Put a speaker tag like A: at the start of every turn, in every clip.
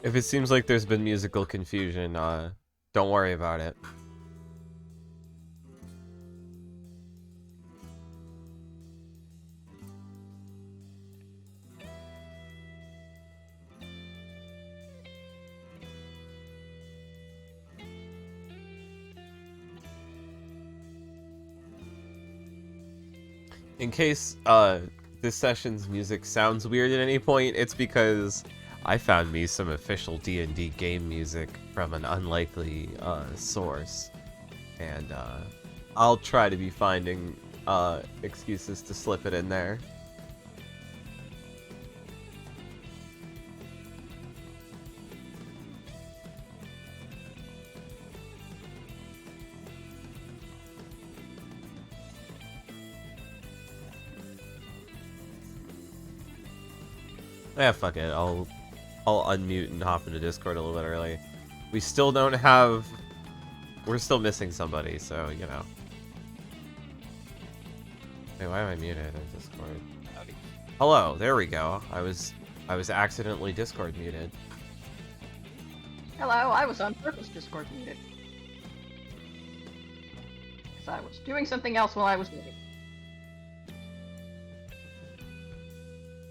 A: If it seems like there's been musical confusion, don't worry about it. In case, this session's music sounds weird at any point, it's because I found me some official D&D game music from an unlikely, source. And, I'll try to be finding, excuses to slip it in there. Yeah, fuck it. I'll unmute and hop into Discord a little bit early. We still don't have... We're still missing somebody, so, you know. Wait, why am I muted in Discord? Howdy. Hello, there we go. I was accidentally Discord muted.
B: Hello, I was on purpose Discord muted. Because I was doing something else while I was muted.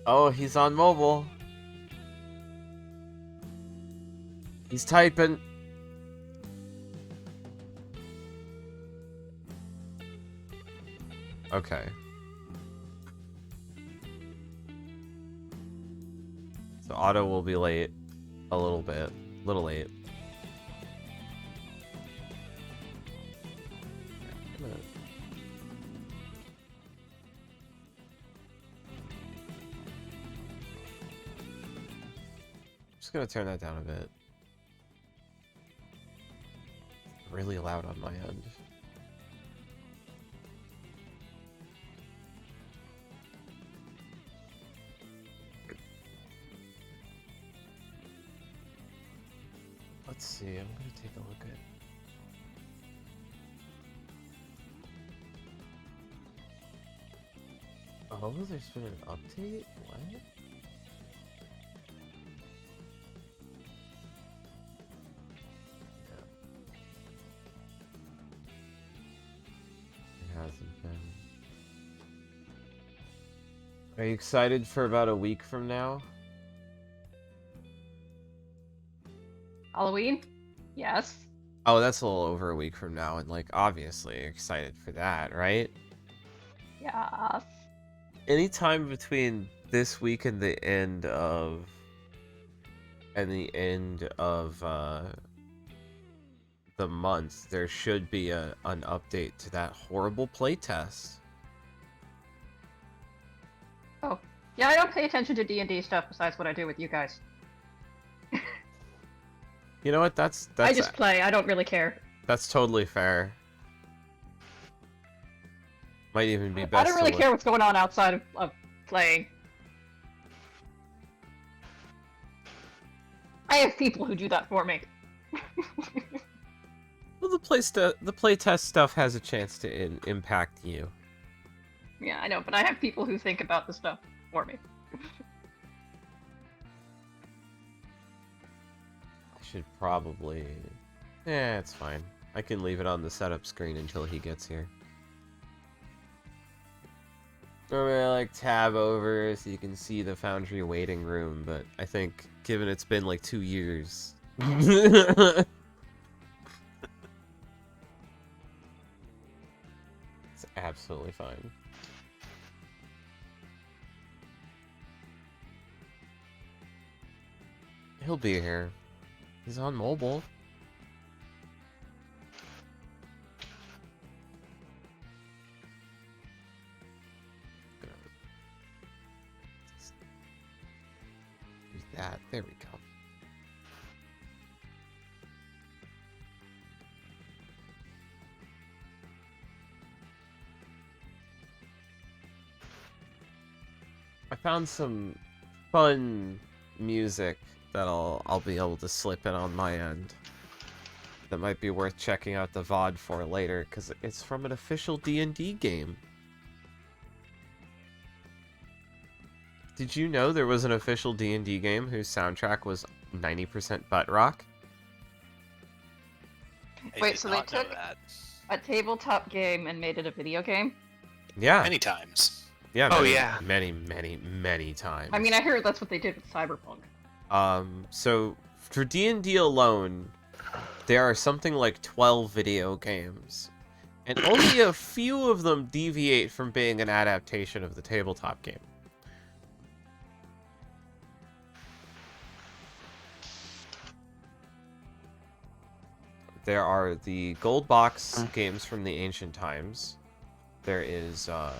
A: Oh, he's on mobile. He's typing. Okay. So Otto will be late a little bit. Little late. Just gonna turn that down a bit. Really loud on my end. Let's see, I'm gonna take a look at... Oh, there's been an update? What? Hasn't been. Are you excited for about a week from now?
B: Halloween? Yes.
A: Oh, that's a little over a week from now, and like, obviously excited for that, right?
B: Yes.
A: Anytime between this week and the end of the month, there should be an update to that horrible playtest.
B: Oh. Yeah, I don't pay attention to D&D stuff besides what I do with you guys.
A: You know what? That's
B: I just play. I don't really care.
A: That's totally fair. Might even be best.
B: I don't really care what's going on outside of playing. I have people who do that for me.
A: Well, the playtest stuff has a chance to impact you.
B: Yeah, I know, but I have people who think about the stuff for me.
A: Should probably... Yeah, it's fine. I can leave it on the setup screen until he gets here. I'm gonna like tab over so you can see the Foundry waiting room, but I think given it's been like 2 years. It's absolutely fine. He'll be here. He's on mobile. Do that. There we go. I found some fun music that I'll be able to slip in on my end. That might be worth checking out the VOD for later, because it's from an official D&D game. Did you know there was an official D&D game whose soundtrack was 90% butt rock?
B: Wait, so they took a tabletop game and made it a video game?
A: Yeah.
C: Many times.
A: Yeah.
C: Yeah.
A: Many times.
B: I mean, I heard that's what they did with Cyberpunk.
A: So for D&D alone, there are something like 12 video games, and only a few of them deviate from being an adaptation of the tabletop game. There are the gold box games from the ancient times. There is the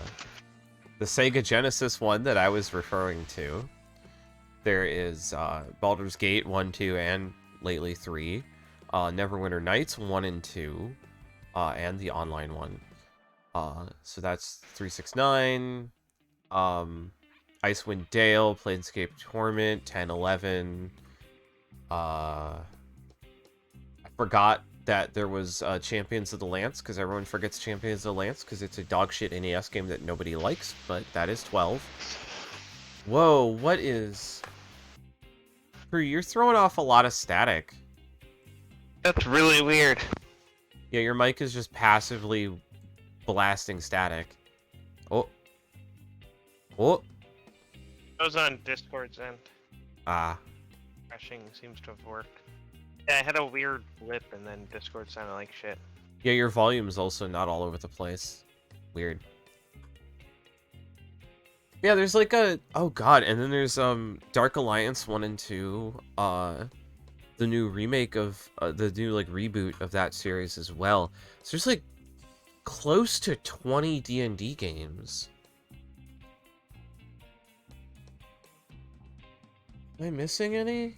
A: Sega Genesis one that I was referring to. There is Baldur's Gate 1, 2, and lately 3. Neverwinter Nights 1 and 2. And the online one. So that's 369. Icewind Dale, Planescape Torment, 10, 11. I forgot that there was Champions of the Lance, because everyone forgets Champions of the Lance, because it's a dogshit NES game that nobody likes, but that is 12. Whoa, what is... Drew, you're throwing off a lot of static.
D: That's really weird.
A: Yeah, your mic is just passively blasting static. Oh. Oh.
D: I was on Discord's end.
A: Ah.
D: Crashing seems to have worked. Yeah, I had a weird blip and then Discord sounded like shit.
A: Yeah, your volume's also not all over the place. Weird. Yeah, there's like a... Oh god, and then there's Dark Alliance 1 and 2. The new remake of... the new, like, reboot of that series as well. So there's, like, close to 20 D&D games. Am I missing any?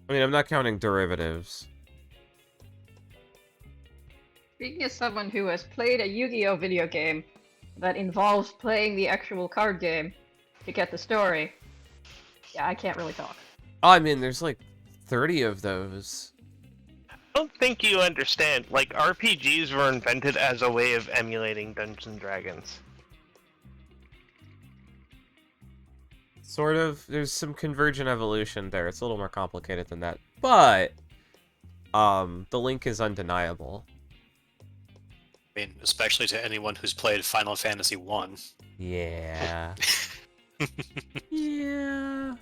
A: I mean, I'm not counting derivatives.
B: Speaking as someone who has played a Yu-Gi-Oh video game that involves playing the actual card game to get the story, yeah, I can't really talk.
A: Oh, I mean, there's like 30 of those.
D: I don't think you understand. Like, RPGs were invented as a way of emulating Dungeons and Dragons.
A: Sort of. There's some convergent evolution there. It's a little more complicated than that. But, the link is undeniable.
C: I mean, especially to anyone who's played Final Fantasy 1.
A: Yeah. Yeah.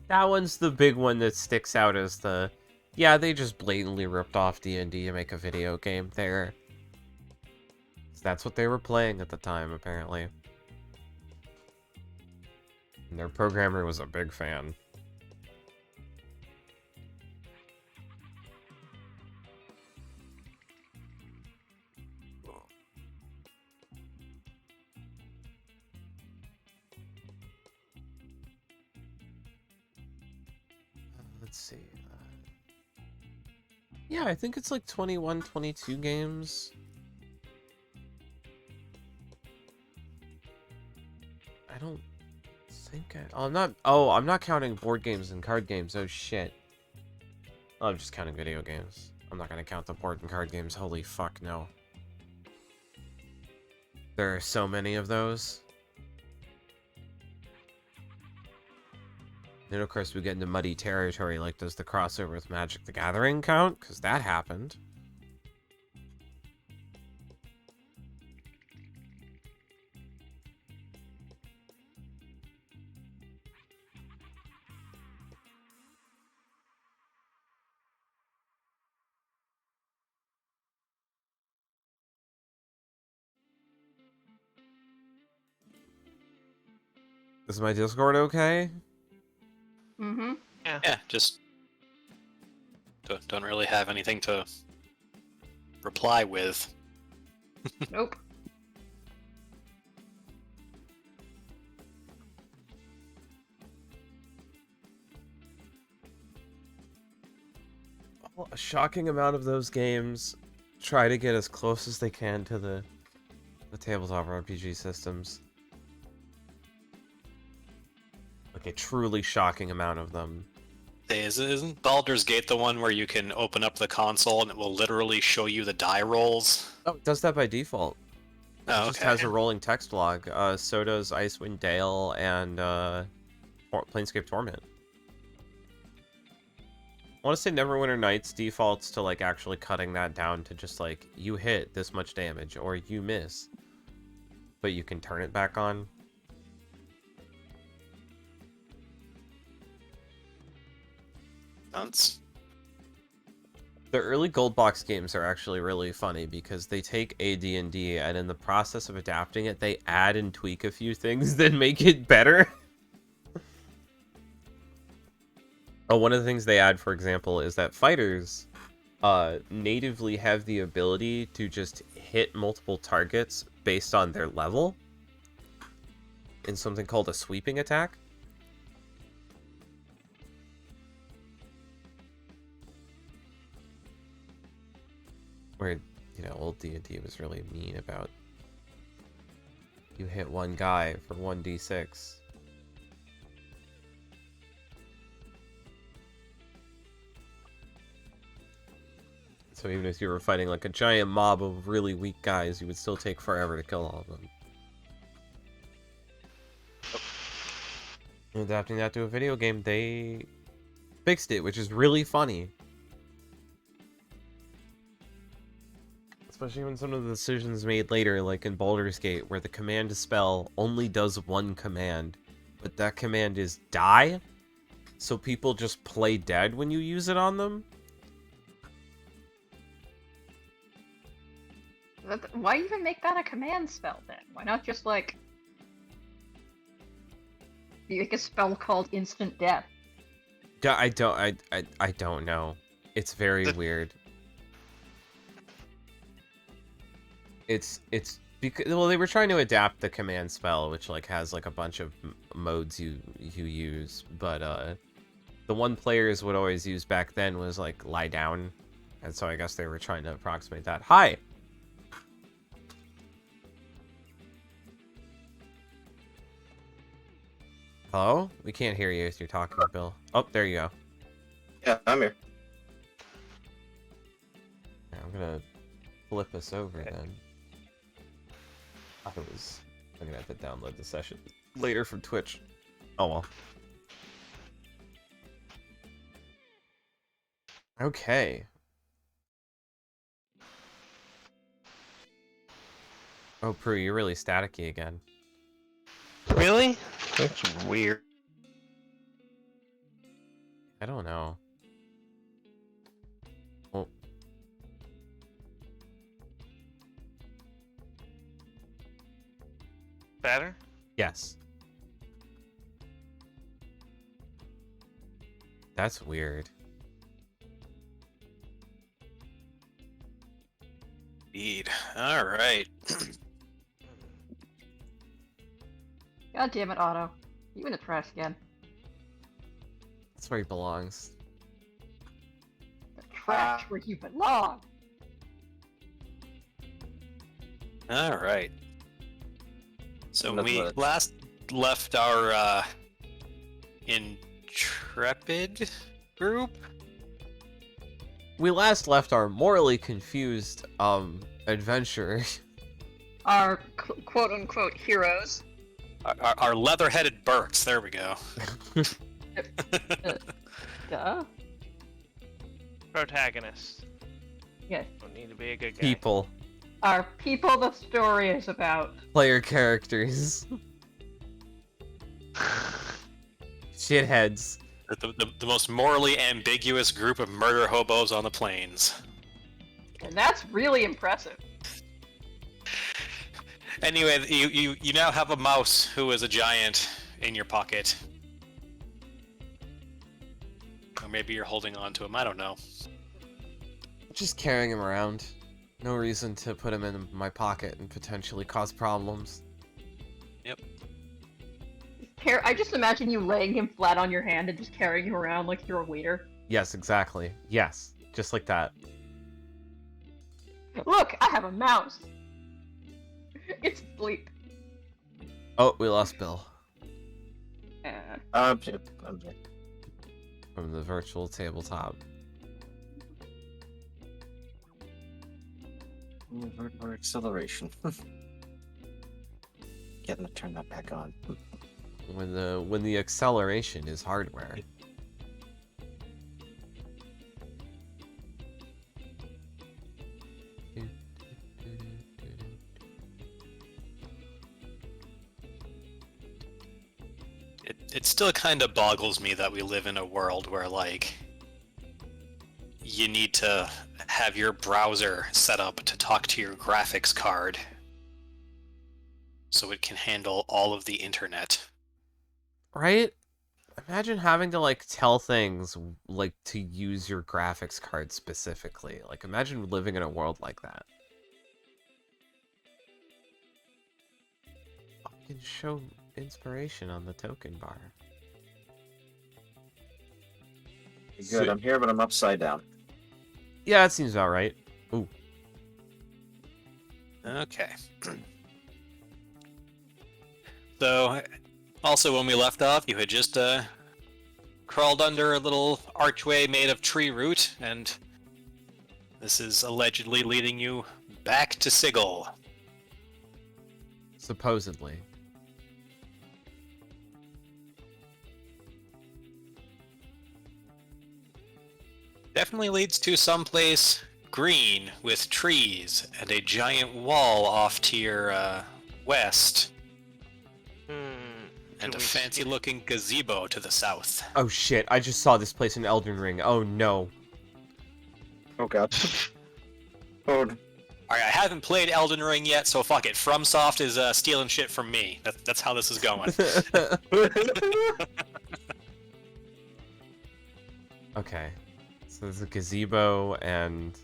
A: That one's the big one that sticks out as the... Yeah, they just blatantly ripped off D&D to make a video game there. That's what they were playing at the time, apparently. And their programmer was a big fan. Let's see. Yeah, I think it's like 21, 22 games. I don't think I'm not counting board games and card games. Oh shit. Oh, I'm just counting video games. I'm not gonna count the board and card games. Holy fuck, no. There are so many of those. And of course we get into muddy territory, like does the crossover with Magic the Gathering count? Because that happened. Is my Discord okay?
B: Mm-hmm.
C: Yeah, just don't really have anything to reply with.
B: Nope.
A: Well, a shocking amount of those games try to get as close as they can to the tabletop RPG systems. Like a truly shocking amount of them.
C: Isn't Baldur's Gate the one where you can open up the console and it will literally show you the die rolls?
A: Oh, it does that by default.
C: Oh,
A: It just
C: okay.
A: has a rolling text log. So does Icewind Dale and Planescape Torment. I want to say Neverwinter Nights defaults to like actually cutting that down to just like you hit this much damage or you miss, but you can turn it back on. The early gold box games are actually really funny because they take AD&D and in the process of adapting it, they add and tweak a few things that make it better. One of the things they add, for example, is that fighters natively have the ability to just hit multiple targets based on their level in something called a sweeping attack. Where, you know, old D&D was really mean about you hit one guy for 1d6. So even if you were fighting like a giant mob of really weak guys, you would still take forever to kill all of them. And adapting that to a video game, they fixed it, which is really funny. Especially when some of the decisions made later, like in Baldur's Gate, where the command to spell only does one command, but that command is die, so people just play dead when you use it on them.
B: Why even make that a command spell then? Why not just like make a spell called instant death?
A: I don't know. It's very weird. It's because, well, they were trying to adapt the command spell, which like has like a bunch of modes you use, but the one players would always use back then was like lie down, and so I guess they were trying to approximate that. Hi. Hello? We can't hear you if you're talking, Bill. Oh, there you go.
E: Yeah, I'm here.
A: Yeah, I'm gonna flip us over then. I'm gonna have to download the session later from Twitch. Oh well. Okay. Oh, Prue, you're really staticky again.
D: Really? That's weird.
A: I don't know. Well,
D: Better?
A: yes. That's weird.
C: Indeed. All right.
B: God damn it, Otto. You in the trash again.
A: That's where he belongs.
B: The trash where you belong.
C: All right. So
E: That's
C: we
E: what-
C: last left our intrepid group.
A: We last left our morally confused adventurer.
B: Our quote-unquote heroes.
C: Our leather-headed Burks. There we go.
B: Duh.
D: Protagonist.
B: Yes.
D: Don't need to be a good guy.
A: People.
B: Are people the story is about.
A: Player characters. Shitheads.
C: The most morally ambiguous group of murder hobos on the plains.
B: And that's really impressive.
C: Anyway, you now have a mouse who is a giant in your pocket. Or maybe you're holding on to him, I don't know.
A: Just carrying him around. No reason to put him in my pocket and potentially cause problems.
C: Yep.
B: I just imagine you laying him flat on your hand and just carrying him around like you're a waiter.
A: Yes, exactly. Yes. Just like that.
B: Look, I have a mouse. It's asleep.
A: Oh, we lost Bill.
E: I'm here.
A: From the virtual tabletop.
E: Or acceleration. Getting to turn that back on.
A: When the acceleration is hardware.
C: It still kind of boggles me that we live in a world where, like, you need to have your browser set up to talk to your graphics card so it can handle all of the internet.
A: Right? Imagine having to, like, tell things, like, to use your graphics card specifically. Like, imagine living in a world like that. You can show inspiration on the token bar.
E: Good,
A: Sweet.
E: I'm here, but I'm upside down.
A: Yeah, that seems about right. Ooh.
C: Okay. So, also when we left off, you had just crawled under a little archway made of tree root, and this is allegedly leading you back to Sigil.
A: Supposedly.
C: Definitely leads to someplace green with trees and a giant wall off to your west. And a fancy-looking gazebo to the south.
A: Oh shit, I just saw this place in Elden Ring. Oh no.
E: Oh god. Oh.
C: Alright, I haven't played Elden Ring yet, so fuck it. FromSoft is stealing shit from me. That's how this is going.
A: Okay. So there's a gazebo and...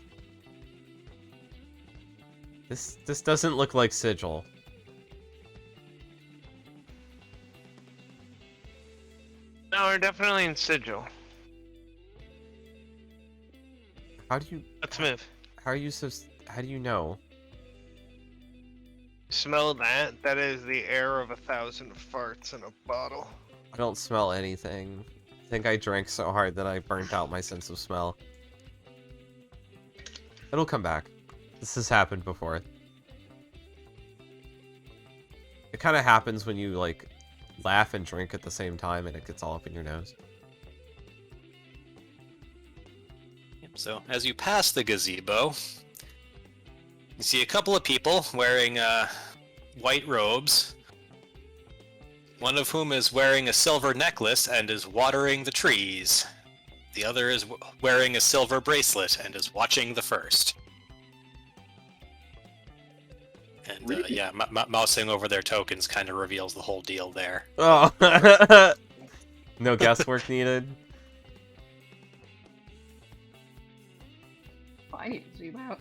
A: This doesn't look like Sigil.
D: No, we're definitely in Sigil.
A: How do you...
D: Let's move.
A: How are you so... How do you know?
D: Smell that? That is the air of 1,000 farts in a bottle.
A: I don't smell anything. I think I drank so hard that I burnt out my sense of smell. It'll come back. This has happened before. It kind of happens when you, like, laugh and drink at the same time and it gets all up in your nose.
C: So, as you pass the gazebo, you see a couple of people wearing white robes, one of whom is wearing a silver necklace and is watering the trees. The other is wearing a silver bracelet and is watching the first. And
E: Really?
C: yeah, mousing over their tokens kind of reveals the whole deal there.
A: Oh! No guesswork needed.
B: Oh, I need to zoom out.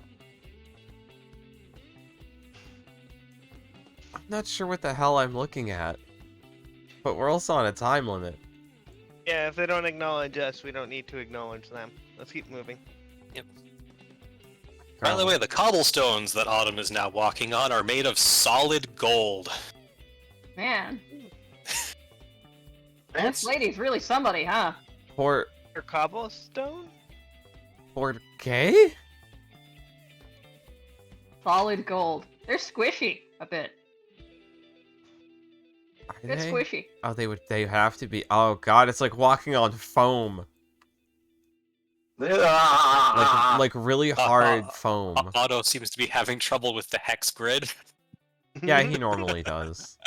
A: I'm not sure what the hell I'm looking at. But we're also on a time limit.
D: Yeah, if they don't acknowledge us, we don't need to acknowledge them. Let's keep moving.
C: By the way, the cobblestones that Autumn is now walking on are made of solid gold.
B: Man, this
E: That's
B: lady's really somebody, huh?
A: Port...
D: Or cobblestone?
A: Port gay?
B: Solid gold. They're squishy a bit.
A: Are
B: It's
A: they?
B: squishy.
A: Oh, they have to be. Oh god, it's like walking on foam. Like really hard foam.
C: Otto seems to be having trouble with the hex grid.
A: Yeah, he normally does.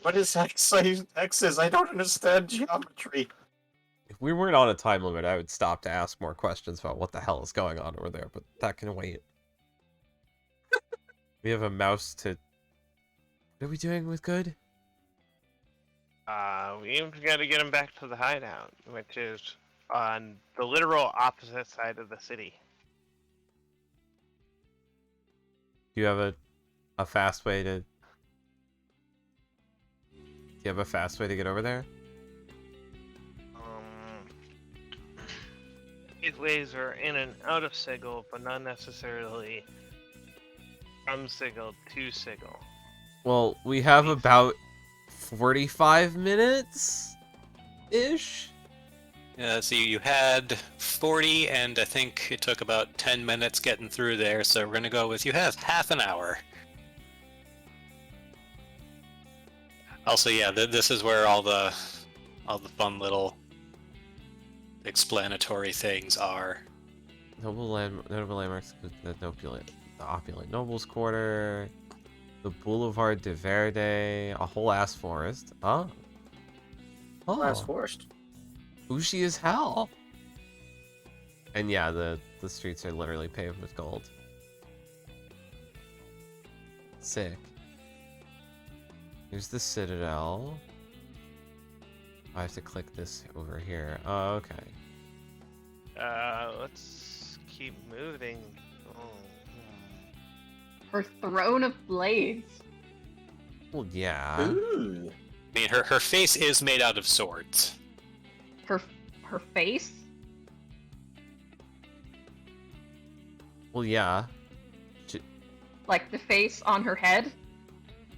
E: What is X's? I don't understand geometry.
A: If we weren't on a time limit, I would stop to ask more questions about what the hell is going on over there, but that can wait. We have a mouse to... What are we doing with Good?
D: We've got to get him back to the hideout, which is on the literal opposite side of the city.
A: Do you have a fast way to... Do you have a fast way to get over there?
D: Gateways are in and out of Sigil, but not necessarily from Sigil to Sigil.
A: Well, we have about 45 minutes-ish?
C: Yeah, so you had 40, and I think it took about 10 minutes getting through there, so we're gonna go with you have half an hour. Also, yeah, this is where all the fun little explanatory things are.
A: Notable landmarks, the opulent Nobles Quarter, the Boulevard de Verde, a whole ass forest. Oh.
E: Last
A: Oh.
E: forest.
A: Bushy as hell. And yeah, the streets are literally paved with gold. Sick. Here's the Citadel. I have to click this over here. Oh, okay.
D: Let's keep moving.
B: Her throne of blades.
A: Well, yeah.
E: Ooh.
C: I mean, her face is made out of swords.
B: Her face.
A: Well, yeah.
B: Like the face on her head.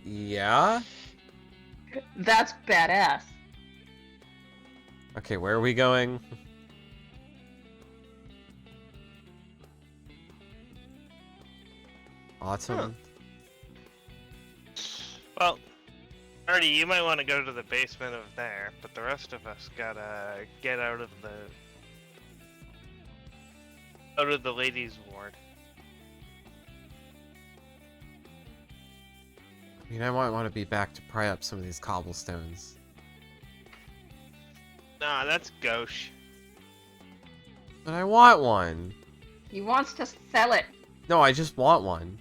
A: Yeah?
B: That's badass.
A: Okay, where are we going? Autumn?
D: Well, Artie, you might want to go to the basement of there, but the rest of us gotta get out of the ladies' ward.
A: I mean, I might want to be back to pry up some of these cobblestones.
D: Nah, that's gauche.
A: But I want one!
B: He wants to sell it.
A: No, I just want one.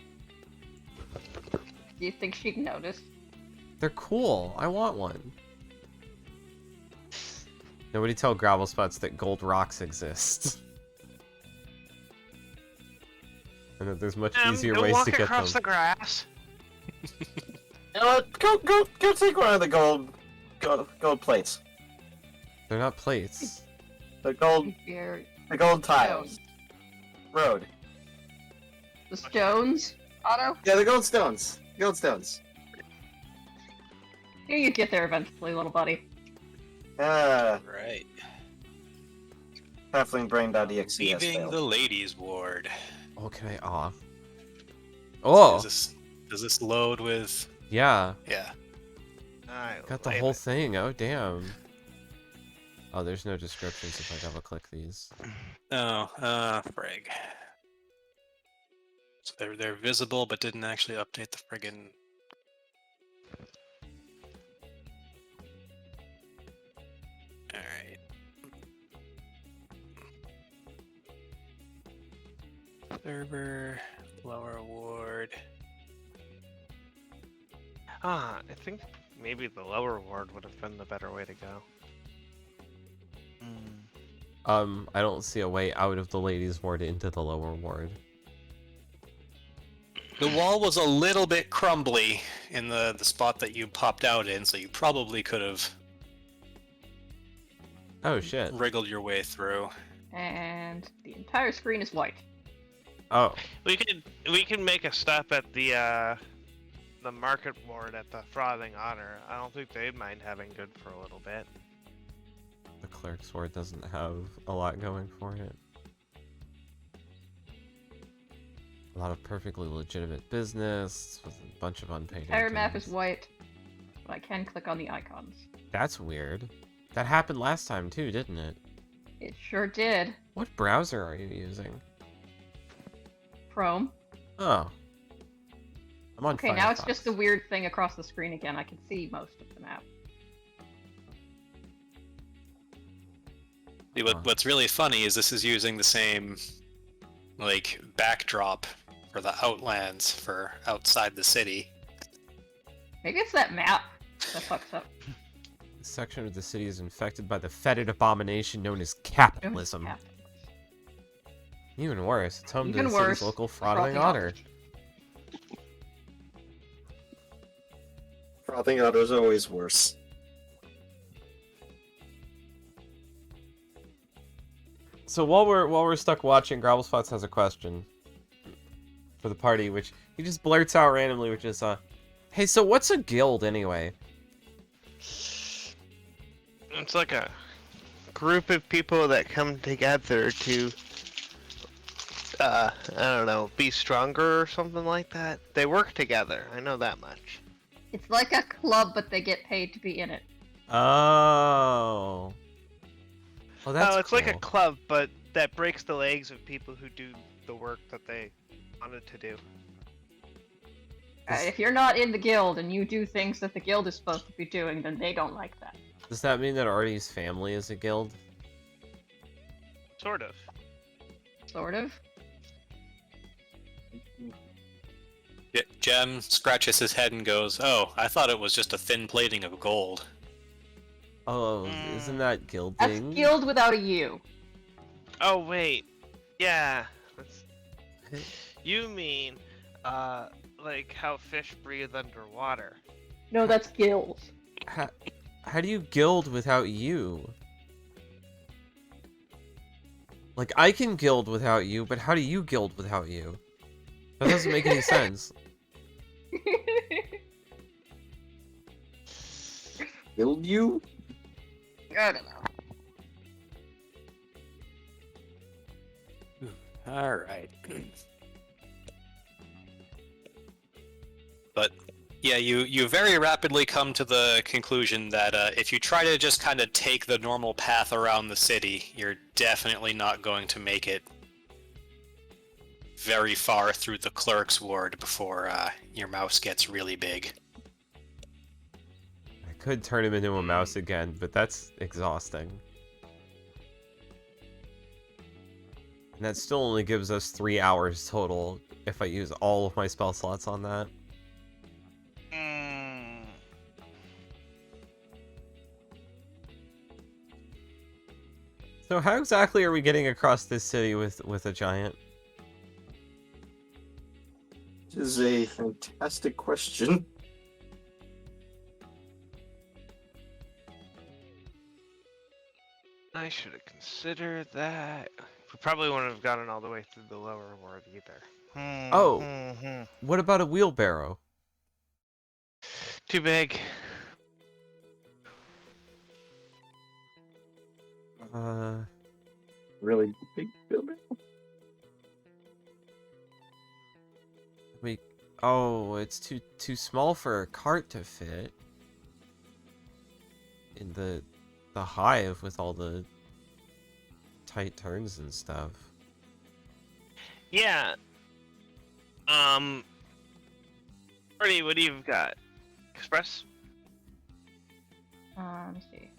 B: Do you think she'd notice?
A: They're cool. I want one. Nobody tell Gravel Spots that gold rocks exist. And that there's much easier
D: go
A: ways
D: walk
A: to get them.
D: across the grass.
E: You know what? Go take one of the gold plates.
A: They're not plates.
E: The gold tiles. Road.
B: The stones, Otto?
E: Yeah, the gold stones. Gold stones.
B: Yeah, you get there eventually, little buddy.
C: Right.
E: Halflingbrain.exe.
C: Leaving the ladies' ward.
A: Oh, can I? Aw. Oh!
C: Does this load with...
A: Yeah.
C: Yeah.
A: Got the whole thing. Oh, damn. Oh, there's no descriptions if I double-click these.
C: Oh, frig. So they're visible, but didn't actually update the friggin'... Alright. Server, lower ward.
D: I think maybe the lower ward would have been the better way to go.
A: I don't see a way out of the ladies' ward into the lower ward.
C: The wall was a little bit crumbly in the spot that you popped out in, so you probably could have
A: Oh, shit.
C: wriggled your way through.
B: And the entire screen is white.
A: Oh.
D: We can make a stop at the market ward at the Frothing Otter. I don't think they'd mind having good for a little bit.
A: The clerk's ward doesn't have a lot going for it. A lot of perfectly legitimate business with a bunch of unpaid
B: Entire map is
A: interns.
B: white, but I can click on the icons.
A: That's weird. That happened last time too, didn't it?
B: It sure did.
A: What browser are you using?
B: Chrome.
A: Oh. I'm on
B: Okay, now it's
A: Firefox.
B: just the weird thing across the screen again. I can see most of the map.
C: See,
A: Huh.
C: what's really funny is this is using the same, like, backdrop for the Outlands for outside the city.
B: Maybe it's that map that fucks up.
A: This section of the city is infected by the fetid abomination known as capitalism.
B: Capitalism.
A: Even worse, it's home to
B: Even
A: the
B: worse,
A: city's local
B: the
A: frothing
B: frothing
A: otter.
E: Frothing otter's always worse.
A: So while we're stuck watching, Gravelspots has a question for the party, which he just blurts out randomly, which is, hey, so what's a guild anyway?
D: It's like a group of people that come together to, I don't know, be stronger or something like that. They work together. I know that much.
B: It's like a club, but they get paid to be in it.
A: Oh. Oh, that's
D: It's like a
A: cool.
D: club, but that breaks the legs of people who do the work that they wanted to do.
B: If you're not in the guild and you do things that the guild is supposed to be doing, then they don't like that.
A: Does that mean that Artie's family is a guild?
D: Sort of.
B: Sort of.
C: Jem scratches his head and goes, "Oh, I thought it was just a thin plating of gold."
A: Oh, isn't that guilding?
B: That's guild without a U.
D: Oh, wait. Yeah. You mean, like how fish breathe underwater.
B: No, that's guild.
A: How do you guild without you? Like, I can guild without you, but how do you guild without you? That doesn't make any sense.
E: Killed you?
B: I don't know.
C: All right. But yeah, you very rapidly come to the conclusion that if you try to just kind of take the normal path around the city, you're definitely not going to make it very far through the clerk's ward before your mouse gets really big.
A: I could turn him into a mouse again, but that's exhausting. And that still only gives us 3 hours total if I use all of my spell slots on that. So how exactly are we getting across this city with a giant?
E: This is a fantastic question.
D: I should have considered that. We probably wouldn't have gotten all the way through the lower ward either.
A: Oh. What about a wheelbarrow?
D: Too big.
E: Really big building?
A: Oh, it's too small for a cart to fit. In the hive with all the tight turns and stuff.
D: Yeah. Artie, what do you've got? Express?
B: Let me see.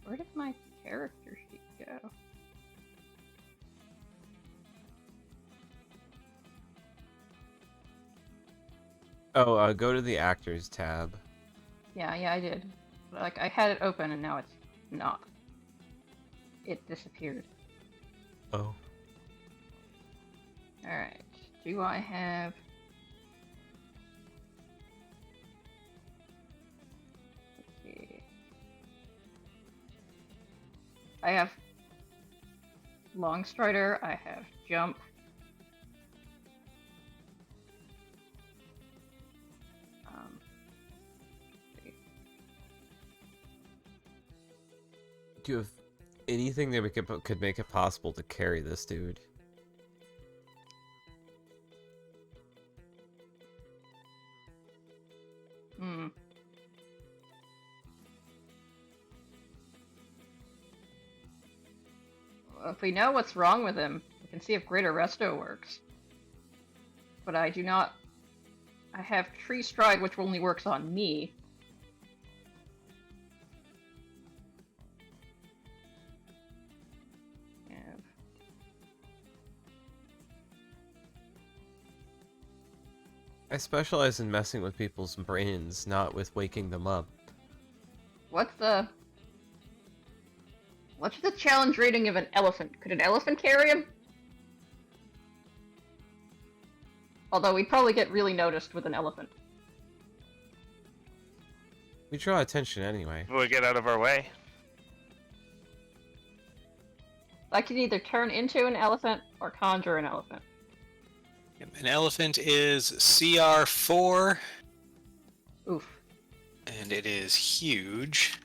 B: Where did my character sheet go?
A: Oh, go to the actors tab.
B: Yeah, I did. Like, I had it open and now it's not. It disappeared.
A: Oh.
B: Alright. Do I have... Let's see. I have Long Strider, I have Jump.
A: Do you have Anything that could make it possible to carry this dude.
B: Hmm. Well, if we know what's wrong with him, we can see if Greater Resto works. But I do not... I have Tree Stride, which only works on me. And
A: I specialize in messing with people's brains, not with waking them up.
B: what's the challenge rating of an elephant? Could an elephant carry him? Although we'd probably get really noticed with an elephant.
A: We draw attention anyway.
D: We get out of our way.
B: I can either turn into an elephant or conjure an elephant.
C: An elephant is CR4,
B: Oof.
C: and it is huge.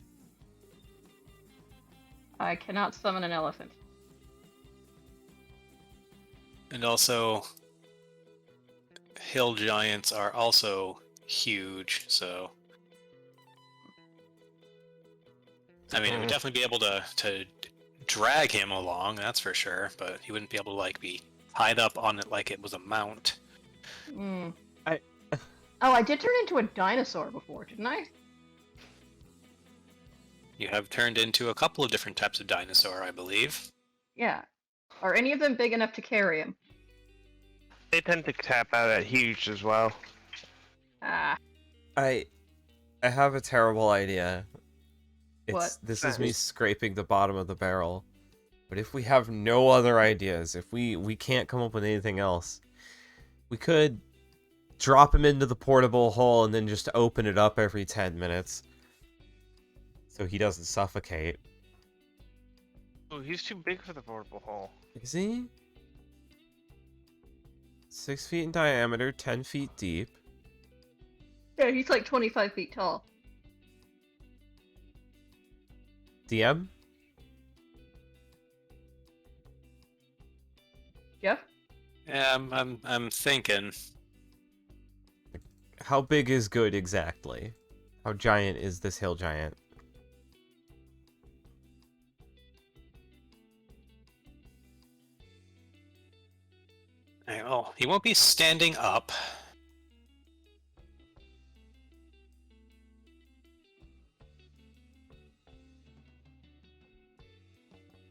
B: I cannot summon an elephant.
C: And also, hill giants are also huge, so... I mean, it would definitely be able to drag him along, that's for sure, but he wouldn't be able to, like, be tied up on it like it was a mount.
B: Hmm.
A: I-
B: Oh, I did turn into a dinosaur before, didn't I?
C: You have turned into a couple of different types of dinosaur, I believe.
B: Yeah. Are any of them big enough to carry him?
D: They tend to tap out at huge as well.
B: Ah.
A: I have a terrible idea.
B: What?
A: This is me scraping the bottom of the barrel. But if we have no other ideas, if we can't come up with anything else, we could drop him into the portable hole and then just open it up every 10 minutes. So he doesn't suffocate.
D: Oh, he's too big for the portable hole.
A: Is he? 6 feet in diameter, 10 feet deep.
B: Yeah, he's like 25 feet tall.
A: DM?
B: Jeff?
C: Yeah, I'm thinking.
A: How big is good exactly? How giant is this hill giant?
C: Oh, he won't be standing up.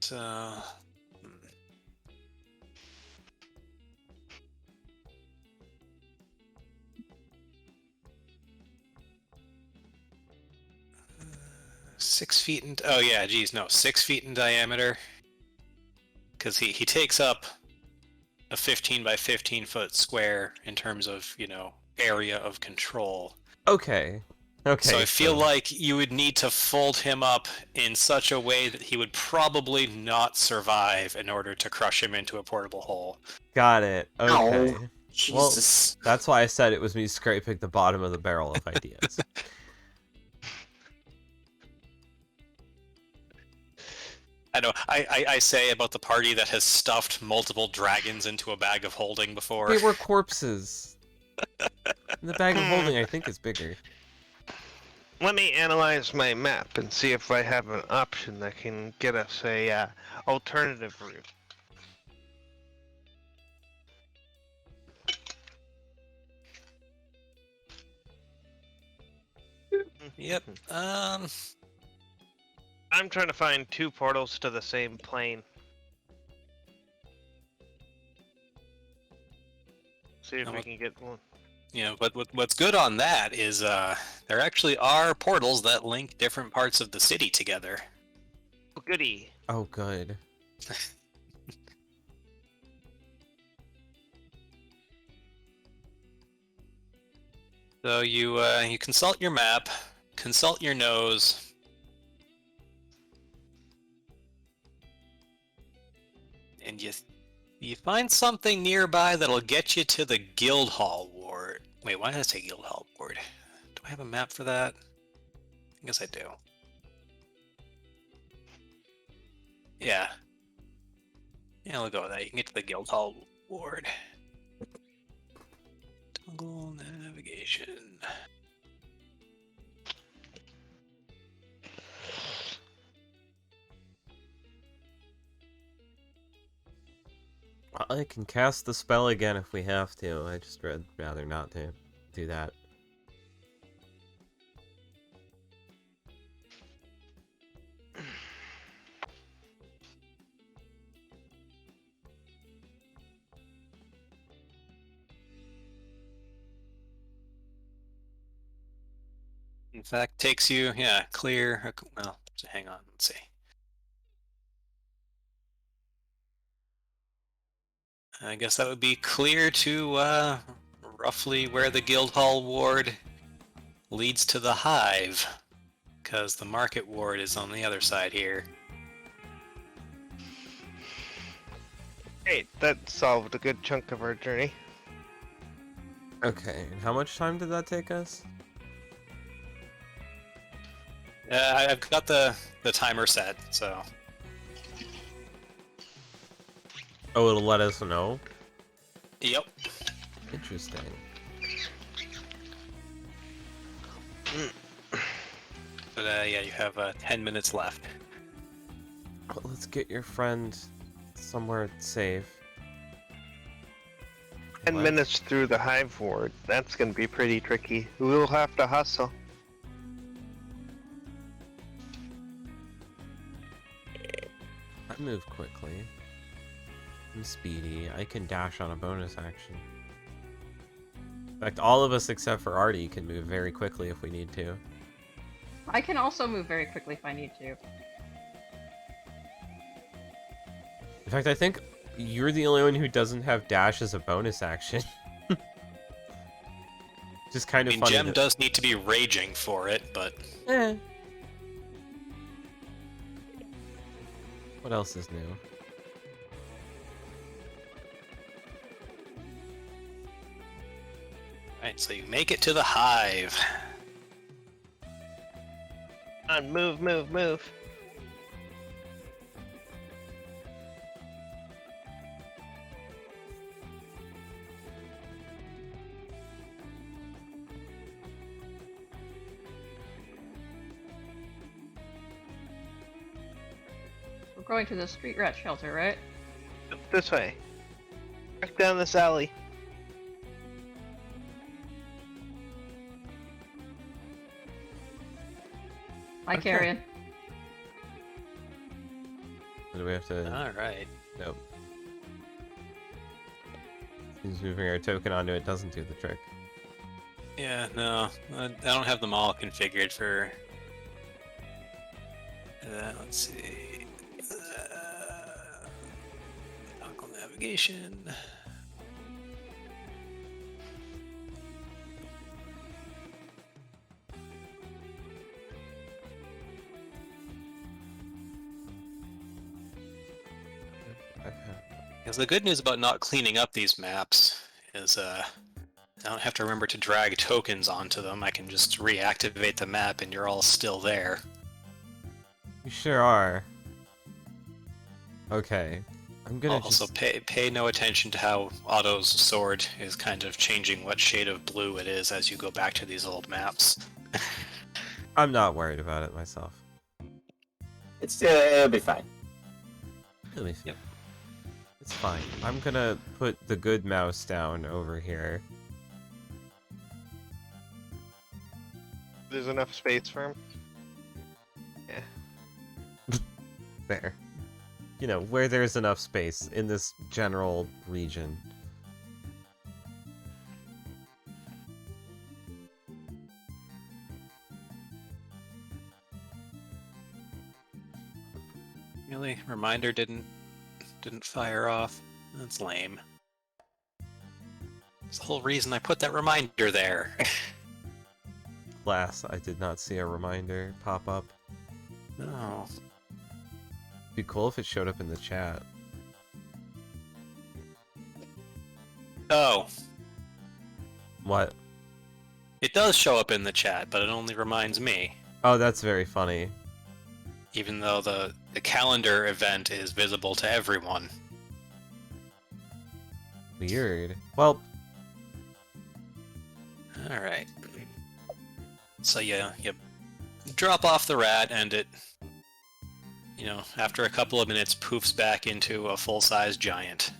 C: So... 6 feet in... Oh yeah, geez, no. 6 feet in diameter. Because he takes up a 15 by 15 foot square in terms of, you know, area of control.
A: Okay. Okay.
C: So I feel like you would need to fold him up in such a way that he would probably not survive in order to crush him into a portable hole.
A: Got it. Okay. Well,
E: Jesus.
A: that's why I said it was me scraping the bottom of the barrel of ideas.
C: I know. I say about the party that has stuffed multiple dragons into a bag of holding before.
A: They were corpses. The bag of holding, I think, is bigger.
D: Let me analyze my map and see if I have an option that can get us a alternative route.
C: Yep.
D: I'm trying to find 2 portals to the same plane. See if we can get one.
C: You know, but what's good on that is there actually are portals that link different parts of the city together.
D: Oh, goody.
A: Oh, good.
C: So you consult your map, consult your nose. And you find something nearby that'll get you to the Guildhall Ward. Wait, why did I say Guildhall Ward? Do I have a map for that? I guess I do. Yeah. Yeah, we'll go with that. You can get to the Guildhall Ward. Toggle navigation.
A: I can cast the spell again if we have to. I just rather not to do that.
C: In fact, takes you, yeah, clear. Well, hang on, let's see. I guess that would be clear to roughly where the Guildhall Ward leads to the Hive, because the Market Ward is on the other side here.
D: Great, that solved a good chunk of our journey.
A: Okay, and how much time did that take us?
C: I've got the timer set, so
A: Oh, it'll let us know?
C: yep.
A: Interesting.
C: But yeah, you have 10 minutes left.
A: Well, let's get your friend somewhere safe.
D: 10
A: What?
D: minutes through the Hive Ward. That's gonna be pretty tricky. We'll have to hustle.
A: I move quickly. I'm speedy. I can dash on a bonus action. In fact, all of us except for Artie can move very quickly if we need to.
B: I can also move very quickly if I need to.
A: In fact, I think you're the only one who doesn't have dash as a bonus action. Just kind
C: I
A: of
C: mean,
A: funny.
C: Gem does need to be raging for it, but
A: Eh. What else is new?
C: Alright, so you make it to the Hive.
D: Come on, move, move, move.
B: We're going to the street rat shelter, right?
D: This way. Back down this alley.
B: Hi,
A: Okay.
B: Carrion.
A: Do we have to...
C: Alright.
A: Nope. Seems moving our token onto it doesn't do the trick.
C: Yeah, no, I don't have them all configured for. Let's see. Toggle navigation.
A: Okay.
C: Because the good news about not cleaning up these maps is I don't have to remember to drag tokens onto them. I can just reactivate the map and you're all still there.
A: You sure are. Okay. I'm gonna
C: Also,
A: just...
C: pay no attention to how Otto's sword is kind of changing what shade of blue it is as you go back to these old maps.
A: I'm not worried about it myself.
E: It'll be fine.
A: It'll be fine.
C: Yep.
A: It's fine. I'm gonna put the good mouse down over here.
D: There's enough space for him.
A: There. You know, where there's enough space in this general region.
C: Really? Reminder didn't fire off? That's lame. That's the whole reason I put that reminder there.
A: Class, I did not see a reminder pop up.
C: No.
A: Be cool if it showed up in the chat.
C: Oh,
A: What?
C: it does show up in the chat, but it only reminds me.
A: Oh, that's very funny.
C: even though the calendar event is visible to everyone.
A: Weird. Well,
C: All right. So yeah, you drop off the rat, and it, after a couple of minutes, poofs back into a full-size giant.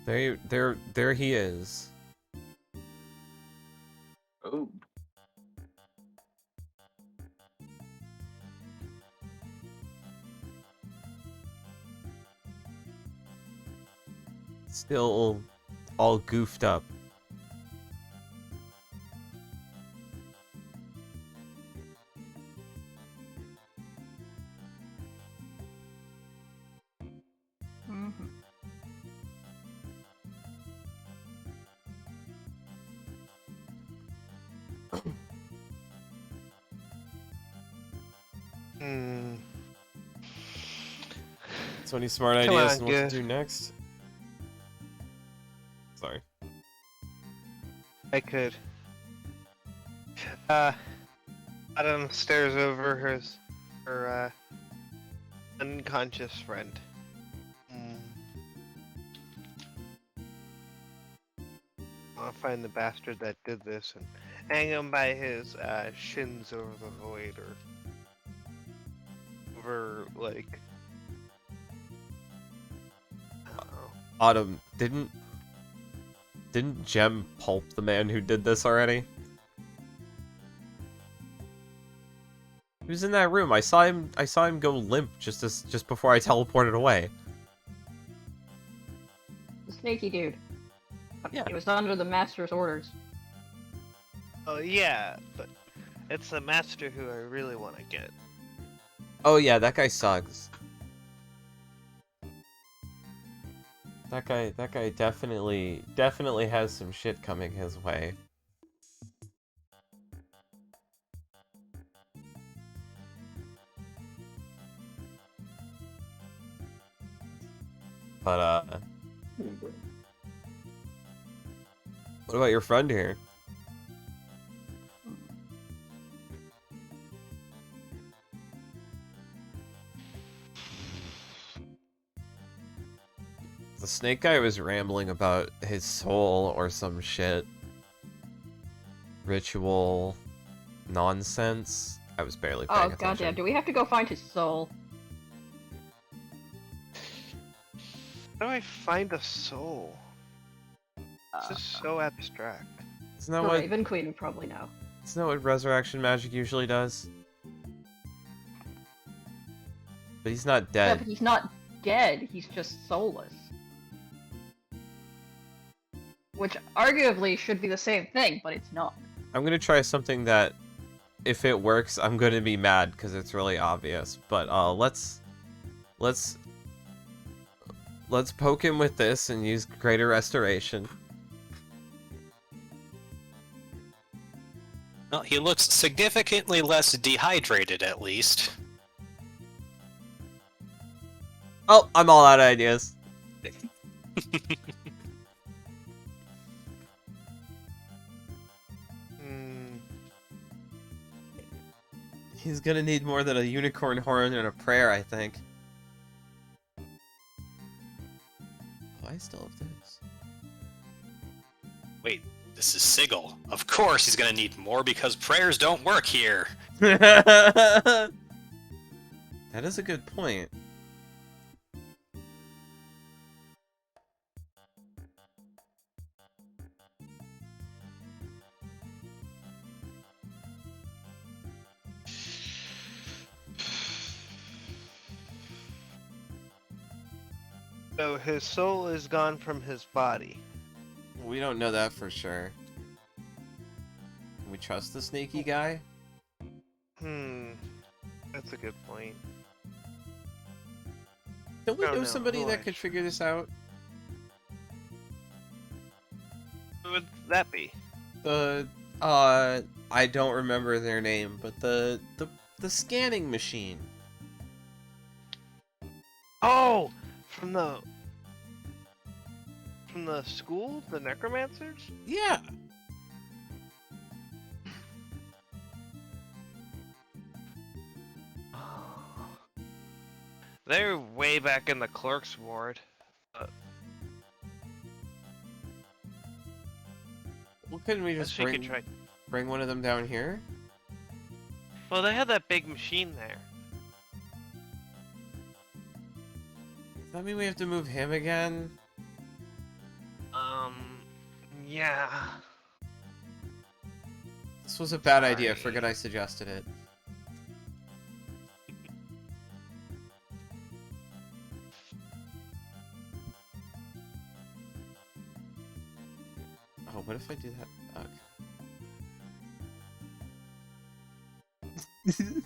A: there he is.
E: Oh.
A: Still all goofed up.
B: Mhm.
D: Hmm.
A: So any smart
D: Come
A: ideas
D: on,
A: on what to
D: Gif.
A: do next? Sorry.
D: I could. Adam stares over her unconscious friend. I'll find the bastard that did this and hang him by his shins over the void, or over, like, I don't know.
A: Autumn, didn't Jem pulp the man who did this already? He was in that room. I saw him go limp just before I teleported away.
B: The snaky dude.
A: Yeah.
B: It was under the master's orders.
D: Oh yeah, but it's the master who I really want to get.
A: Oh yeah, that guy sucks. That guy definitely has some shit coming his way. But what about your friend here? The snake guy was rambling about his soul or some shit. Ritual nonsense. I was barely paying
B: Oh
A: attention.
B: goddamn! Do we have to go find his soul?
D: How do I find a soul? This is so abstract.
A: Isn't that
B: The
A: what
B: Raven Queen would probably know.
A: isn't that what resurrection magic usually does? But he's not
B: Yeah,
A: dead.
B: but he's not dead. He's just soulless. Which arguably should be the same thing, but it's not.
A: I'm gonna try something that, if it works, I'm gonna be mad because it's really obvious. But let's poke him with this and use greater restoration.
C: Well, he looks significantly less dehydrated, at least.
A: Oh, I'm all out of ideas. He's gonna need more than a unicorn horn and a prayer, I think. Oh, I still have this.
C: Wait, this is Sigil. Of course he's gonna need more because prayers don't work here.
A: That is a good point.
D: So his soul is gone from his body.
A: We don't know that for sure. Can we trust the sneaky guy?
D: That's a good point.
A: Don't we
D: Oh,
A: know
D: no,
A: somebody
D: who
A: that could figure this out?
D: Who would that be?
A: The I don't remember their name, but the scanning machine.
D: Oh, from from the school, the necromancers?
A: Yeah.
D: They're way back in the clerk's ward.
A: Well, couldn't we
D: Guess
A: just
D: we could try.
A: bring one of them down here?
D: Well, they had that big machine there.
A: Does that mean we have to move him again?
D: Yeah.
A: This was a bad idea.
D: Sorry.
A: Forget I suggested it. Oh, what if I do that? Okay.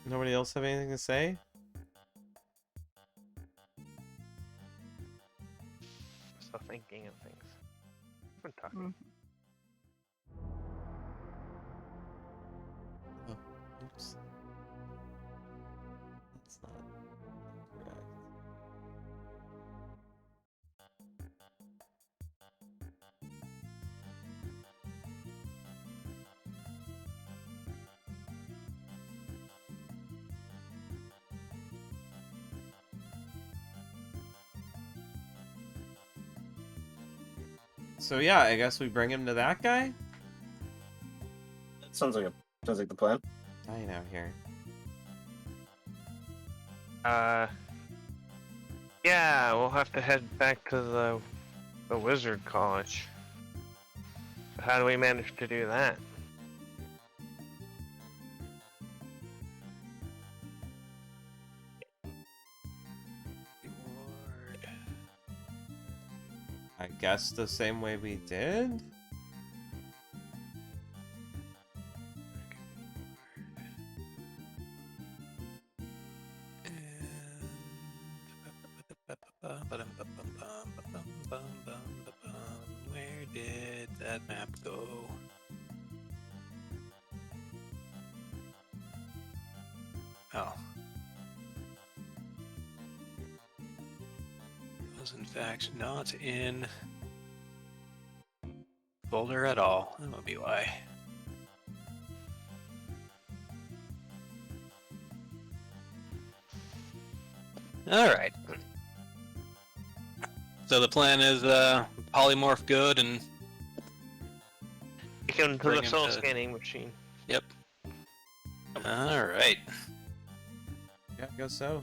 A: Nobody else have anything to say?
D: Still thinking of things. I'm talking.
A: Oh, oops. That's not correct. So yeah, I guess we bring him to that guy?
E: That sounds like the plan.
A: Dying out here.
D: Yeah, we'll have to head back to the wizard college. How do we manage to do that?
A: I guess the same way we did?
C: Where did that map go? Oh. Was in fact not in folder at all. That would be why. Alright. So the plan is polymorph good and
D: Take him to
C: Bring
D: the
C: him
D: soul
C: to-
D: scanning machine.
C: yep. Alright.
A: Yeah, I guess so.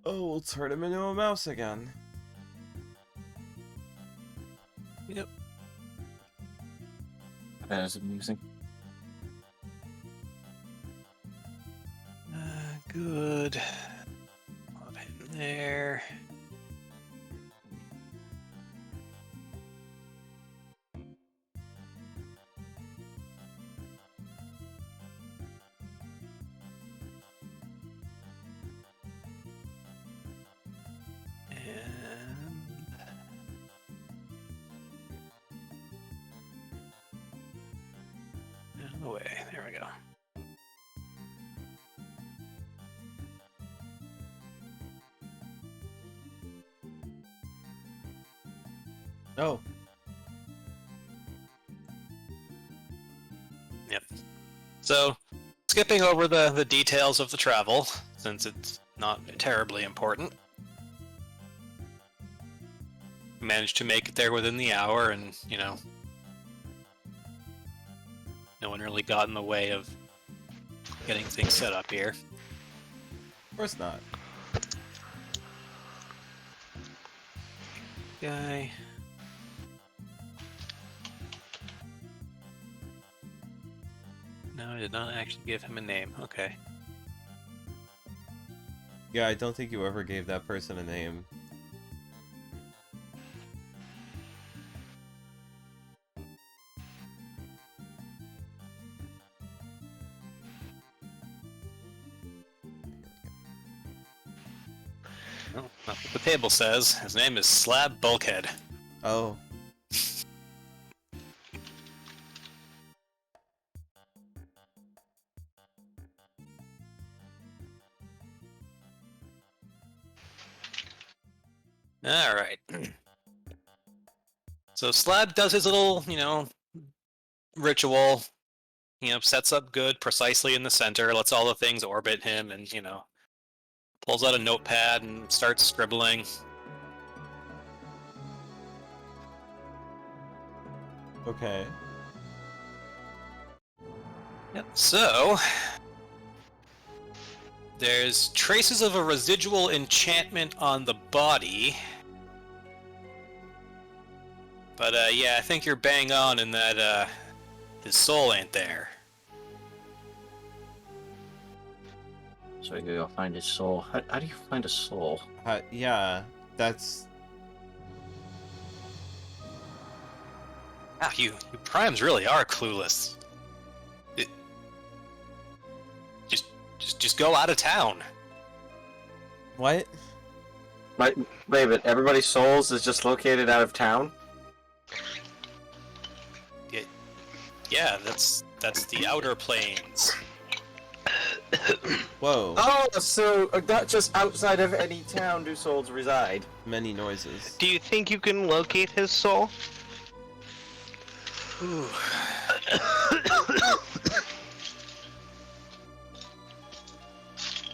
A: Oh, we'll turn him into a mouse again.
C: Yep.
E: That is amusing.
C: Good. Put him there. And out of the way. There we go.
A: Oh,
C: Yep. So, skipping over the details of the travel, since it's not terribly important. Managed to make it there within the hour, and, you know, no one really got in the way of getting things set up here.
A: of course not.
C: Guy. No, I did not actually give him a name. Okay.
A: Yeah, I don't think you ever gave that person a name.
C: Well, that's what the table says. His name is Slab Bulkhead.
A: Oh.
C: Alright. So Slab does his little, ritual. Sets up good precisely in the center, lets all the things orbit him, and, pulls out a notepad and starts scribbling.
A: Okay.
C: Yep, so... There's traces of a residual enchantment on the body. But, yeah, I think you're bang on in that, his soul ain't there.
E: So I gotta go find his soul. How do you find a soul?
A: Yeah, that's...
C: Wow, you primes really are clueless. Just go out of town.
A: What?
E: Wait, but everybody's souls is just located out of town?
C: Yeah, that's the outer planes.
A: Whoa.
E: Oh, so not just outside of any town do souls reside.
A: Many noises.
D: Do you think you can locate his soul?
C: Ooh.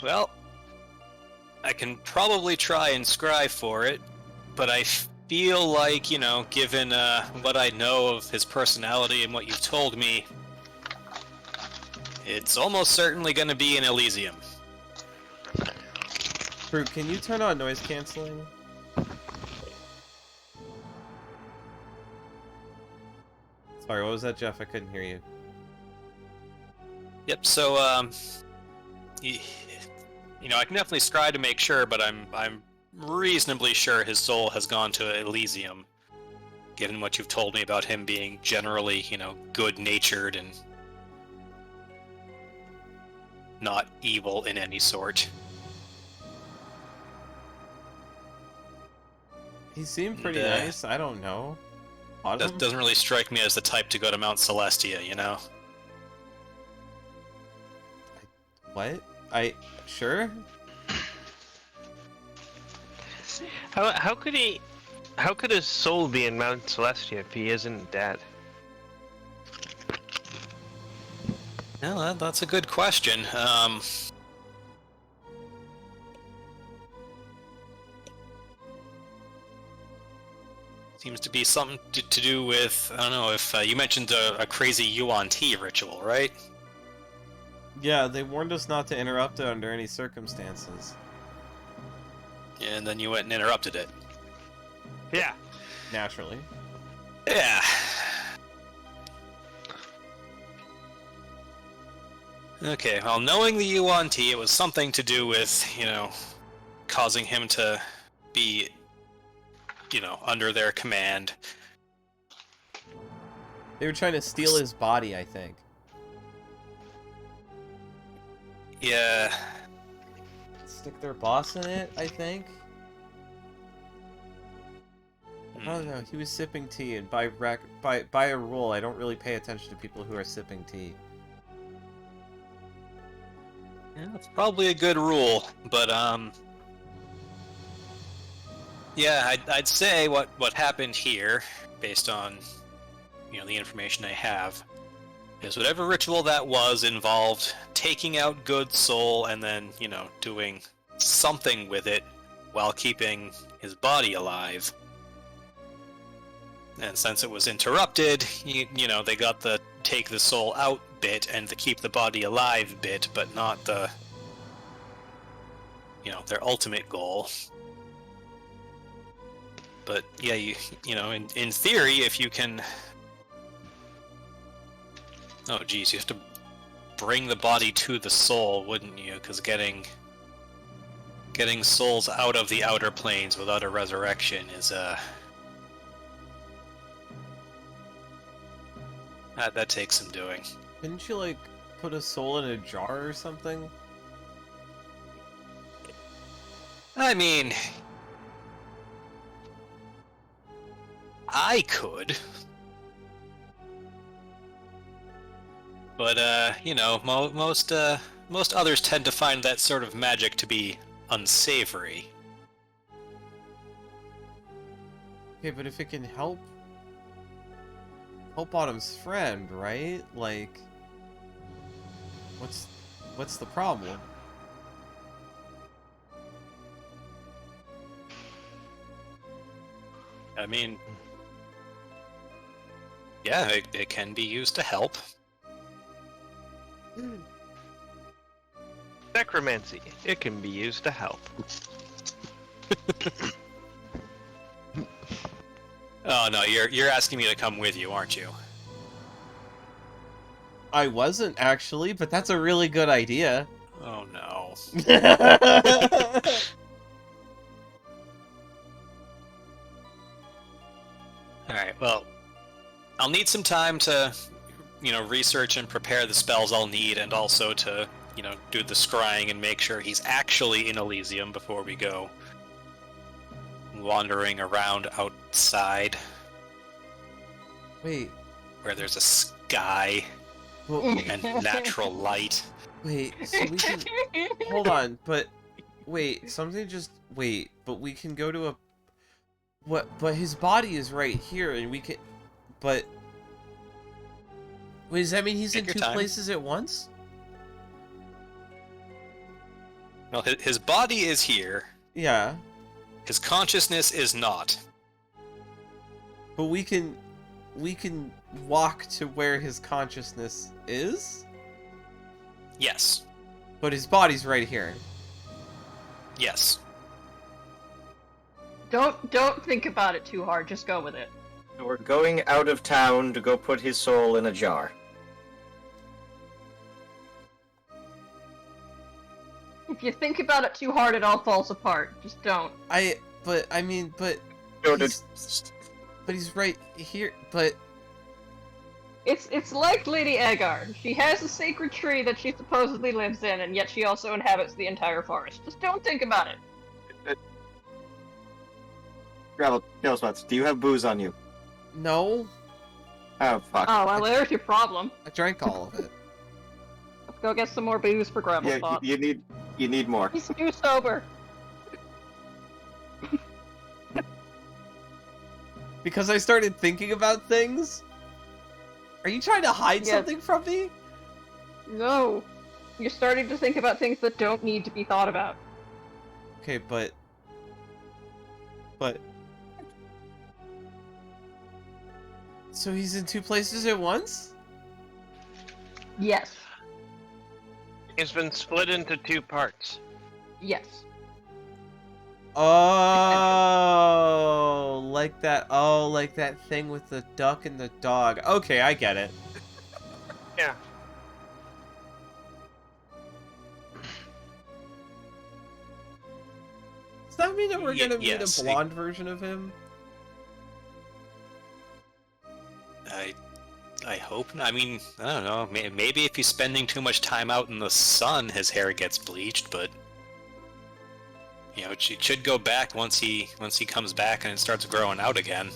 C: Well, I can probably try and scry for it, but I feel like, given what I know of his personality and what you've told me, it's almost certainly going to be in Elysium.
A: Brute, can you turn on noise canceling? Sorry, what was that, Jeff? I couldn't hear you.
C: Yep. So, I can definitely scry to make sure, but I'm reasonably sure his soul has gone to Elysium, given what you've told me about him being generally, good-natured and not evil in any sort.
A: He seemed pretty nice. I don't know.
C: That doesn't really strike me as the type to go to Mount Celestia,
A: What? Sure?
D: How could his soul be in Mount Celestia if he isn't dead?
C: No, that's a good question. Seems to be something to do with, I don't know, if you mentioned a crazy Yuan Ti ritual, right?
A: Yeah, they warned us not to interrupt it under any circumstances.
C: And then you went and interrupted it.
D: Yeah.
A: Naturally.
C: Yeah. Okay, well, knowing the Yuan Ti, it was something to do with, causing him to be, under their command.
A: They were trying to steal his body, I think.
C: Yeah.
A: Stick their boss in it, I think? I don't know, he was sipping tea, and by a rule, I don't really pay attention to people who are sipping tea.
C: Yeah, that's probably a good rule, but, yeah, I'd say what happened here, based on, the information I have, is whatever ritual that was involved taking out good soul and then, doing something with it while keeping his body alive. And since it was interrupted, they got the take the soul out bit and the keep the body alive bit, but not the, their ultimate goal. But yeah, in theory, if you can... Oh geez, you have to bring the body to the soul, wouldn't you? Because getting souls out of the outer planes without a resurrection is that takes some doing.
A: Didn't you, put a soul in a jar or something?
C: I mean, I could. But, you know, most others tend to find that sort of magic to be unsavory.
A: Okay, but if it can help Autumn's friend, right? Like, what's the problem?
C: I mean, yeah, it can be used to help.
D: Necromancy. It can be used to help.
C: Oh no, you're asking me to come with you, aren't you?
A: I wasn't actually, but that's a really good idea.
C: Oh no. Alright, well, I'll need some time to, you know, research and prepare the spells I'll need, and also to, you know, do the scrying and make sure he's actually in Elysium before we go wandering around outside
A: Wait,
C: where there's a sky
A: well,
C: and natural light.
A: wait, so we can... Hold on, but... Wait, something just... Wait, but we can go to a... What? But his body is right here, and we can... But... Wait, does that mean he's
C: Take
A: in
C: your
A: two
C: time.
A: places at once?
C: Well, his body is here.
A: Yeah,
C: His consciousness is not.
A: but we can walk to where his consciousness is?
C: Yes.
A: But his body's right here.
C: Yes.
B: Don't think about it too hard. Just go with it.
E: We're going out of town to go put his soul in a jar.
B: If you think about it too hard, it all falls apart. Just don't.
A: But
E: Noted.
A: he's right here, but...
B: It's like Lady Agar. She has a sacred tree that she supposedly lives in, and yet she also inhabits the entire forest. Just don't think about it.
E: Gravel, Spots, do you have booze on you?
A: No,
E: Oh, fuck.
B: Oh, well, there's your problem.
A: I drank all of it.
B: Let's go get some more booze for Gravel
E: Yeah,
B: Spot.
E: you need more.
B: He's too sober.
A: Because I started thinking about things? Are you trying to hide
B: Yeah.
A: something from me?
B: No. You're starting to think about things that don't need to be thought about.
A: Okay, but... So he's in two places at once?
B: Yes.
D: It's been split into two parts.
B: Yes.
A: Oh, like that thing with the duck and the dog. Okay, I get it.
D: Yeah.
A: Does that mean that we're gonna meet
C: yes,
A: a blonde version of him?
C: I hope not. I mean, I don't know. Maybe if he's spending too much time out in the sun, his hair gets bleached. But you know, it should go back once he comes back and it starts growing out again.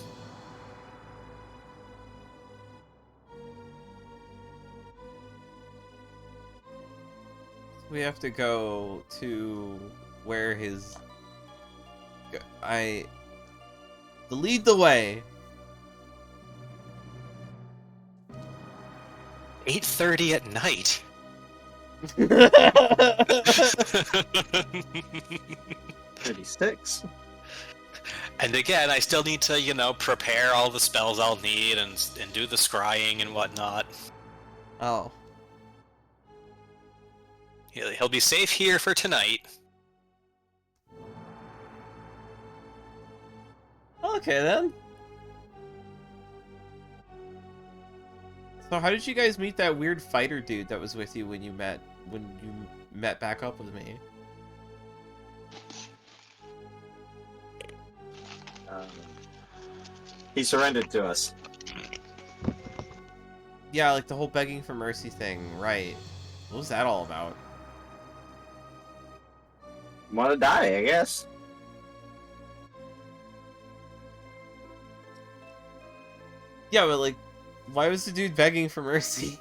A: We have to go to where his... Lead the way!
C: 8:30 at night.
E: 36.
C: And again, I still need to, you know, prepare all the spells I'll need and do the scrying and whatnot.
A: Oh.
C: He'll be safe here for tonight.
A: Okay, then. So how did you guys meet that weird fighter dude that was with you when you met back up with me?
E: He surrendered to us.
A: Yeah, like the whole begging for mercy thing, right. What was that all about?
E: Want to die, I guess.
A: Yeah, but, like, why was the dude begging for mercy?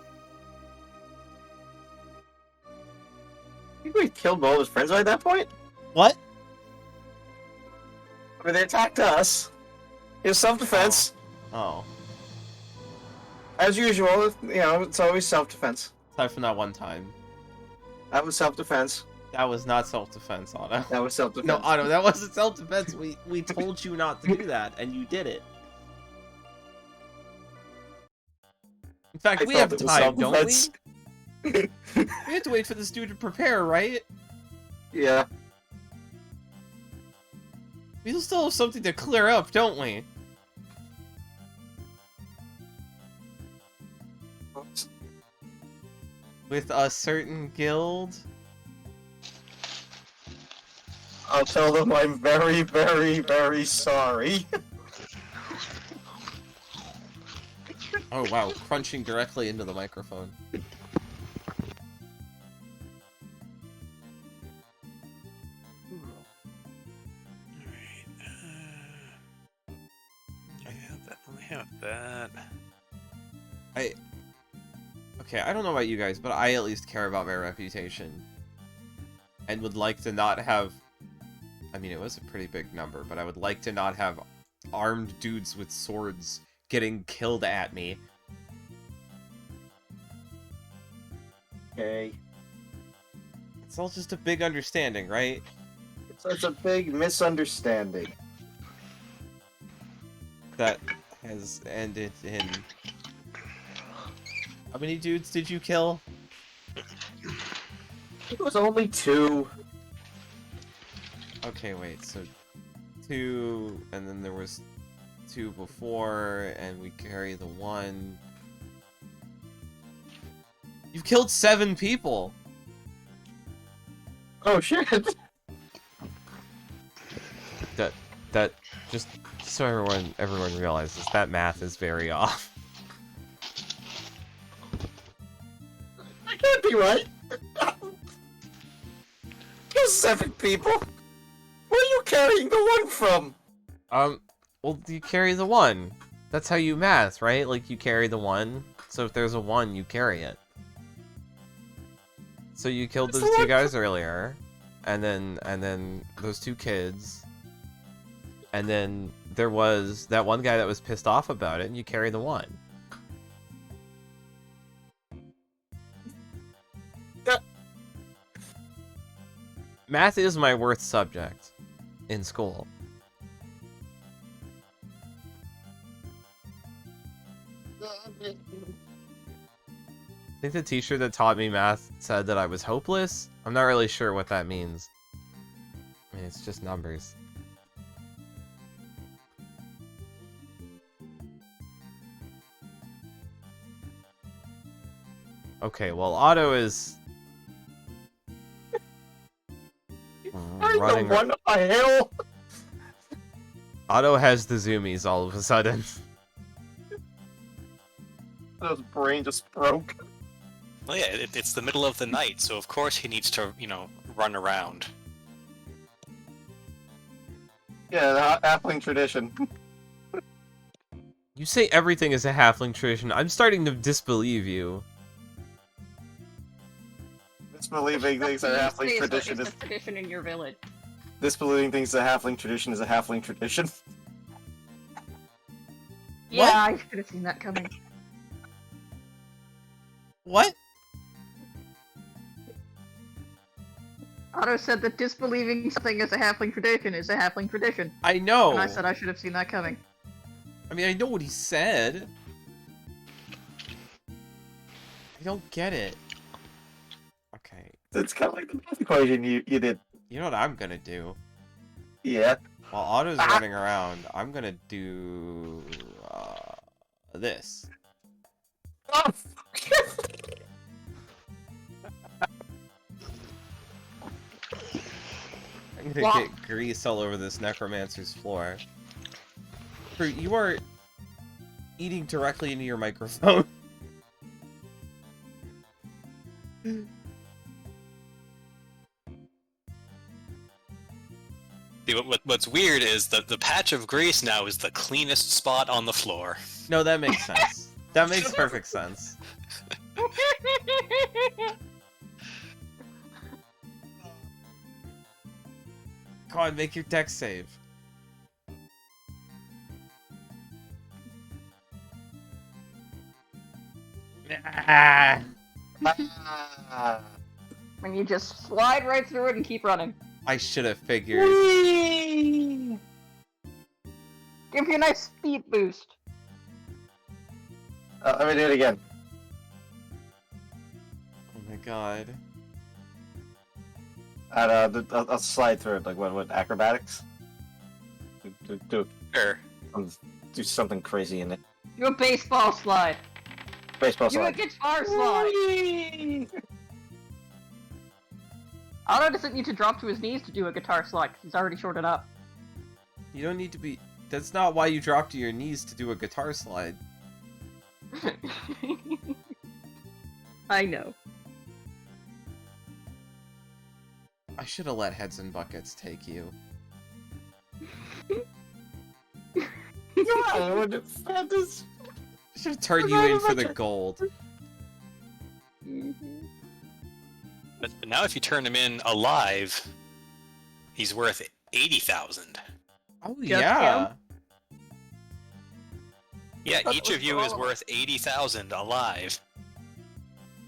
E: I think we killed all his friends by that point.
A: What?
E: I mean, they attacked us. It was self-defense.
A: Oh.
E: As usual, you know, it's always self-defense.
A: Aside from that one time.
E: That was self-defense.
A: That was not self-defense, Otto.
E: That was self-defense.
A: No, Otto, that wasn't self-defense. We told you not to do that, and you did it. In fact,
E: I
A: we
E: thought
A: have
E: it was
A: time, don't we?
E: self-defense.
A: We have to wait for this dude to prepare, right?
E: Yeah.
A: We still have something to clear up, don't we? With a certain guild?
E: I'll tell them I'm very, very, very sorry.
A: Oh wow, crunching directly into the microphone.
C: I have that.
A: Okay, I don't know about you guys, but I at least care about my reputation. And would like to not have... I mean, it was a pretty big number, but I would like to not have armed dudes with swords getting killed at me.
E: Okay.
A: It's all just a big understanding, right?
E: So it's a big misunderstanding.
A: That has ended in... How many dudes did you kill?
E: It was only 2.
A: Okay, wait, so 2, and then there was 2 before, and we carry the 1. You've killed 7 people!
E: Oh shit!
A: That just so everyone realizes that math is very off.
E: I can't be right. Kill 7 people. Where are you carrying the 1 from?
A: Well, you carry the 1. That's how you math, right? Like, you carry the 1, so if there's a 1, you carry it. So you killed those 2 guys earlier, and then those 2 kids, and then there was that one guy that was pissed off about it, and you carry the 1. Math is my worst subject in school. I think the teacher that taught me math said that I was hopeless. I'm not really sure what that means. I mean, it's just numbers. Okay, well, Otto is running.
E: One up a hill.
A: Otto has the zoomies all of a sudden.
E: His brain just broke.
C: Well, yeah, it's the middle of the night, so of course he needs to, run around.
E: Yeah, the halfling tradition.
A: You say everything is a halfling tradition. I'm starting to disbelieve you.
E: Disbelieving things are halfling tradition
B: It's
E: is
B: a tradition in your village.
E: disbelieving things is a halfling tradition is a halfling tradition.
B: Yeah, I should have seen that coming.
A: What?
B: Otto said that disbelieving something is a halfling tradition is a halfling tradition.
A: I know.
B: And I said I should have seen that coming.
A: I mean, I know what he said. I don't get it. Okay.
E: It's kind of like the math equation you did.
A: You know what I'm gonna do?
E: Yeah.
A: While Otto's running around, I'm gonna do this.
E: Oh,
A: I'm gonna get grease all over this necromancer's floor. Fruit, you are eating directly into your microphone.
C: See what's weird is that the patch of grease now is the cleanest spot on the floor.
A: No, that makes sense. That makes perfect sense. Go on, make your deck save. Ah.
B: When you just slide right through it and keep running.
A: I should have figured.
B: Give you a nice speed boost.
E: Let me do it again.
A: Oh my god.
E: I'll slide through it, like what acrobatics?
C: Sure.
E: Do something crazy in it.
B: Do a baseball slide.
E: Baseball
B: Do a
E: slide.
B: guitar slide. Otto doesn't need to drop to his knees to do a guitar slide, 'cause he's already shorted up.
A: You don't need to be... That's not why you drop to your knees to do a guitar slide.
B: I know.
A: I should have let Heads and Buckets take you.
E: I would have found this.
A: I should have turned you in for the gold.
C: But now if you turn him in alive, he's worth 80,000.
A: Oh,
B: Just
A: yeah.
C: Yeah, each of you is worth 80,000 alive.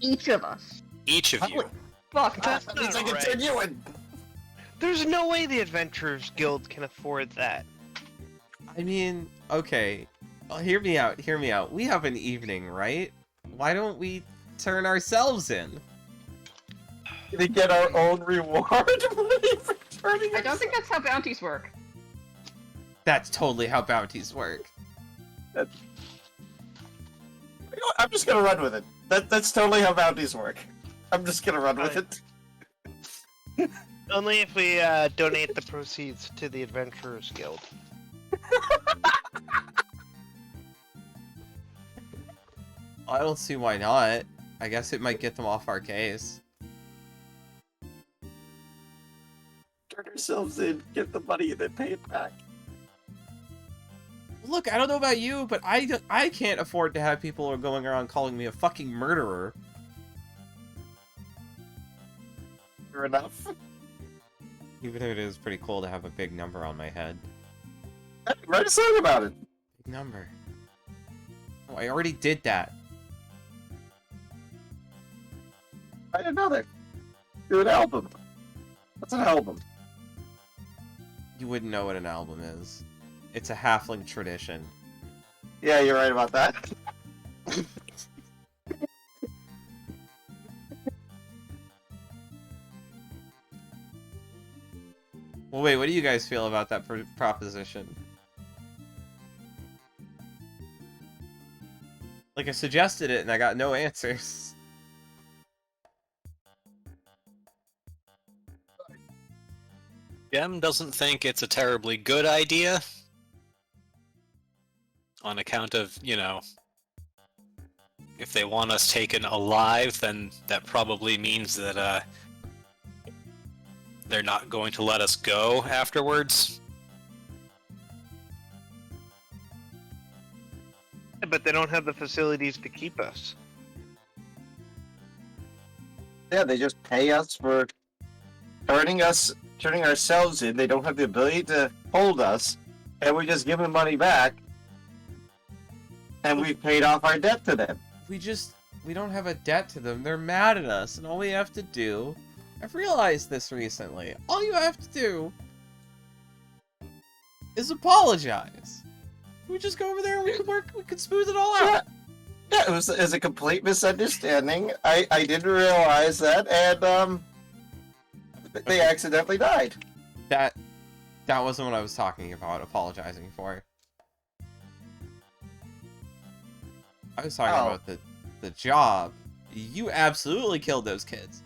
B: Each of us.
C: Each of you.
B: Fuck.
D: That's
E: That means I
D: not
E: can
D: right.
E: turn you in.
D: There's no way the Adventurers Guild can afford that.
A: I mean, okay. Hear me out, hear me out. We have an evening, right? Why don't we turn ourselves in?
E: To get our own reward for turning
B: I don't think that's how bounties work.
A: That's totally how bounties work.
E: You know what? I'm just gonna run with it. That's totally how bounties work. I'm just gonna run with it.
D: Only if we donate the proceeds to the Adventurers Guild.
A: I don't see why not. I guess it might get them off our case.
E: Turn ourselves in, get the money, and then pay it back.
A: Look, I don't know about you, but I can't afford to have people going around calling me a fucking murderer.
E: Fair enough.
A: Even if it is pretty cool to have a big number on my head.
E: Write a song about it.
A: Big number. Oh, I already did that.
E: Write another. Do an album. What's an album?
A: You wouldn't know what an album is. It's a halfling tradition.
E: Yeah, you're right about that.
A: Well, wait, what do you guys feel about that proposition? Like, I suggested it and I got no answers.
C: Gem doesn't think it's a terribly good idea. On account of, you know, if they want us taken alive, then that probably means that, they're not going to let us go afterwards.
D: But they don't have the facilities to keep us.
E: Yeah, they just pay us for turning ourselves in. They don't have the ability to hold us, and we just give them money back, and we've paid off our debt to them.
A: We don't have a debt to them. They're mad at us, and all we have to do... I've realized this recently. All you have to do is apologize. We just go over there and we can smooth it all out.
E: Yeah, it was a complete misunderstanding. I didn't realize that, and they accidentally died.
A: That wasn't what I was talking about apologizing for. I was talking about the job. You absolutely killed those kids.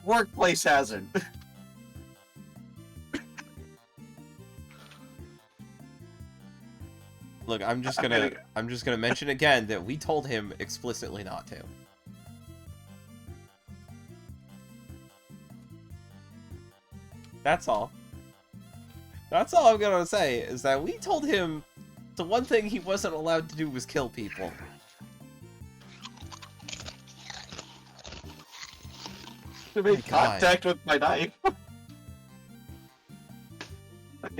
E: Workplace hazard.
A: Look, I'm just gonna mention again that we told him explicitly not to. That's all. That's all I'm gonna say, is that we told him the one thing he wasn't allowed to do was kill people.
E: To make
A: God.
E: contact with my knife. Okay,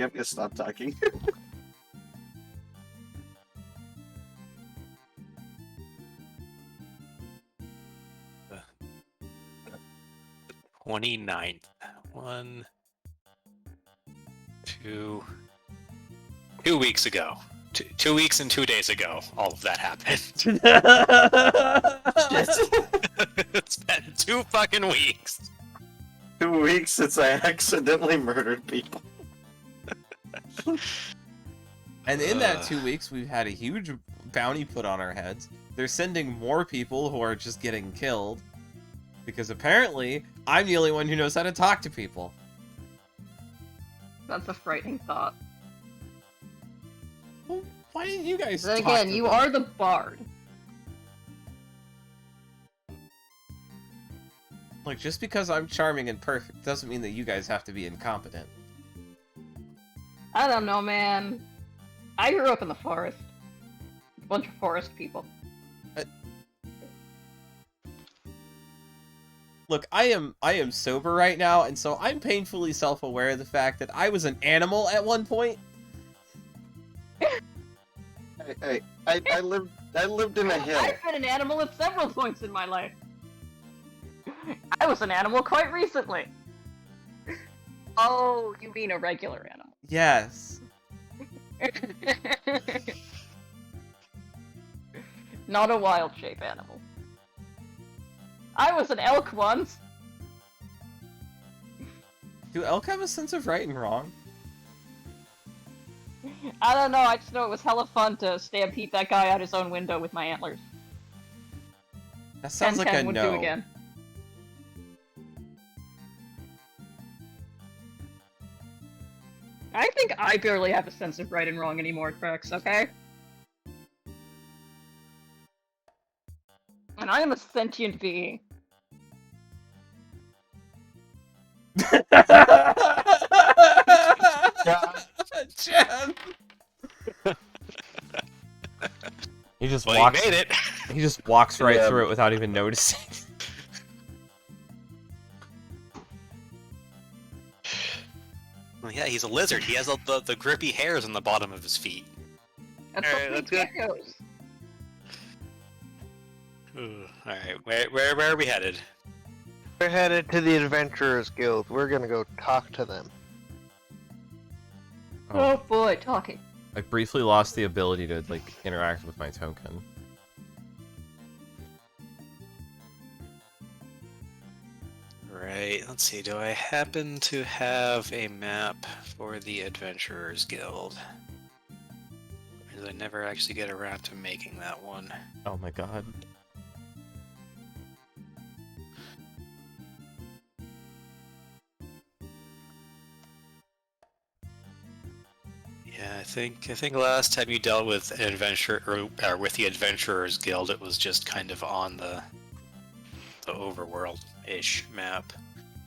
E: I'm gonna stop talking.
C: 29th. 2 weeks ago. 2 weeks and 2 days ago, all of that happened. It's been 2 fucking weeks.
E: 2 weeks since I accidentally murdered people.
A: And in that 2 weeks, we've had a huge bounty put on our heads. They're sending more people who are just getting killed. Because apparently, I'm the only one who knows how to talk to people.
B: That's a frightening thought.
A: Well, why didn't you guys
B: Then
A: talk
B: again,
A: to
B: you
A: them?
B: are the bard.
A: Like, just because I'm charming and perfect doesn't mean that you guys have to be incompetent.
B: I don't know, man. I grew up in the forest. A bunch of forest people.
A: Look, I am sober right now, and so I'm painfully self-aware of the fact that I was an animal at one point.
E: Hey, I lived in a hill.
B: I've been an animal at several points in my life. I was an animal quite recently. Oh, you mean a regular animal?
A: Yes.
B: Not a wild shape animal. I was an elk once.
A: Do elk have a sense of right and wrong?
B: I don't know, I just know it was hella fun to stampede that guy out his own window with my antlers.
A: That sounds like a
B: 10-10 would do
A: no.
B: again. I think I barely have a sense of right and wrong anymore, Trex, okay? And I am a sentient being.
A: Jen! He just
C: Well,
A: walks.
C: you made it.
A: He just walks right
E: Yeah.
A: through it without even noticing.
C: Well, yeah, he's a lizard. He has the grippy hairs on the bottom of his feet.
B: That's
D: Alright,
B: what
D: let's go.
B: geckos.
C: Alright, where are we headed?
D: We're headed to the Adventurers Guild. We're gonna go talk to them.
B: Oh boy, talking.
A: I briefly lost the ability to like interact with my token.
C: Right, let's see, do I happen to have a map for the Adventurers Guild? Or did I never actually get around to making that one?
A: Oh my god.
C: Yeah, I think last time you dealt with an adventure or with the Adventurers Guild, it was just kind of on the overworld-ish map.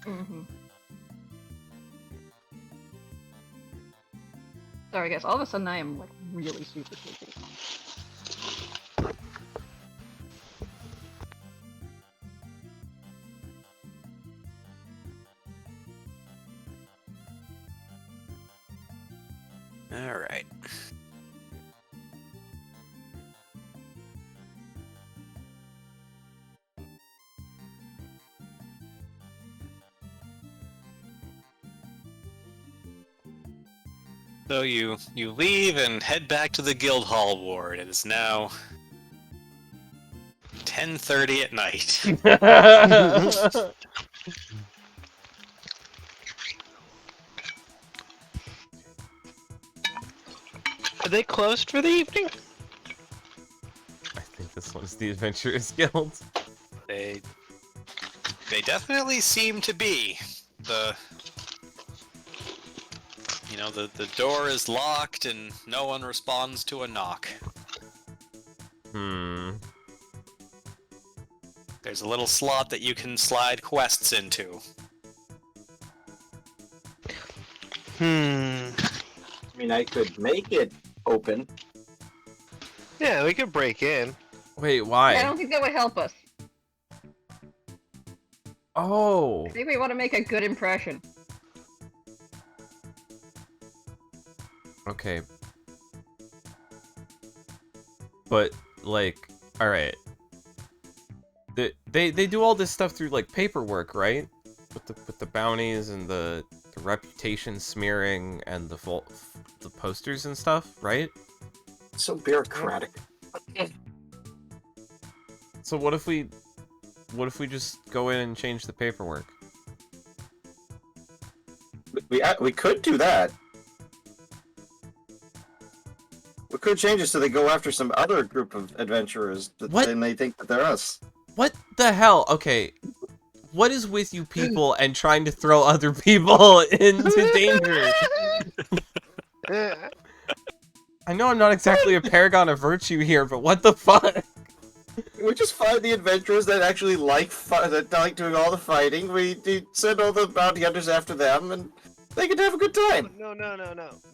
B: Mm-hmm. Sorry guys, all of a sudden I am like really super sleepy.
C: All right. So you leave and head back to the guild hall ward. It is now 10:30 at night.
D: Are they closed for the evening?
A: I think this one's the Adventurers Guild.
C: They definitely seem to be. The door is locked and no one responds to a knock. There's a little slot that you can slide quests into.
D: Hmm.
E: I mean, I could make it open.
D: Yeah, we could break in.
A: Wait,
B: I
A: why?
B: don't think that would help us.
A: Oh.
B: I think we want to make a good impression.
A: Okay. But, like, alright. They do all this stuff through, like, paperwork, right? With the bounties and the reputation smearing and the posters and stuff, right?
E: So bureaucratic.
A: So what if we just go in and change the paperwork?
E: We could do that. We could change it so they go after some other group of adventurers, but
A: What?
E: then they think that they're us.
A: What the hell? Okay. What is with you people and trying to throw other people into danger? I know I'm not exactly a paragon of virtue here, but what the fuck?
E: We just find the adventurers that actually that like doing all the fighting. We send all the bounty hunters after them, and they can have a good time.
D: No.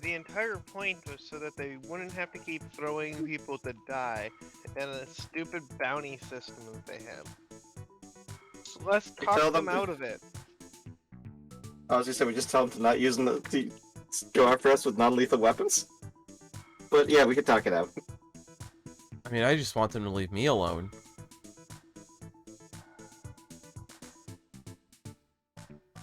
D: The entire point was so that they wouldn't have to keep throwing people to die and the stupid bounty system that they have. So let's
E: tell
D: talk
E: them
D: them out of it.
E: I was gonna say we just tell them to not use to go after us with non-lethal weapons. But yeah, we could talk it out.
A: I mean, I just want them to leave me alone.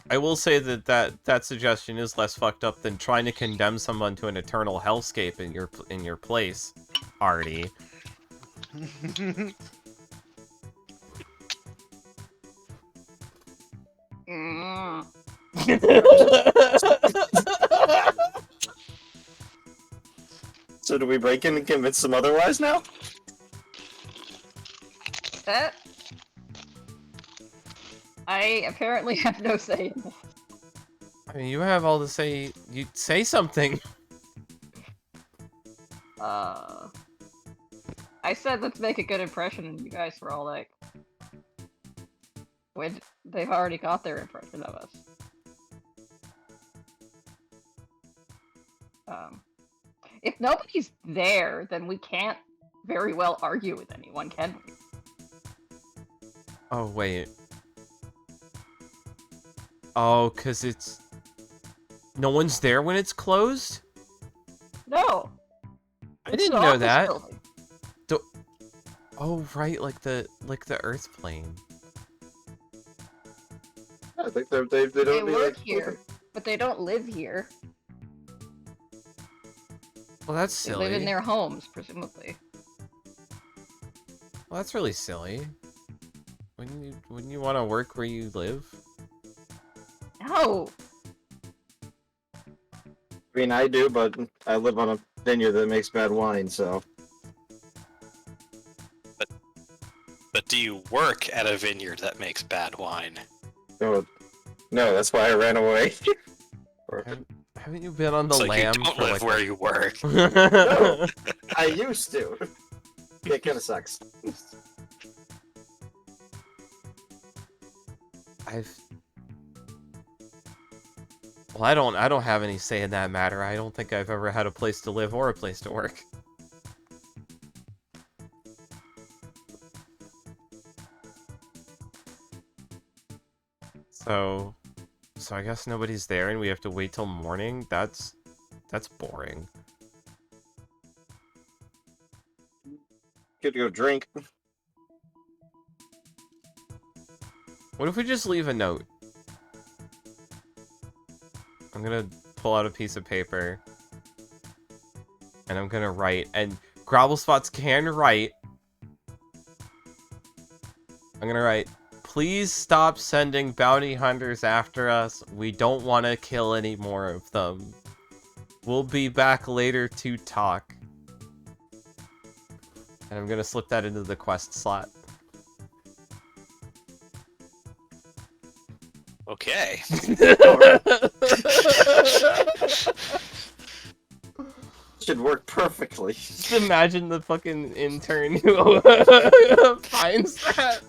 A: I will say that suggestion is less fucked up than trying to condemn someone to an eternal hellscape in your place, Artie.
B: Mm.
E: So do we break in and convince them otherwise now?
B: That... I apparently have no say in this.
A: I mean, you have all to say. You say something.
B: I said let's make a good impression, and you guys were all like... They've already got their impression of us. If nobody's there, then we can't very well argue with anyone, can we?
A: Oh, wait. Oh, 'cause it's... No one's there when it's closed?
B: No!
A: I
B: It's
A: didn't
B: an
A: know
B: office
A: that.
B: building.
A: Oh, right, like the Earth plane.
E: I think they
B: They
E: don't be
B: work
E: like
B: here, but they don't live here.
A: Well, that's
B: They
A: silly.
B: live in their homes, presumably.
A: Well, that's really silly. Wouldn't you want to work where you live?
B: No!
E: I mean, I do, but I live on a vineyard that makes bad wine, so.
C: But do you work at a vineyard that makes bad wine?
E: No, that's why I ran away.
A: Haven't you been on the
C: So
A: lamb
C: you don't
A: for
C: live
A: like
C: where you work.
E: No. I used to. It kind of sucks.
A: Well, I don't have any say in that matter. I don't think I've ever had a place to live or a place to work. So I guess nobody's there and we have to wait till morning? That's boring.
E: Good to go drink.
A: What if we just leave a note? I'm gonna pull out a piece of paper. And I'm gonna write, and Grobblespots can write. I'm gonna write, please stop sending bounty hunters after us. We don't want to kill any more of them. We'll be back later to talk. And I'm gonna slip that into the quest slot.
C: Okay.
E: Should work perfectly.
A: Just imagine the fucking intern who finds that.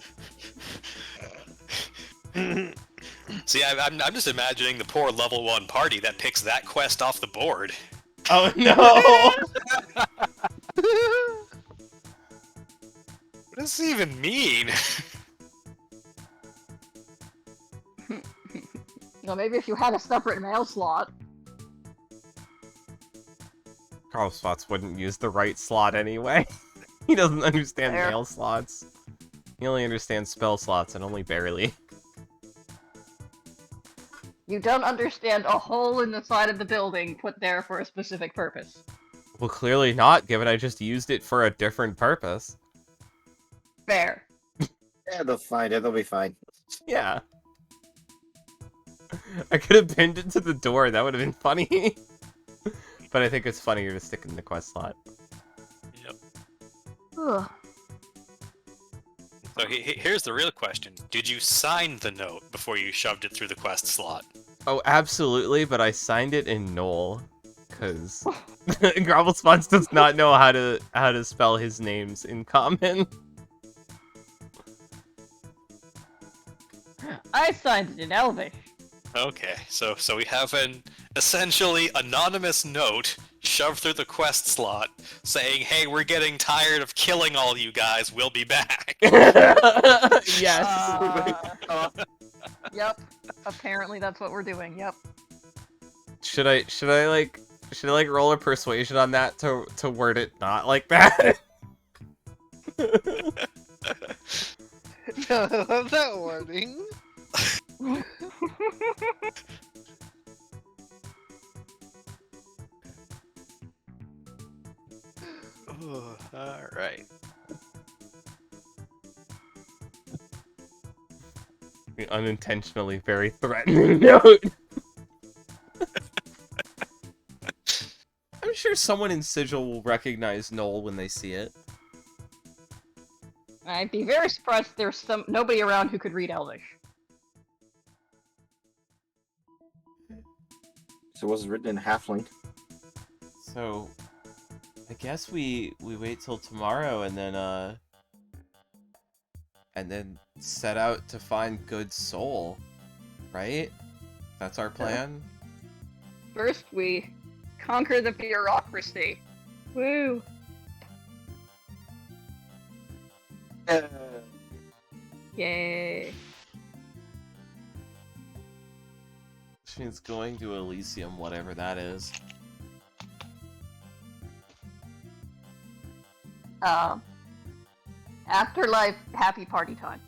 C: See, I'm just imagining the poor level 1 party that picks that quest off the board.
A: Oh no!
C: What does this even mean?
B: Well, maybe if you had a separate mail slot.
A: Carl Spots wouldn't use the right slot anyway. He doesn't understand
B: Fair.
A: mail slots. He only understands spell slots, and only barely.
B: You don't understand a hole in the side of the building put there for a specific purpose.
A: Well, clearly not, given I just used it for a different purpose.
B: Fair.
E: Yeah, they'll find it. They'll be fine.
A: Yeah. I could have pinned it to the door, that would have been funny. But I think it's funnier to stick it in the quest slot.
C: Yep.
B: Ugh.
C: So here's the real question. Did you sign the note before you shoved it through the quest slot?
A: Oh, absolutely, but I signed it in Knoll, because Grovel Spots does not know how to spell his names in common.
B: I signed it in Elvish.
C: Okay, so we have an essentially anonymous note shoved through the quest slot saying, "Hey, we're getting tired of killing all you guys. We'll be back."
A: Yes.
B: Yep. Apparently that's what we're doing. Yep.
A: Should I roll a persuasion on that to word it not like that?
D: I love that wording.
C: Alright.
A: The unintentionally very threatening note. I'm sure someone in Sigil will recognize Knoll when they see it.
B: I'd be very surprised if there's nobody around who could read Elvish.
E: So it was written in Halfling.
A: So, I guess we wait till tomorrow and then set out to find good soul, right? That's our plan.
B: First, we conquer the bureaucracy. Woo! Yay!
A: Which means going to Elysium, whatever that is.
B: Afterlife, happy party time.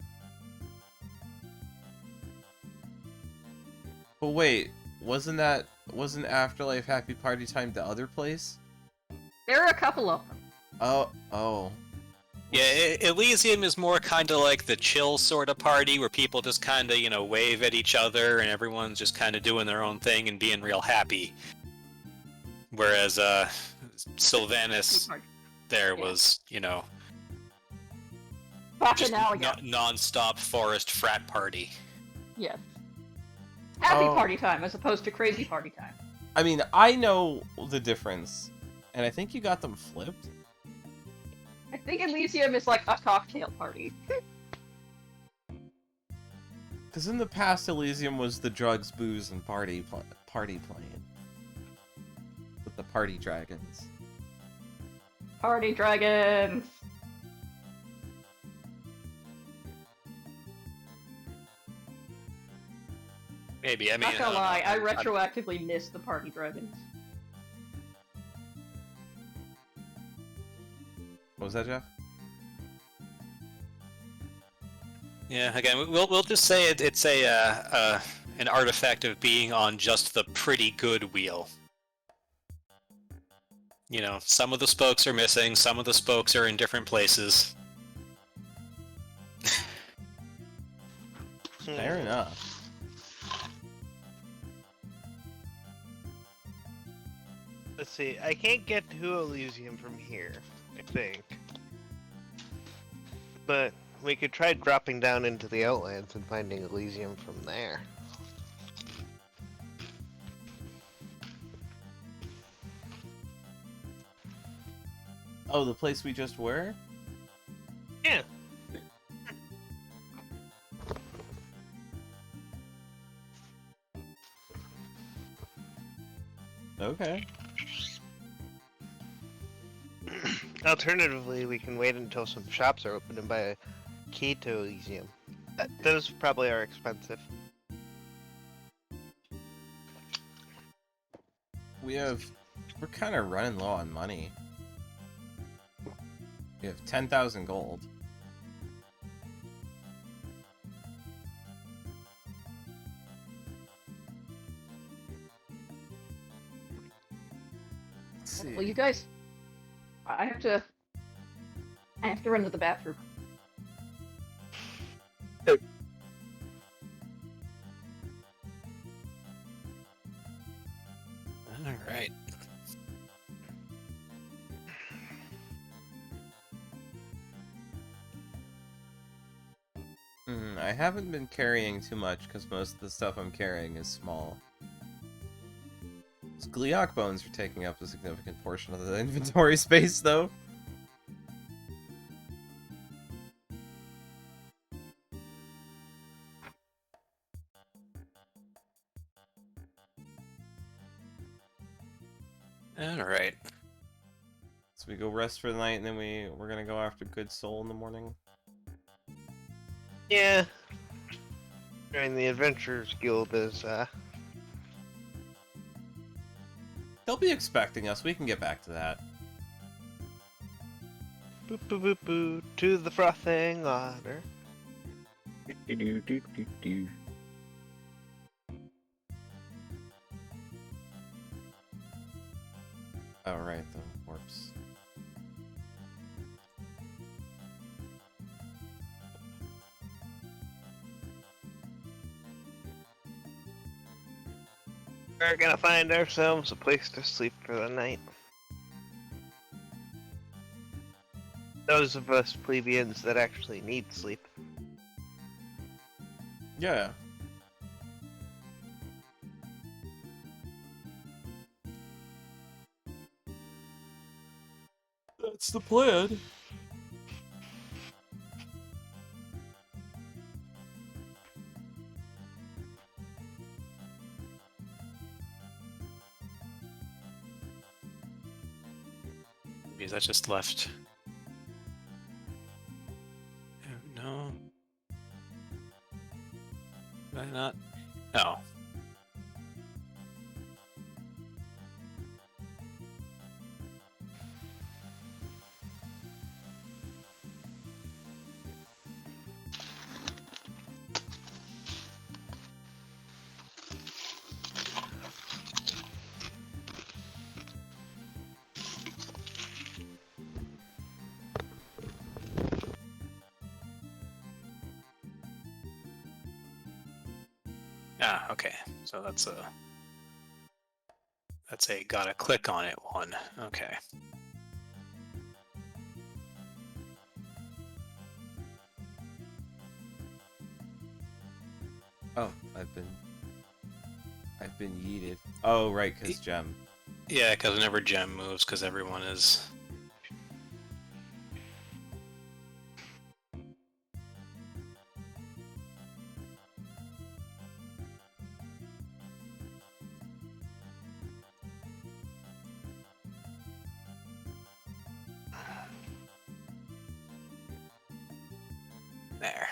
A: But wait, wasn't Afterlife Happy Party Time the other place?
B: There are a couple of them.
A: Oh.
C: Yeah, Elysium is more kind of like the chill sort of party where people just kind of, wave at each other and everyone's just kind of doing their own thing and being real happy. Whereas, Sylvanas there was,
B: Bacchanalian.
C: just non-stop forest frat party.
B: Yes. Happy
A: Oh.
B: party time as opposed to crazy party time.
A: I mean, I know the difference, and I think you got them flipped.
B: I think Elysium is like a cocktail party.
A: Because in the past, Elysium was the drugs, booze, and party playing. With the party dragons.
B: Party dragons!
C: Maybe, I mean...
B: Not gonna lie, I
C: don't know.
B: retroactively miss the party dragons.
A: What was that, Jeff?
C: Yeah, again, we'll just say it's an artifact of being on just the pretty good wheel. Some of the spokes are missing, some of the spokes are in different places.
A: Fair enough.
D: Let's see. I can't get to Elysium from here, I think. But we could try dropping down into the Outlands and finding Elysium from there.
A: Oh, the place we just were?
D: Yeah.
A: Okay.
D: Alternatively, we can wait until some shops are open and buy a key to Elysium. Those probably are expensive.
A: We're kind of running low on money. We have 10,000 gold. Let's see.
B: Well, you guys, I have to run to the bathroom.
C: All right.
A: I haven't been carrying too much because most of the stuff I'm carrying is small. Those Gliok bones are taking up a significant portion of the inventory space, though.
C: All right.
A: So we go rest for the night, and then we're gonna go after Good Soul in the morning.
D: Yeah. Join the Adventurers Guild is,
A: They'll be expecting us. We can get back to that.
D: boop boop boop boop to the frothing water.
A: Oh, right, the corpse.
D: We're gonna find ourselves a place to sleep for the night. Those of us plebeians that actually need sleep.
A: Yeah. That's the plan.
C: Maybe that just left. Oh, no. Did I not? Oh. Ah, okay. So that's a gotta click on it one. Okay.
A: Oh, I've been yeeted. Oh, right, because gem.
C: Yeah, because whenever gem moves, because everyone is. There.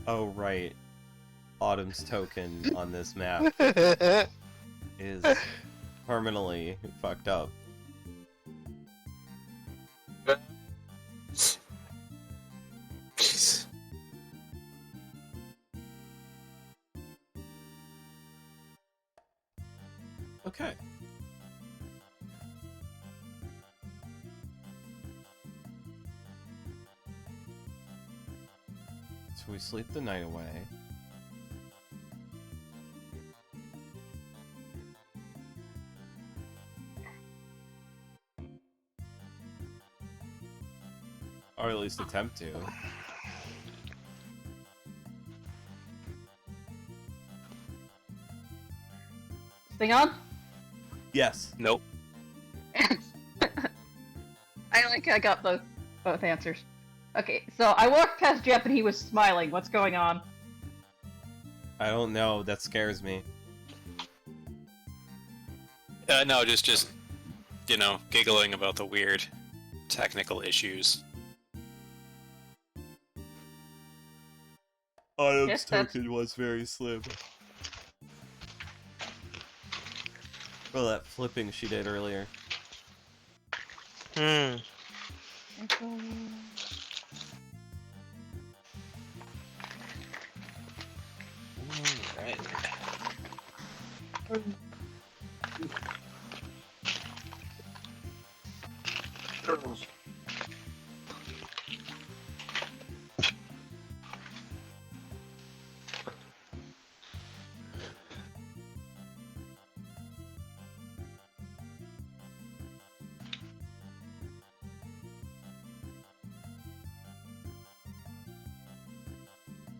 A: Oh, right. Autumn's token on this map is permanently fucked up.
C: Jeez.
A: Okay. So we sleep the night away. Or at least attempt to.
B: Thing on?
A: Yes.
C: Nope.
B: I got both answers. Okay, so I walked past Jeff and he was smiling. What's going on?
A: I don't know. That scares me.
C: No, just giggling about the weird technical issues.
A: Autumn's
B: Yes, that's-
A: token was very slim. Well, that flipping she did earlier.
D: Hmm.
C: Alright.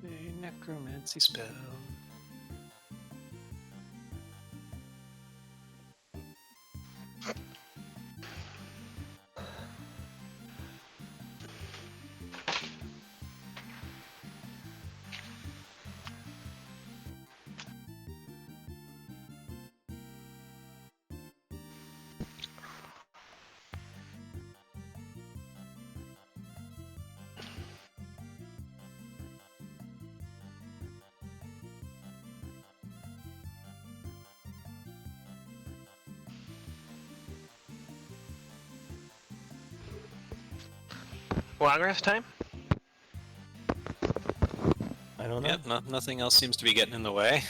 C: A necromancy spell.
D: Long rest time?
A: I don't know.
C: Yep, nothing else seems to be getting in the way.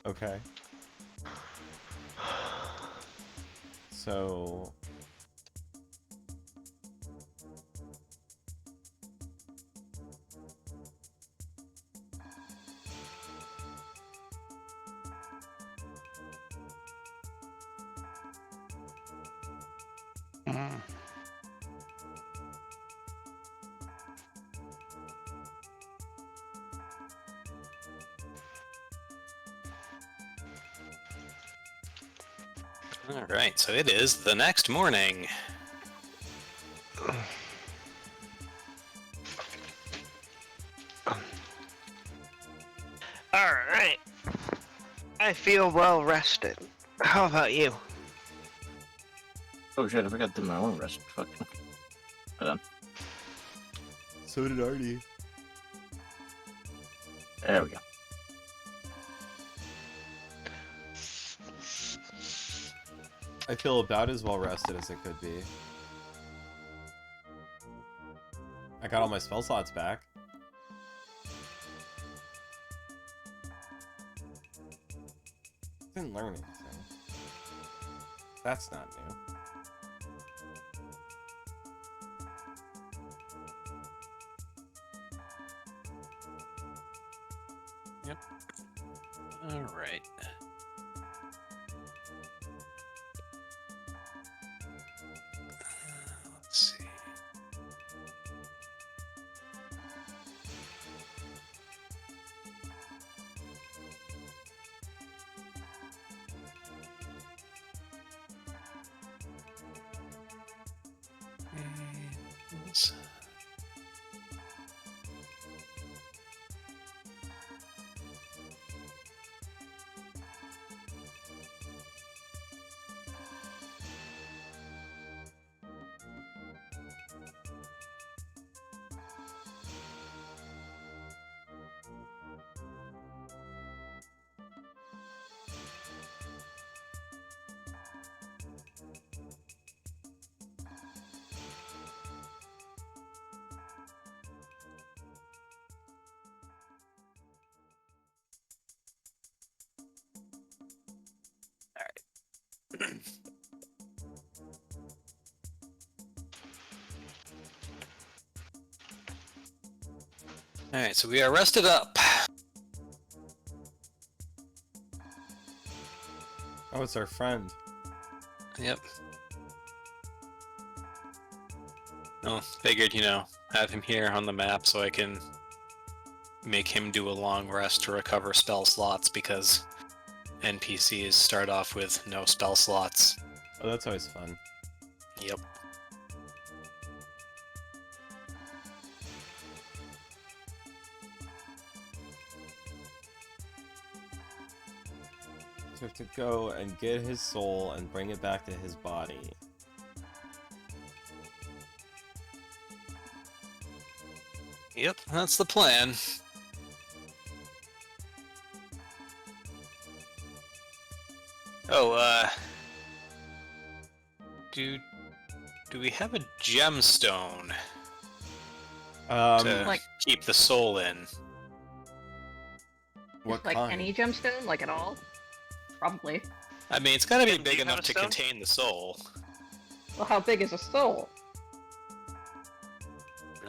A: Okay. So...
C: Alright, so it is the next morning.
D: Alright. I feel well rested. How about you?
E: Oh shit, I forgot to do my own rest. Fuck. Hold on.
A: So did Artie.
E: There we go.
A: I feel about as well rested as it could be. I got all my spell slots back. Didn't learn anything. That's not new.
C: Alright. Let's see. Alright, so we are rested up.
A: Oh, it's our friend.
C: Yep. Well, figured, have him here on the map so I can make him do a long rest to recover spell slots, because NPCs start off with no spell slots.
A: Oh, that's always fun.
C: Yep.
A: So we have to go and get his soul and bring it back to his body.
C: Yep, that's the plan. Oh, do we have a gemstone to
B: Like-
C: keep the soul in?
A: What
B: Just like
A: kind?
B: any gemstone, like at all? Probably.
C: I mean, it's gotta be
D: Do
C: big
D: you have
C: enough
D: a
C: to
D: stone?
C: contain the soul.
B: Well, how big is a soul?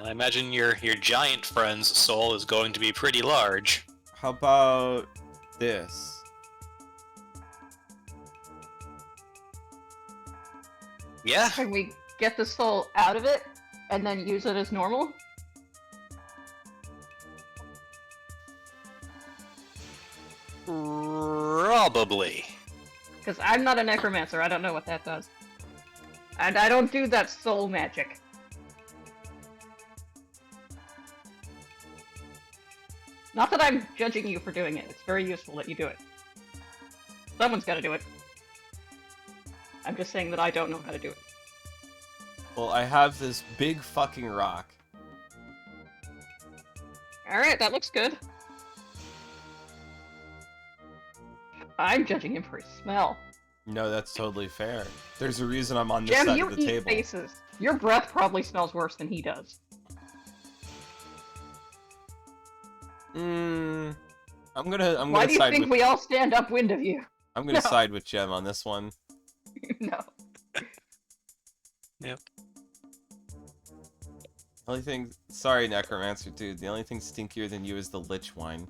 C: I imagine your giant friend's soul is going to be pretty large.
A: How about this?
C: Yeah,
B: Can we get the soul out of it and then use it as normal?
C: probably.
B: Because I'm not a necromancer, I don't know what that does. And I don't do that soul magic. Not that I'm judging you for doing it, it's very useful that you do it. Someone's gotta do it. I'm just saying that I don't know how to do it.
A: Well, I have this big fucking rock.
B: Alright, that looks good. I'm judging him for his smell.
A: No, that's totally fair. There's a reason I'm on this
B: Jem,
A: side
B: you
A: of the
B: eat
A: table.
B: faces. Your breath probably smells worse than he does.
A: I'm
B: Why
A: gonna
B: do you
A: side
B: think
A: with
B: we all stand upwind of you?
A: I'm gonna
B: No.
A: side with Jem on this one.
B: No.
C: Yep.
A: Only thing, sorry, Necromancer dude. The only thing stinkier than you is the lich wine.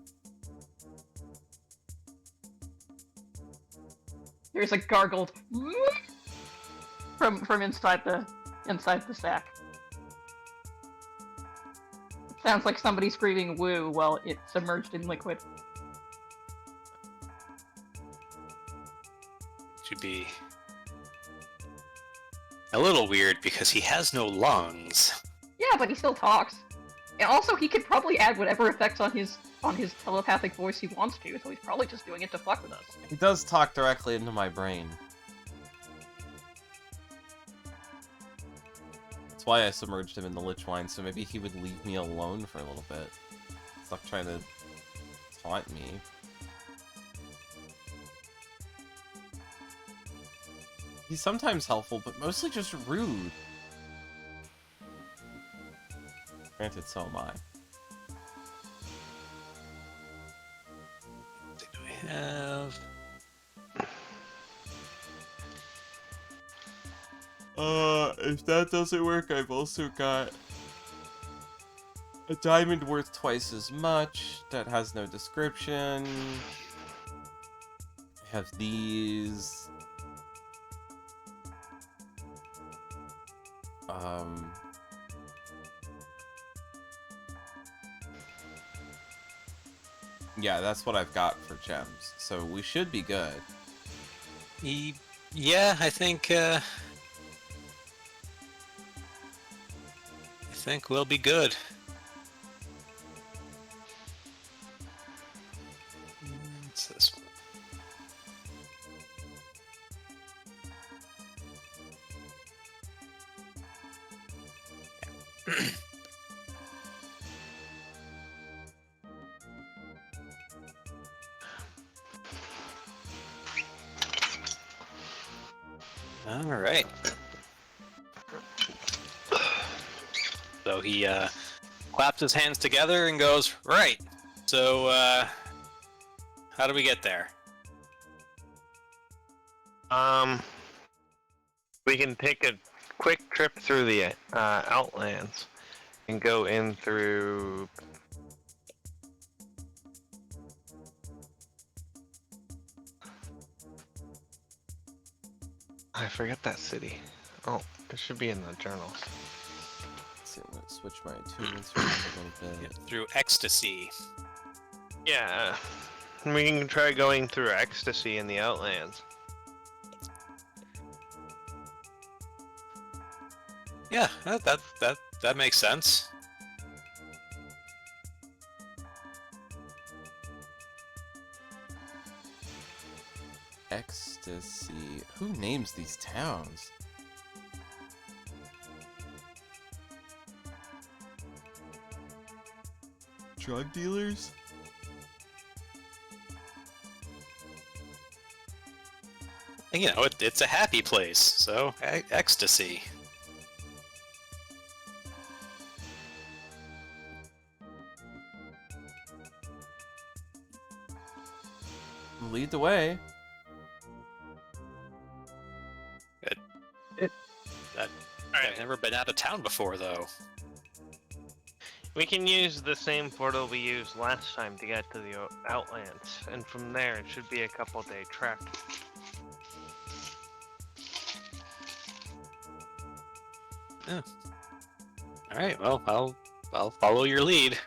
B: There's a gargled from inside the sack. It sounds like somebody screaming woo while it's submerged in liquid.
C: Should be a little weird because he has no lungs.
B: Yeah, but he still talks. And also, he could probably add whatever effects on his telepathic voice he wants to, so he's probably just doing it to fuck with us.
A: He does talk directly into my brain. That's why I submerged him in the lich wine, so maybe he would leave me alone for a little bit. Stop trying to taunt me. He's sometimes helpful, but mostly just rude. Granted, so am I.
C: What do we have?
A: If that doesn't work, I've also got a diamond worth twice as much that has no description. I have these. Yeah, that's what I've got for gems. So we should be good.
C: Yeah, I think we'll be good. What's this one? All right. So he claps his hands together and goes, "Right. So how do we get there?"
D: We can take a quick trip through the Outlands and go in through. I forget that city. Oh, it should be in the journals.
A: Let's see, I'm gonna switch my attunements for a little bit.
C: Through ecstasy.
D: Yeah, we can try going through Ecstasy in the Outlands.
C: Yeah, that makes sense.
A: Ecstasy. Who names these towns? Drug dealers?
C: You know, it's a happy place, so ecstasy.
A: Lead the way.
C: I've never been out of town before, though.
D: We can use the same portal we used last time to get to the Outlands, and from there it should be a couple-day trek.
C: Yeah. All right. Well, I'll follow your lead.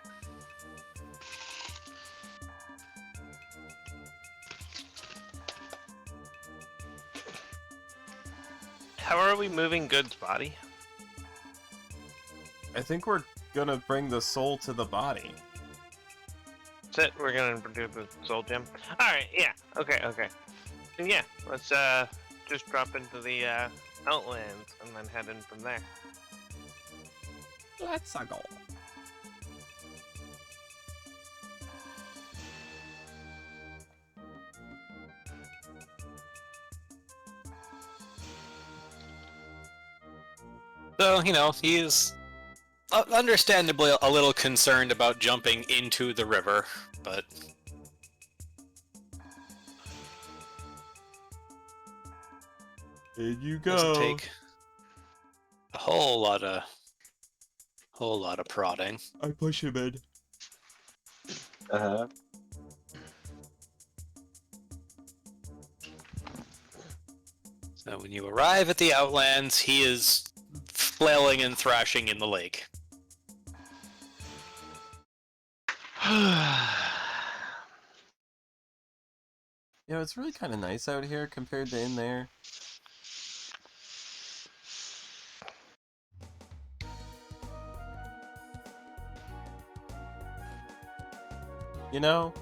D: How are we moving goods, body?
A: I think we're gonna bring the soul to the body.
D: That's it. We're gonna do the soul gem. All right. Yeah. Okay. Okay. And yeah. Let's just drop into the Outlands and then head in from there.
A: Let's go.
C: So, you know, he's understandably a little concerned about jumping into the river, but
A: In you
C: doesn't
A: go.
C: take a whole lot of prodding.
A: I push him in.
E: Uh-huh.
C: So when you arrive at the Outlands, he is flailing and thrashing in the lake.
A: You know, it's really kind of nice out here compared to in there. You know?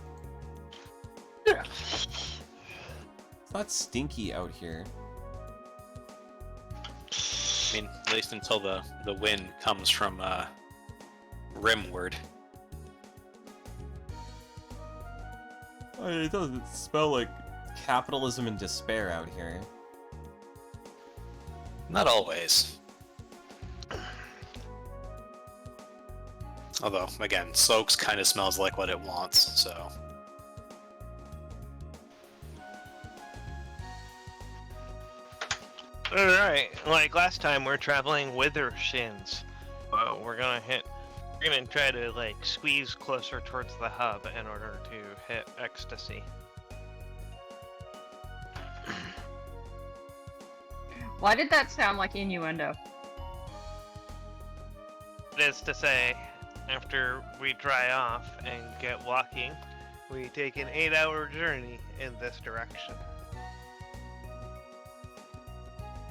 C: Yeah.
A: It's not stinky out here.
C: I mean, at least until the wind comes from rimward.
A: I mean, it doesn't smell like capitalism and despair out here.
C: Not always. Although, again, Soaks kind of smells like what it wants, so...
D: Alright, like last time we're traveling Wither Shins. Well, we're gonna try to like squeeze closer towards the hub in order to hit Ecstasy.
B: Why did that sound like innuendo?
D: That is to say, after we dry off and get walking, we take an 8-hour journey in this direction.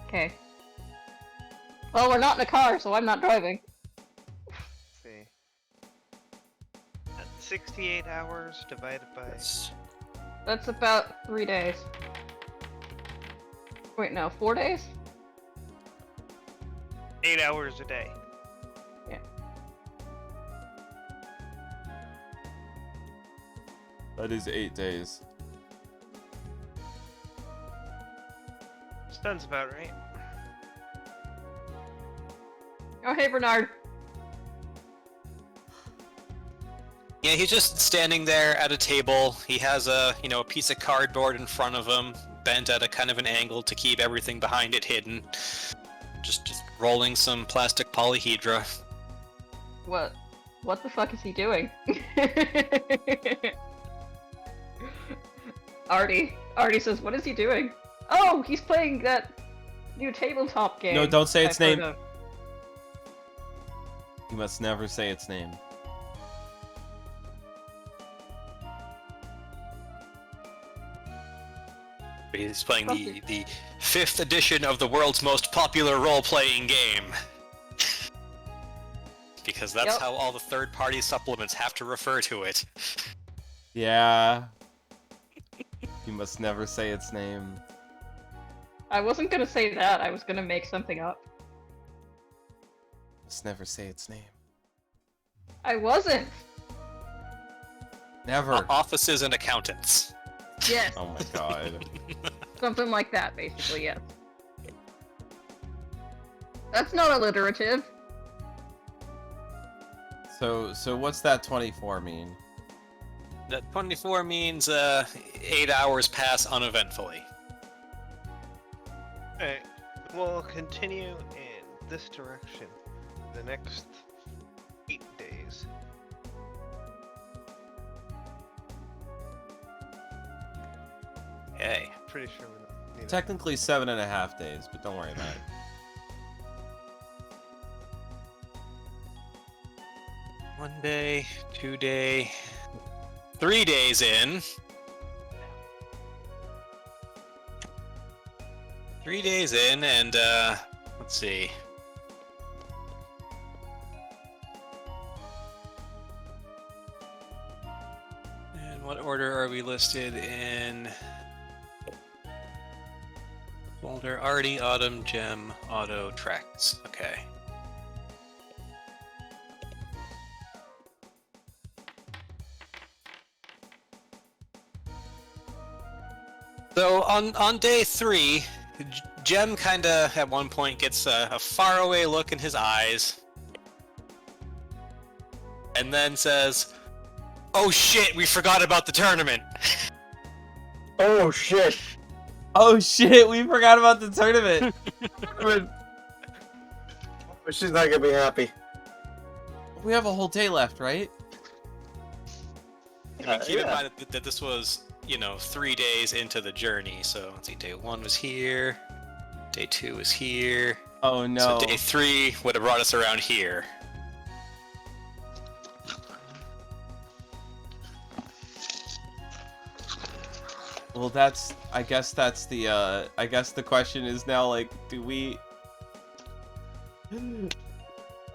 B: Okay. Well, we're not in a car, so I'm not driving.
D: Let's see. That's 68 hours divided by...
B: That's about 3 days. Wait, no, 4 days?
D: 8 hours a day.
B: Yeah.
A: That is 8 days.
D: Sounds about right.
B: Oh, hey, Bernard.
C: Yeah, he's just standing there at a table. He has a piece of cardboard in front of him, bent at a kind of an angle to keep everything behind it hidden. Just rolling some plastic polyhedra.
B: What? What the fuck is he doing? Artie says, what is he doing? Oh, he's playing that new tabletop game.
A: No, don't say its
B: I've heard
A: name.
B: of.
A: You must never say its name.
C: He's playing the 5th edition of the world's most popular role-playing game. Because that's
B: Yep.
C: how all the third-party supplements have to refer to it.
A: Yeah. You must never say its name.
B: I wasn't gonna say that, I was gonna make something up.
A: Must never say its name.
B: I wasn't!
A: Never.
C: Offices and accountants.
B: Yes,
A: Oh my god.
B: something like that, basically, yes. That's not alliterative.
A: So what's that 24 mean?
C: That 24 means 8 hours pass uneventfully.
D: Alright, we'll continue in this direction the next 8 days.
C: Hey.
D: Pretty sure we don't need
A: Technically 7.5 days, but don't worry about it.
C: One day, 2 day, 3 days in. 3 days in, and let's see. And what order are we listed in? Boulder, Artie, Autumn, Gem, Auto, Tracks. Okay. So on day 3, Gem kind of at one point gets a faraway look in his eyes, and then says, "Oh shit, we forgot about the tournament."
E: Oh shit!
A: Oh shit, we forgot about the tournament!
E: She's not gonna be happy.
A: We have a whole day left, right?
C: Keep in
E: Yeah.
C: mind that this was, 3 days into the journey. So let's see, day 1 was here, day 2 was here.
A: Oh no.
C: So day 3 would have brought us around here.
A: Well, I guess that's the, I guess the question is now, like, do we...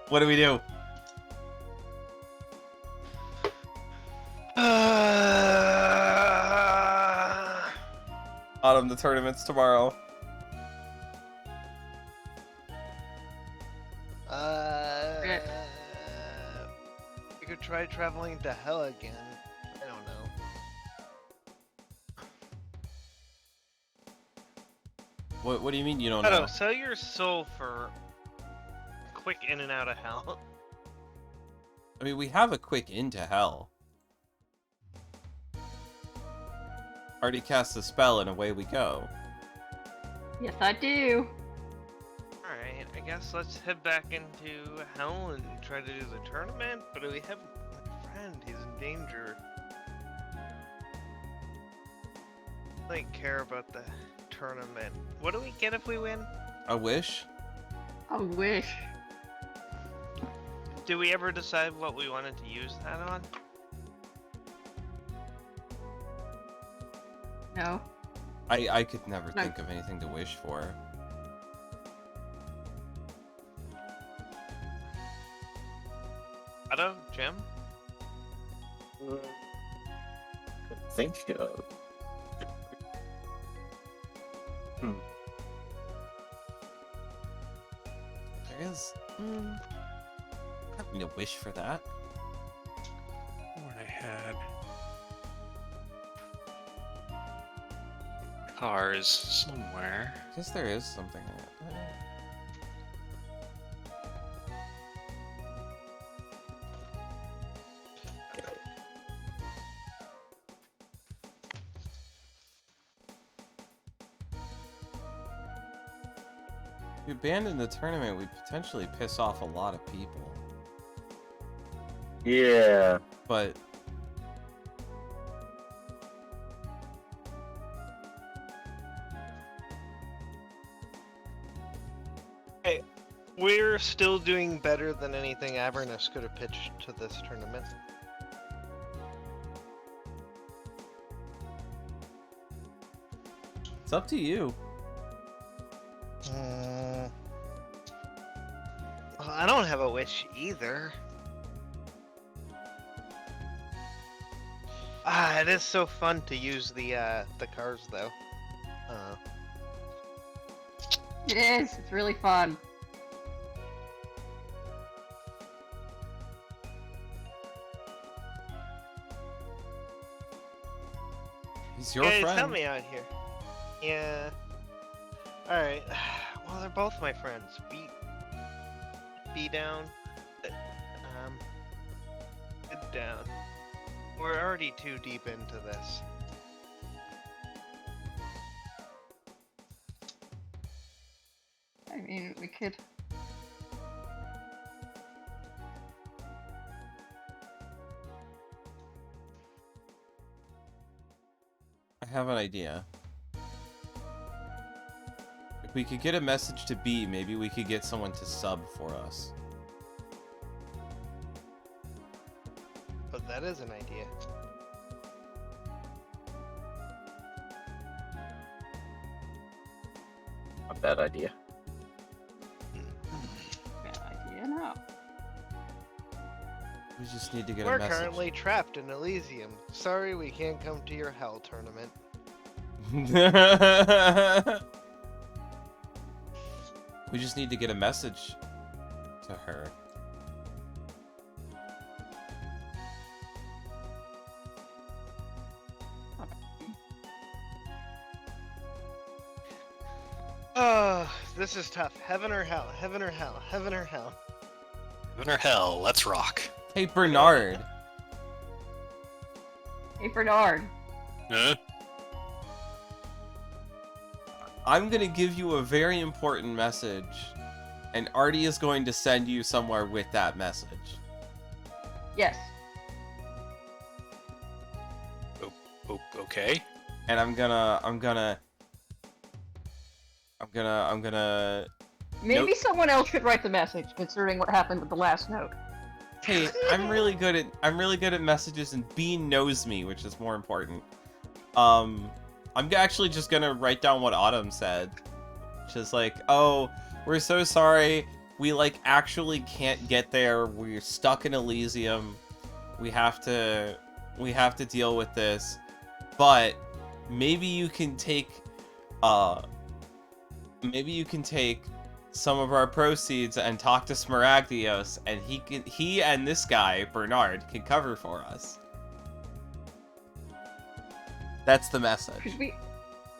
A: What do we do? Autumn, the tournament's tomorrow.
B: Okay.
D: We could try traveling to hell again. I don't know.
A: What do you mean you don't
D: I
A: know?
D: don't know. Sell your soul for quick in and out of hell.
A: I mean, we have a quick into hell. Already cast a spell and away we go.
B: Yes, I do.
D: Alright, I guess let's head back into hell and try to do the tournament, but we have my friend, he's in danger. I don't care about the tournament. What do we get if we win?
A: A wish?
B: I wish.
D: Do we ever decide what we wanted to use that on?
B: No.
A: I could never
B: No.
A: think of anything to wish for.
D: Otto? Jim?
E: Think of.
A: There is... I don't need a wish for that.
C: What I had. Cars somewhere.
A: I guess there is something. we abandon the tournament, we potentially piss off a lot of people.
E: Yeah.
A: But
D: Hey, we're still doing better than anything Avernus could have pitched to this tournament.
A: it's up to you.
D: Well, I don't have a wish either. It is so fun to use the cars though.
B: It is. It's really fun.
A: He's your
D: Guys,
A: friend.
D: help me out here. Yeah. Alright. Well, they're both my friends. B down. Get down. We're already too deep into this.
B: I mean, we could.
A: I have an idea. If we could get a message to B, maybe we could get someone to sub for us.
D: But that is an idea.
E: A bad idea.
B: Bad idea, no.
A: We just need to get
D: We're
A: a message.
D: currently trapped in Elysium. Sorry we can't come to your hell tournament.
A: We just need to get a message to her.
D: Oh, this is tough. Heaven or hell? Heaven or hell? Heaven or hell?
C: Heaven or hell, let's rock.
A: Hey, Bernard.
B: Hey, Bernard.
C: Huh?
A: I'm gonna give you a very important message, and Artie is going to send you somewhere with that message.
B: Yes.
C: Okay.
A: And I'm gonna
B: Maybe
A: Nope.
B: someone else should write the message, considering what happened with the last note.
A: Hey, I'm really good at messages, and Bean knows me, which is more important. I'm actually just gonna write down what Autumn said, which is like, oh, we're so sorry, we like actually can't get there, we're stuck in Elysium, we have to deal with this, but maybe you can take some of our proceeds and talk to Smaragdios, and he and this guy, Bernard, can cover for us. That's the message.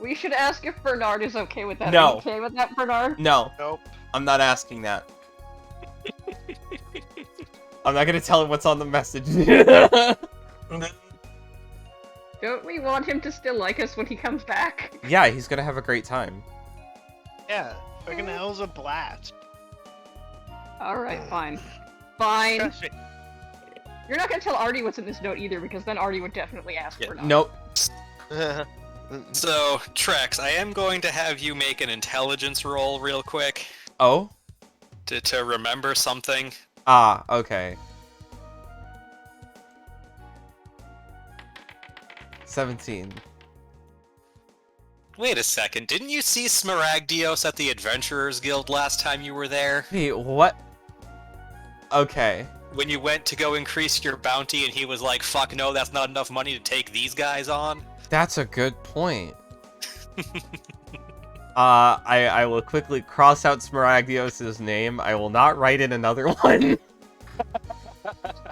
B: We should ask if Bernard is okay with that.
A: No.
B: Are you okay with that, Bernard?
A: No,
D: Nope.
A: I'm not asking that. I'm not gonna tell him what's on the message.
B: Don't we want him to still like us when he comes back?
A: Yeah, he's gonna have a great time.
D: Yeah, fucking hell's a blast.
B: Alright, fine. Fine.
D: Trust me.
B: You're not gonna tell Artie what's in this note either, because then Artie would definitely ask
C: Yeah,
B: Bernard.
A: Nope.
C: So, Trex, I am going to have you make an intelligence roll real quick
A: Oh?
C: to remember something.
A: Ah, okay. 17.
C: Wait a second, didn't you see Smaragdios at the Adventurers Guild last time you were there?
A: Wait, what? Okay.
C: When you went to go increase your bounty and he was like, fuck no, that's not enough money to take these guys on?
A: That's a good point. I will quickly cross out Smaragdios' name. I will not write in another one.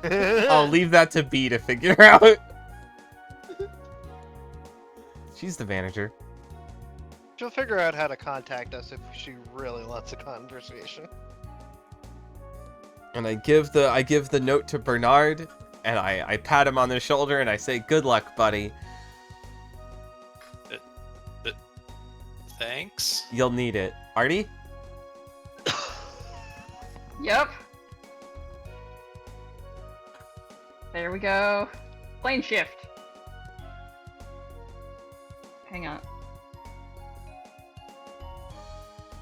A: I'll leave that to B to figure out. She's the manager.
D: She'll figure out how to contact us if she really wants a conversation.
A: And I give the note to Bernard, and I pat him on the shoulder and I say, "Good luck, buddy.
C: Thanks?
A: You'll need it." Artie?
B: Yep. There we go. Plane shift. Hang on.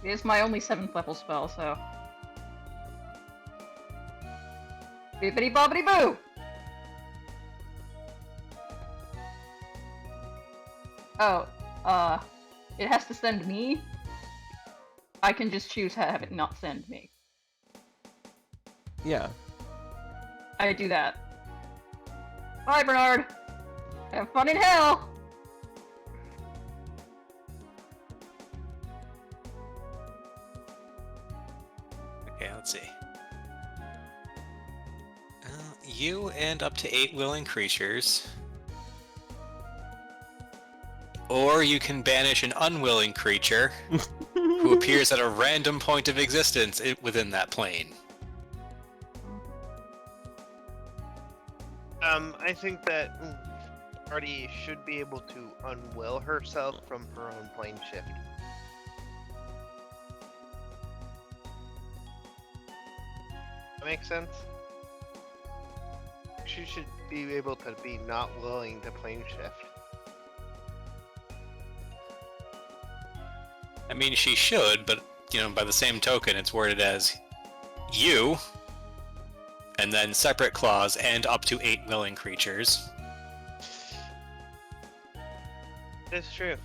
B: It is my only 7th level spell, so. Bibbidi bobbidi boo! Oh, it has to send me? I can just choose to have it not send me.
A: Yeah.
B: I do that. Bye, Bernard! Have fun in hell!
C: Okay, let's see. You and up to 8 willing creatures. Or you can banish an unwilling creature who appears at a random point of existence within that plane.
D: I think that Artie should be able to unwill herself from her own plane shift. That makes sense? She should be able to be not willing to plane shift.
C: I mean, she should, but, by the same token, it's worded as you, and then separate clause, and up to 8 willing creatures.
D: That's true.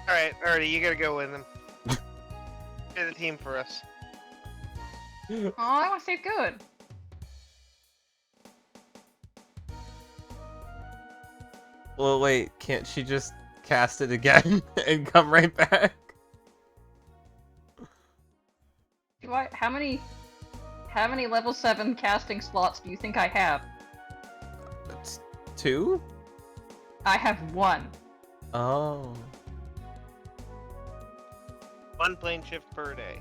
D: Alright, Artie, you gotta go with them. You're the team for us.
B: Oh, I want to save good.
A: Well, wait, can't she just cast it again and come right back?
B: Do I? How many level 7 casting slots do you think I have?
A: It's 2?
B: I have 1.
A: Oh.
D: 1 plane shift per day.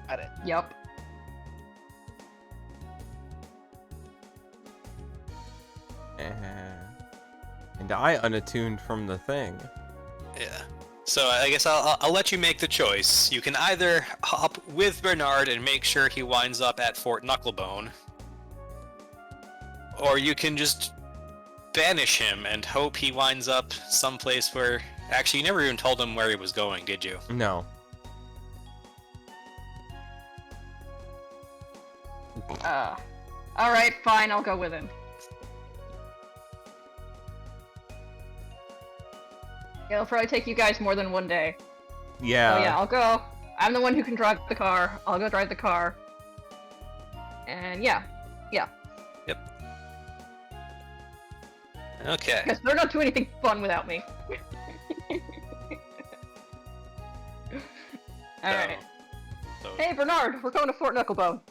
D: Got it.
B: Yup.
A: And I unattuned from the thing.
C: Yeah. So I guess I'll let you make the choice. You can either hop with Bernard and make sure he winds up at Fort Knucklebone, or you can just banish him and hope he winds up someplace where... Actually, you never even told him where he was going, did you?
A: No.
B: Alright, fine, I'll go with him. It'll probably take you guys more than 1 day.
A: Yeah.
B: So yeah, I'll go. I'm the one who can drive the car. I'll go drive the car. And yeah.
C: Okay.
B: Because they're not doing anything fun without me. Alright.
C: So,
B: Hey Bernard, we're going to Fort Knucklebone.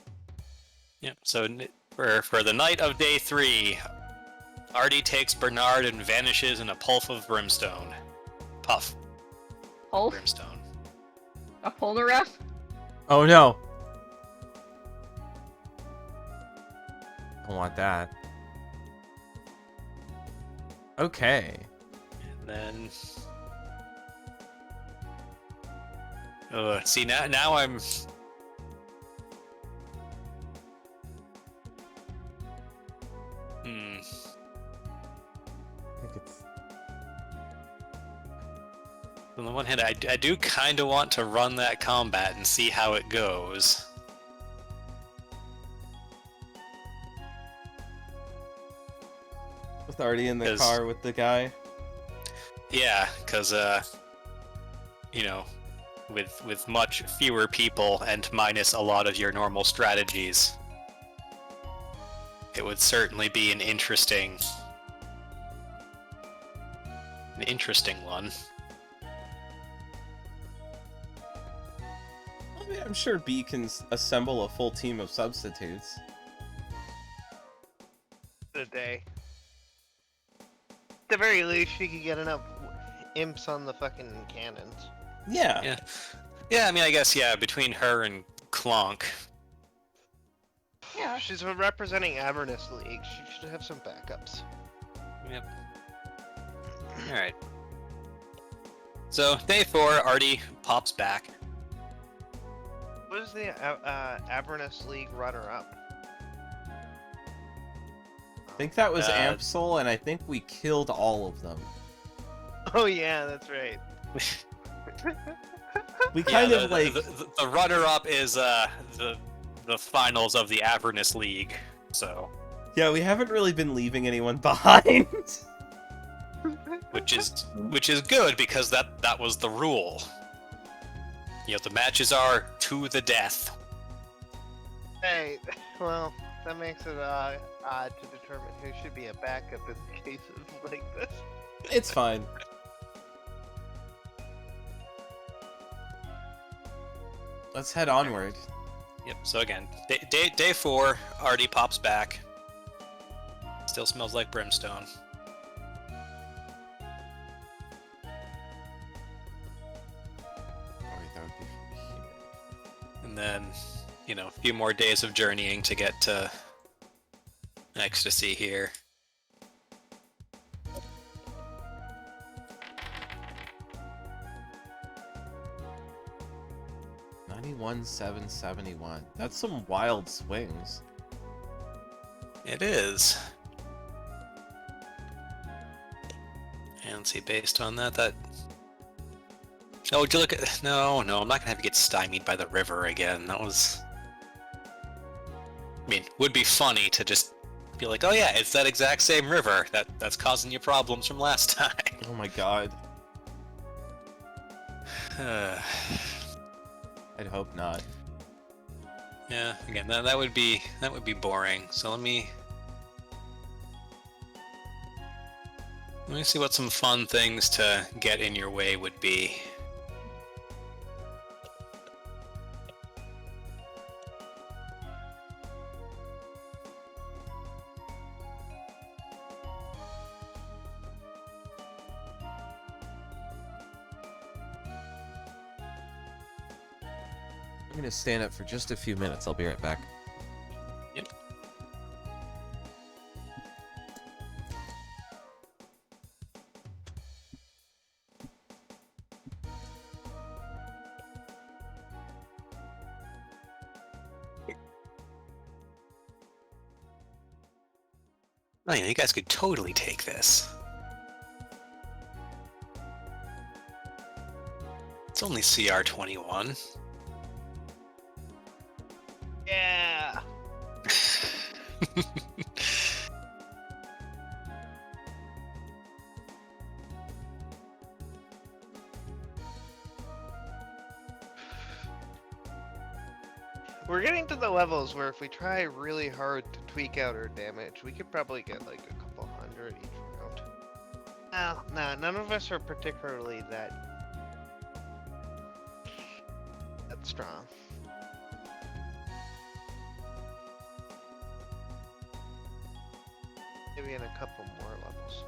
C: yeah. So for the night of day 3, Artie takes Bernard and vanishes in a puff of brimstone. Puff.
B: Pulse?
C: Brimstone.
B: A Polnareff?
A: Oh no. I want that. Okay.
C: And then... see, now I'm...
A: I think it's...
C: On the one hand, I do kind of want to run that combat and see how it goes.
A: With Artie in the
C: 'Cause-
A: car with the guy.
C: Yeah, because, with much fewer people and minus a lot of your normal strategies, it would certainly be an interesting one.
A: I mean, I'm sure B can assemble a full team of substitutes.
D: A day. At the very least, she could get enough imps on the fucking cannons.
A: Yeah.
C: Yeah, I mean, I guess, yeah, between her and Clonk.
B: Yeah.
D: She's representing Avernus League. She should have some backups.
C: Yep. Alright. So, day 4, Artie pops back.
D: What was the Avernus League runner-up?
A: I think that was
C: Uh,
A: Ampsol, and I think we killed all of them.
D: Oh yeah, that's right.
A: We kind of like...
C: the runner-up is the finals of the Avernus League. So,
A: Yeah, we haven't really been leaving anyone behind.
C: which is good because that was the rule. You know, the matches are to the death.
D: Hey, well, that makes it odd to determine who should be a backup in cases like this.
A: It's fine. Let's head onward.
C: Yep. So again, day 4 already pops back. Still smells like brimstone.
A: Oh, wait, that would be from here.
C: And then, you know, a few more days of journeying to get to Ecstasy here. $91,771. That's some wild swings. It is. And let's see, based on that... Oh, would you look at... No, I'm not gonna have to get stymied by the river again. That was... I mean, would be funny to just be like, oh yeah, it's that exact same river that's causing you problems from last time.
A: Oh my god. I'd hope not.
C: Yeah, again, that would be boring. So let me see what some fun things to get in your way would be.
A: I'm gonna stand up for just a few minutes. I'll be right back.
C: Yep. Oh yeah, you guys could totally take this. It's only CR21.
D: Yeah. We're getting to the levels where if we try really hard to tweak out our damage, we could probably get like a couple hundred each round. No, none of us are particularly that strong. Maybe in a couple more levels.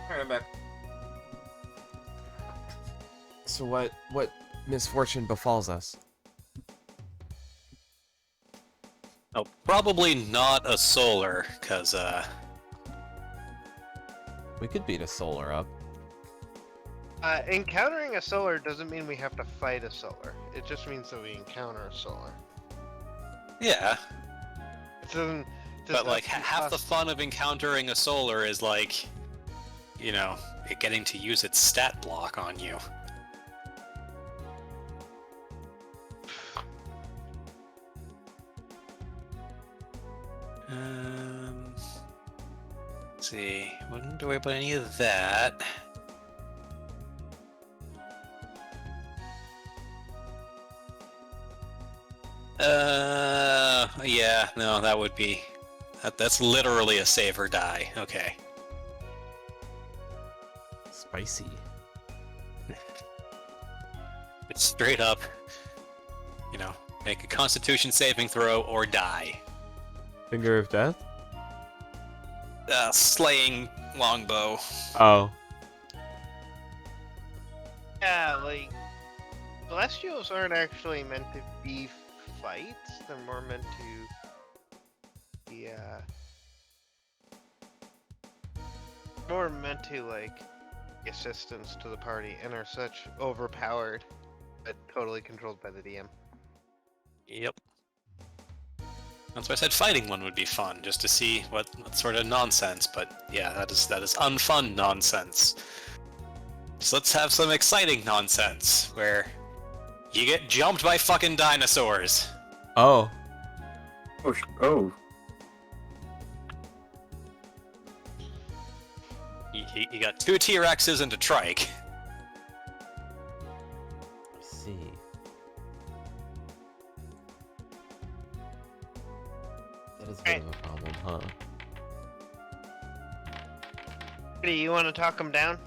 A: Alright, I'm back. So what misfortune befalls us?
C: Oh, probably not a solar, cause
A: We could beat a solar up.
D: Encountering a solar doesn't mean we have to fight a solar. It just means that we encounter a solar.
C: yeah.
D: It doesn't.
C: But like half the fun of encountering a solar is like, you know, it getting to use its stat block on you. Let's see, wouldn't have to worry about any of that. Yeah, no, that would be... That's literally a save or die. Okay.
A: Spicy.
C: It's straight up, you know, make a Constitution saving throw or die.
A: Finger of death?
C: slaying longbow.
A: Oh.
D: Yeah, like Celestials aren't actually meant to be fights. They're more meant to be more meant to like assistance to the party and are such overpowered but totally controlled by the DM.
C: Yep. That's why I said fighting one would be fun, just to see what sort of nonsense. But yeah, that is unfun nonsense. So let's have some exciting nonsense where you get jumped by fucking dinosaurs.
A: Oh.
E: Oh.
C: You got 2 T-Rexes and a trike.
A: Let's see. That is a bit of a problem, huh?
D: Do you want to talk them down?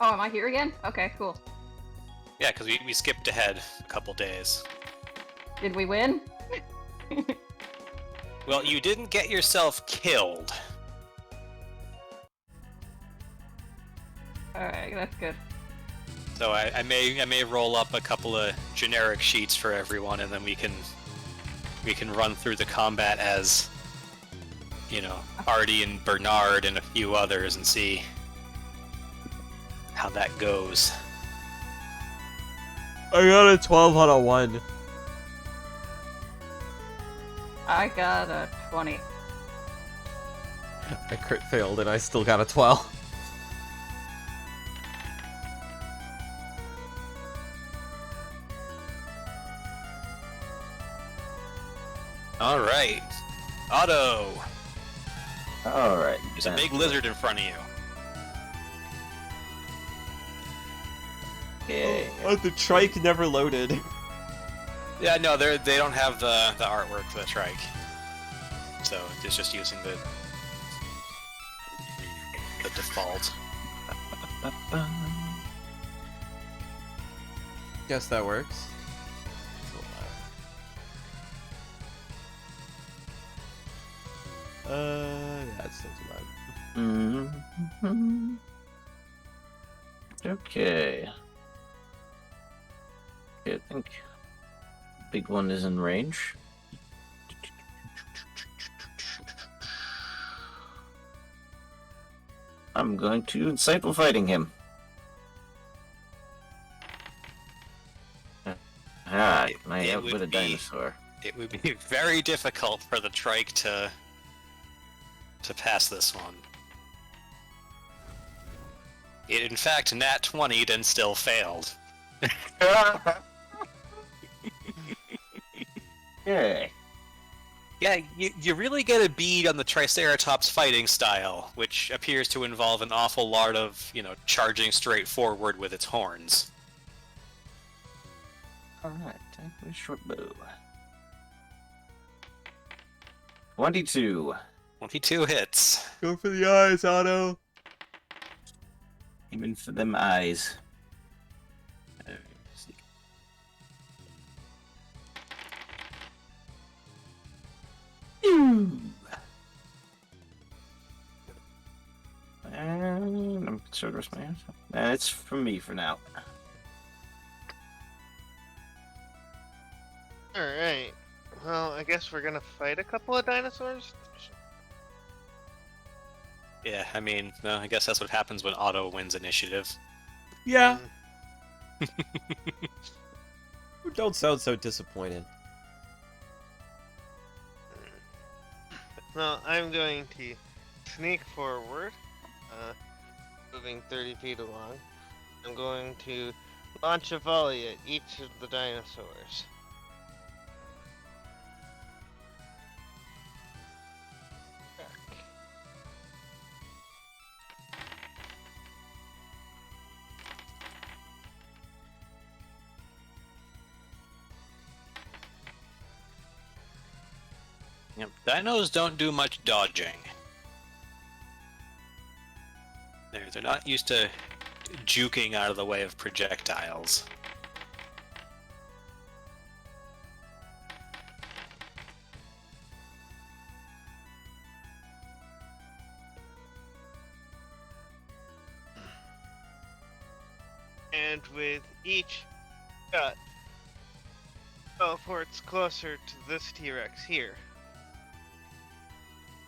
B: Oh, am I here again? Okay, cool.
C: Yeah, because we skipped ahead a couple days.
B: Did we win?
C: Well, you didn't get yourself killed.
B: Alright, that's good.
C: So I may roll up a couple of generic sheets for everyone, and then we can run through the combat as, you know, Artie and Bernard and a few others and see how that goes.
A: I got a 12 on a 1.
B: I got a 20.
A: I crit failed and I still got a 12.
C: All right, Otto.
E: All right.
C: There's a big lizard in front of you.
E: Okay.
A: Oh, the trike never loaded.
C: Yeah, no, they don't have the artwork for the trike, so it's just using the default.
A: Guess that works. Yeah, it's still too loud.
E: Mm-hmm. Okay. I think big one is in range. I'm going to insightful fighting him. Ah, I
C: It
E: outwit
C: would
E: a
C: be-
E: dinosaur.
C: It would be very difficult for the trike to pass this one. It in fact nat 20'd and still failed.
E: Okay.
C: Yeah, you really get a bead on the Triceratops fighting style, which appears to involve an awful lot of, you know, charging straight forward with its horns.
E: Alright, take a short bow. 22.
C: 22 hits.
A: Go for the eyes, Otto.
E: Aiming for them eyes. See. And I'm concerned with my answer. It's from me for now.
D: Alright. Well, I guess we're gonna fight a couple of dinosaurs.
C: Yeah, I mean, no, I guess that's what happens when Otto wins initiative.
A: Yeah.
D: Mm,
A: Don't sound so disappointed.
D: Well, I'm going to sneak forward, moving 30 feet along. I'm going to launch a volley at each of the dinosaurs.
C: Yep. Dinos don't do much dodging. They're not used to juking out of the way of projectiles.
D: And with each cut, teleports closer to this T-Rex here.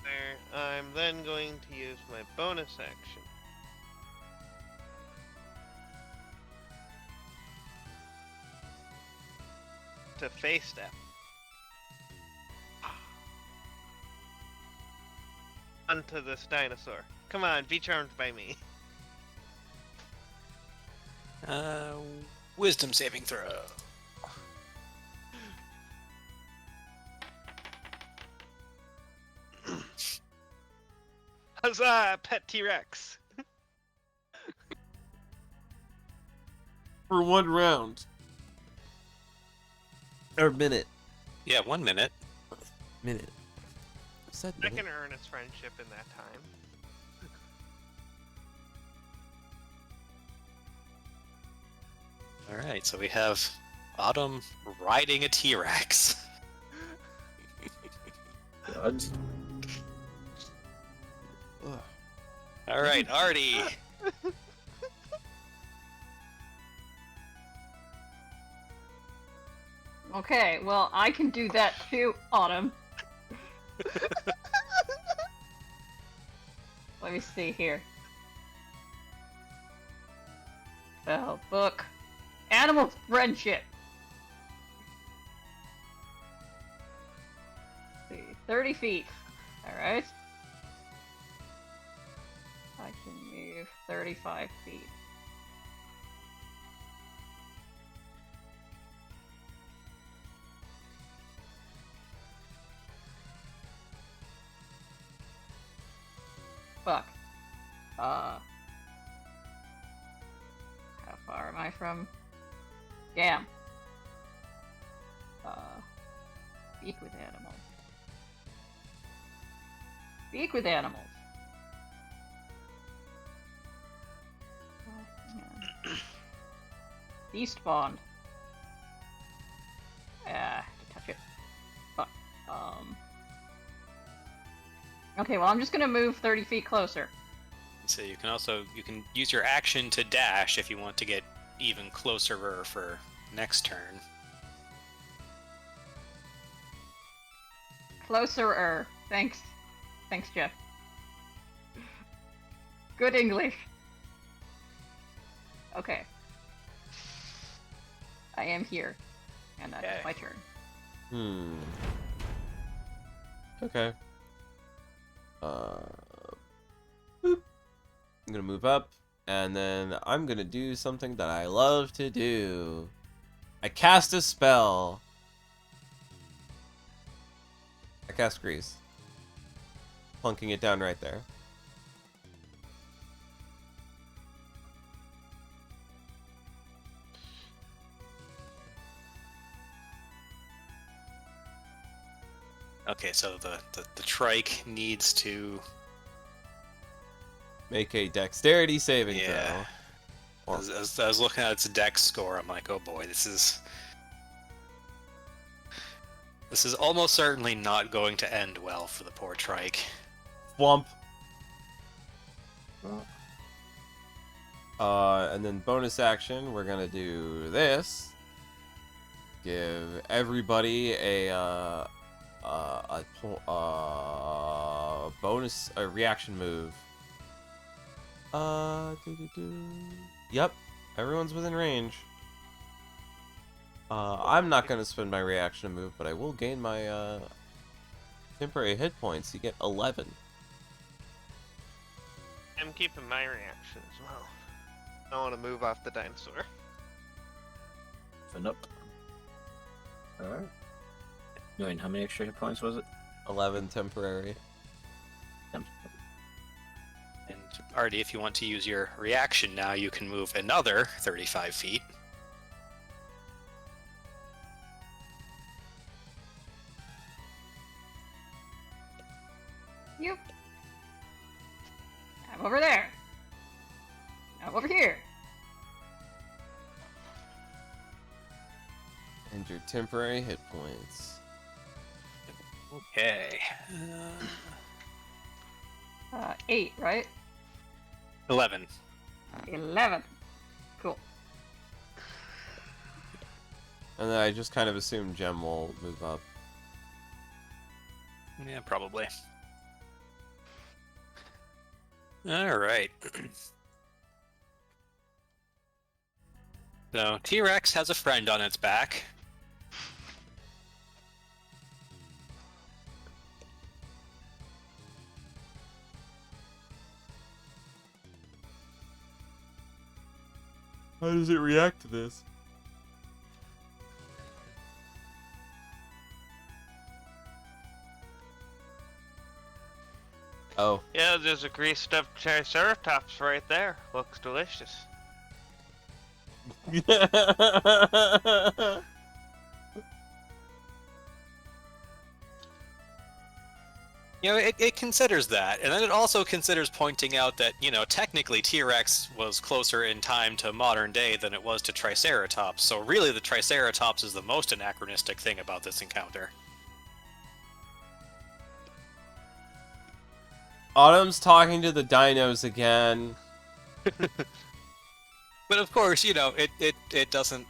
D: There, I'm then going to use my bonus action. To face step. Onto this dinosaur. Come on, be charmed by me.
C: Wisdom saving throw.
D: Huzzah, pet T-Rex!
A: For 1 round. Or minute.
C: Yeah, 1 minute.
A: Minute. Said
D: I
A: minute.
D: can earn his friendship in that time.
C: Alright, so we have Autumn riding a T-Rex.
E: God.
A: Ugh.
C: Alright, Artie.
B: Okay, well, I can do that too, Autumn. Let me see here. Spell book. Animal friendship. Let's see, 30 feet. Alright. I can move 35 feet. Fuck. How far am I from? Damn. Speak with animals. Speak with animals. Oh, man. Beast bond. Touch it. Fuck. Okay, well, I'm just gonna move 30 feet closer.
C: So you can use your action to dash if you want to get even closer for next turn.
B: Closer-er. Thanks. Thanks, Jeff. Good English. Okay. I am here. And that
C: Okay.
B: is my turn.
A: Okay. Boop. I'm gonna move up, and then I'm gonna do something that I love to do. I cast a spell. I cast Grease. Plunking it down right there.
C: Okay, so the trike needs to...
A: Make a dexterity saving
C: Yeah.
A: throw.
C: As I was looking at its dex score, I'm like, oh boy, this is almost certainly not going to end well for the poor trike.
A: Thwomp. And then bonus action, we're gonna do this. Give everybody a bonus, a reaction move. Yep, everyone's within range. I'm not gonna spend my reaction move, but I will gain my temporary hit points. You get 11.
D: I'm keeping my reaction as well. I want to move off the dinosaur.
E: Fin up. Alright. Wait, how many extra hit points was it?
A: 11 temporary.
C: And Artie, if you want to use your reaction now, you can move another 35 feet.
B: Yep. I'm over there. I'm over here.
A: And your temporary hit points.
C: Okay.
B: 8, right?
C: 11.
B: 11. Cool.
A: And then I just kind of assume Gem will move up.
C: Yeah, probably. Alright. So, T-Rex has a friend on its back.
A: How does it react to this? Oh.
D: Yeah, there's a greased up Triceratops right there. Looks delicious.
C: You know, it considers that, and then it also considers pointing out that, you know, technically T-Rex was closer in time to modern day than it was to Triceratops, so really the Triceratops is the most anachronistic thing about this encounter.
A: Autumn's talking to the dinos again.
C: But of course, you know, it doesn't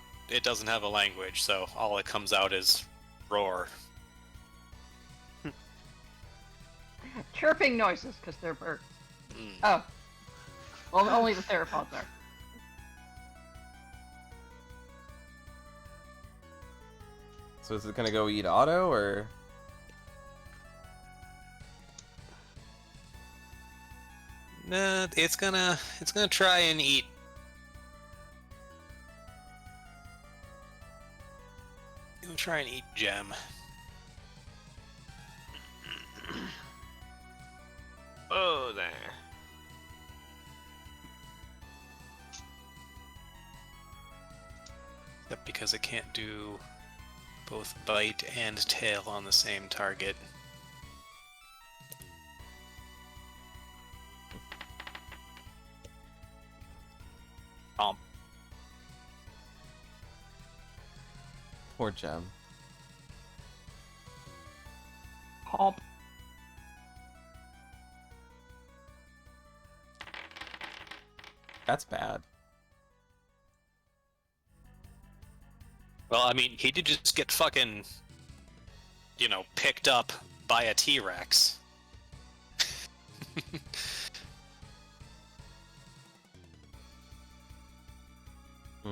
C: have a language, so all it comes out is roar.
B: Chirping noises, because they're birds.
C: Mm.
B: Oh. Well, only the theropods are.
A: So is it gonna go eat Otto, or?
C: Nah, it's gonna try and eat. It'll try and eat Gem.
D: Oh, there.
C: Except because it can't do both bite and tail on the same target.
A: Poor Gem.
B: Hop.
A: That's bad.
C: Well, I mean, he did just get fucking, you know, picked up by a T-Rex.
A: I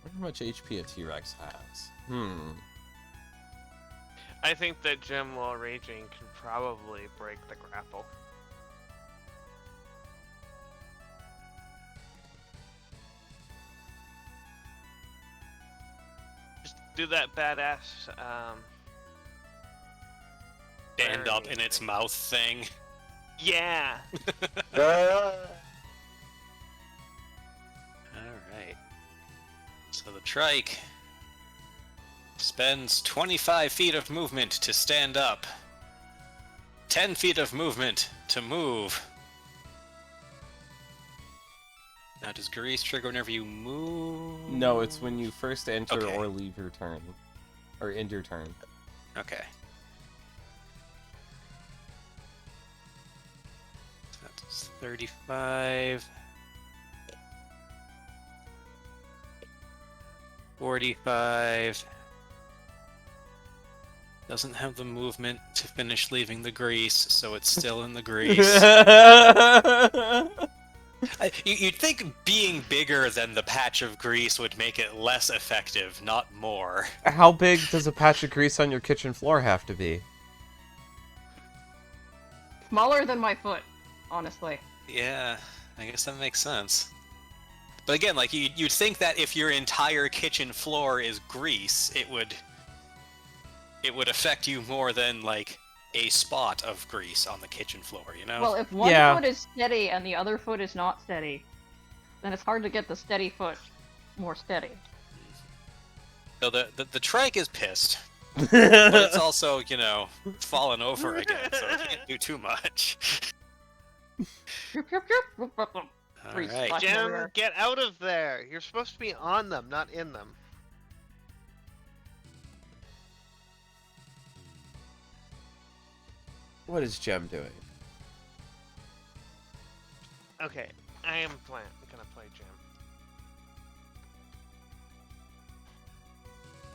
A: wonder how much HP a T-Rex has.
D: I think that Gem, while raging, can probably break the grapple. Just do that badass,
C: Stand up in
D: Very
C: its
D: thing.
C: mouth thing.
D: Yeah!
C: Alright. So the trike spends 25 feet of movement to stand up, 10 feet of movement to move. Now, does Grease trigger whenever you move?
A: No, it's when you first enter
C: Okay.
A: or leave your turn. Or end your turn.
C: Okay. That's 35. 45. Doesn't have the movement to finish leaving the grease, so it's still in the grease. You'd think being bigger than the patch of grease would make it less effective, not more.
A: How big does a patch of grease on your kitchen floor have to be?
B: Smaller than my foot, honestly.
C: Yeah, I guess that makes sense. But again, like, you'd think that if your entire kitchen floor is grease, it would affect you more than, like, a spot of grease on the kitchen floor, you know?
B: Well, if one
A: Yeah.
B: foot is steady and the other foot is not steady, then it's hard to get the steady foot more steady.
C: So the trike is pissed, but it's also, you know, fallen over again, so it can't do too much.
B: Grease
C: Alright.
B: splashing
D: Gem,
B: everywhere.
D: get out of there! You're supposed to be on them, not in them.
A: What is Gem doing?
D: Okay, I am gonna play Gem.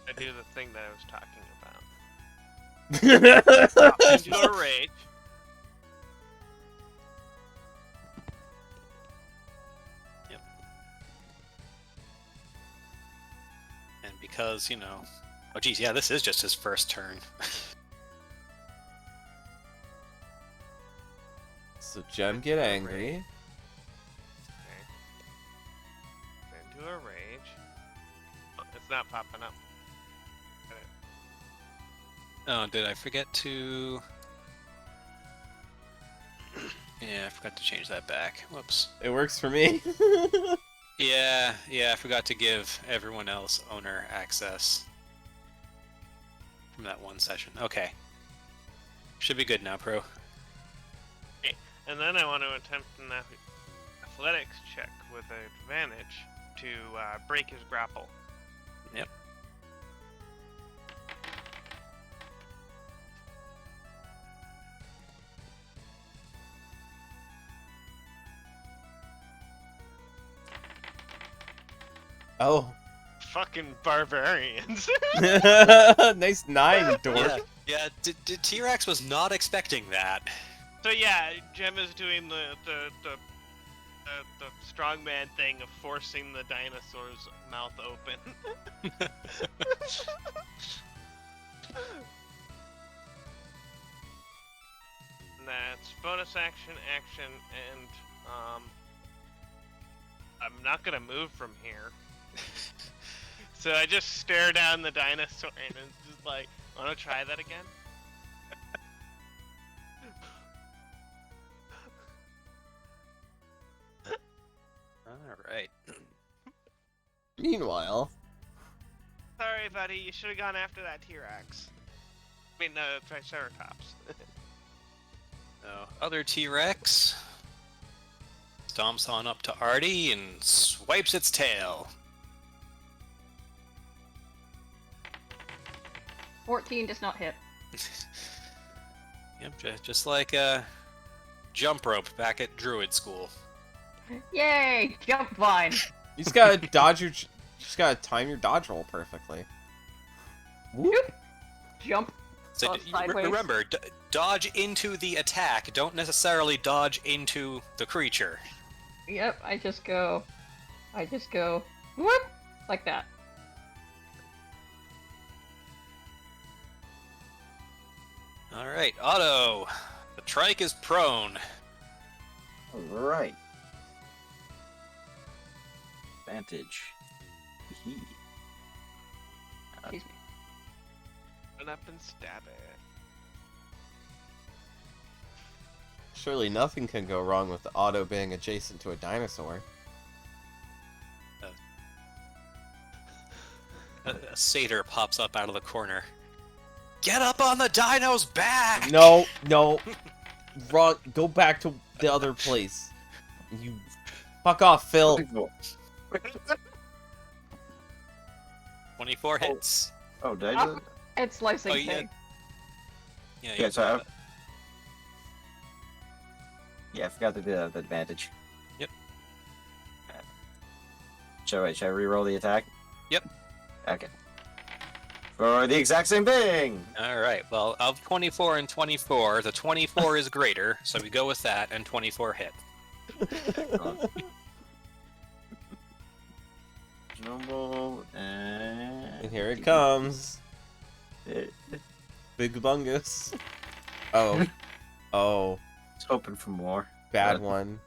D: I do the thing that I was talking about. Into a rage.
C: Yep. And because, you know... Oh, geez, yeah, this is just his first turn.
A: So Gem get angry.
D: Okay. Into a rage. Oh, it's not popping up.
C: Oh, did I forget to... Yeah, I forgot to change that back. Whoops.
A: It works for me.
C: Yeah, I forgot to give everyone else owner access from that one session. Okay. Should be good now, Pro.
D: And then I want to attempt an athletics check with advantage to break his grapple.
C: Yep.
A: Oh.
D: Fucking barbarians.
A: Nice 9, dork.
C: Yeah, T-Rex was not expecting that.
D: So yeah, Gem is doing the strongman thing of forcing the dinosaur's mouth open. And that's bonus action, and I'm not gonna move from here. So I just stare down the dinosaur and it's just like, wanna try that again?
C: Alright.
A: Meanwhile,
D: Sorry, buddy, you should have gone after that T-Rex. I mean, Triceratops.
C: Other T-Rex stomps on up to Artie and swipes its tail.
B: 14 does not hit.
C: Yep, just like jump rope back at Druid School.
B: Yay! Jump vine!
A: you just gotta dodge your... You just gotta time your dodge roll perfectly. Whoop.
B: Jump.
C: So
B: Sideways.
C: remember, dodge into the attack. Don't necessarily dodge into the creature.
B: Yep, I just go, whoop! Like that.
C: Alright, Otto. The trike is prone.
E: Alright. Advantage. Hee.
B: Excuse me.
D: Run up and stab it.
A: Surely nothing can go wrong with the Auto being adjacent to a dinosaur.
C: A satyr pops up out of the corner. Get up on the dino's back!
A: No. Wrong. Go back to the other place. You... Fuck off, Phil.
C: 24 hits.
E: Oh, did I do it?
B: It's slicing
C: Oh, yeah.
B: thing.
E: Yeah, so I forgot to do that with advantage.
C: Yep.
E: Should I re-roll the attack?
C: Yep.
E: Okay. For the exact same thing!
C: Alright, well, of 24 and 24, the 24 is greater, so we go with that, and 24 hit.
E: Jumble,
A: And here it comes. Big bungus. Oh. Oh.
E: It's hoping for more.
A: Bad
E: But-
A: one.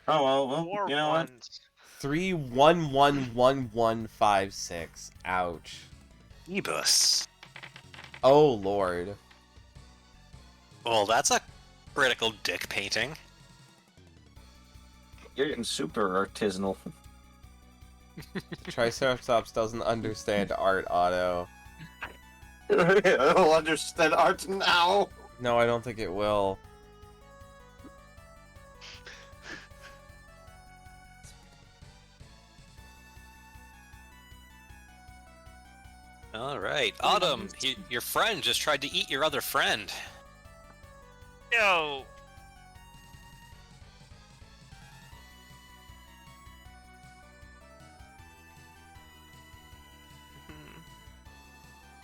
E: Oh, well,
D: War
E: you know what?
D: ones.
A: 3111156. Ouch.
C: Ebus.
A: Oh lord.
C: Well, that's a critical dick painting.
E: You're getting super artisanal.
A: Triceratops doesn't understand art, Otto.
E: I'll understand art now!
A: No, I don't think it will.
C: Alright, Autumn, your friend just tried to eat your other friend.
D: Yo!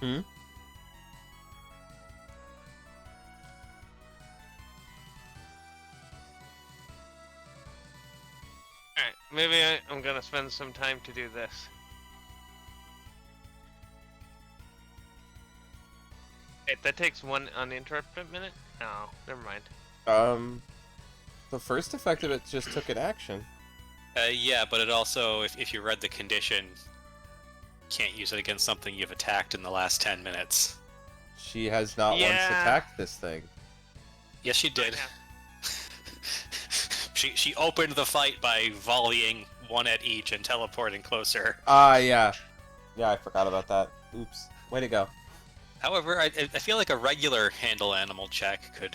A: Hmm?
D: Alright, maybe I'm gonna spend some time to do this. Wait, that takes 1 uninterrupted minute? Oh, never mind.
A: The first effect of it just took an action.
C: Yeah, but it also, if you read the condition, can't use it against something you've attacked in the last 10 minutes.
A: She has not once
D: Yeah.
A: attacked this thing.
C: Yes, she did.
D: Yeah.
C: She opened the fight by volleying one at each and teleporting closer.
A: Ah, yeah. Yeah, I forgot about that. Oops. Way to go.
C: However, I feel like a regular handle animal check could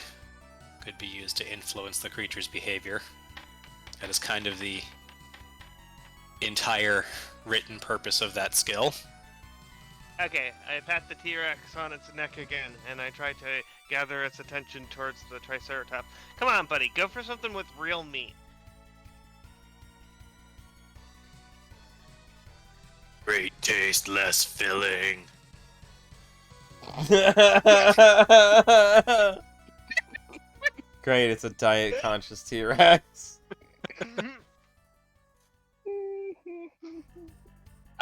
C: be used to influence the creature's behavior. That is kind of the entire written purpose of that skill.
D: Okay, I pat the T-Rex on its neck again, and I try to gather its attention towards the Triceratops. Come on, buddy, go for something with real meat.
C: Great taste, less filling.
A: Great, it's a diet conscious T-Rex.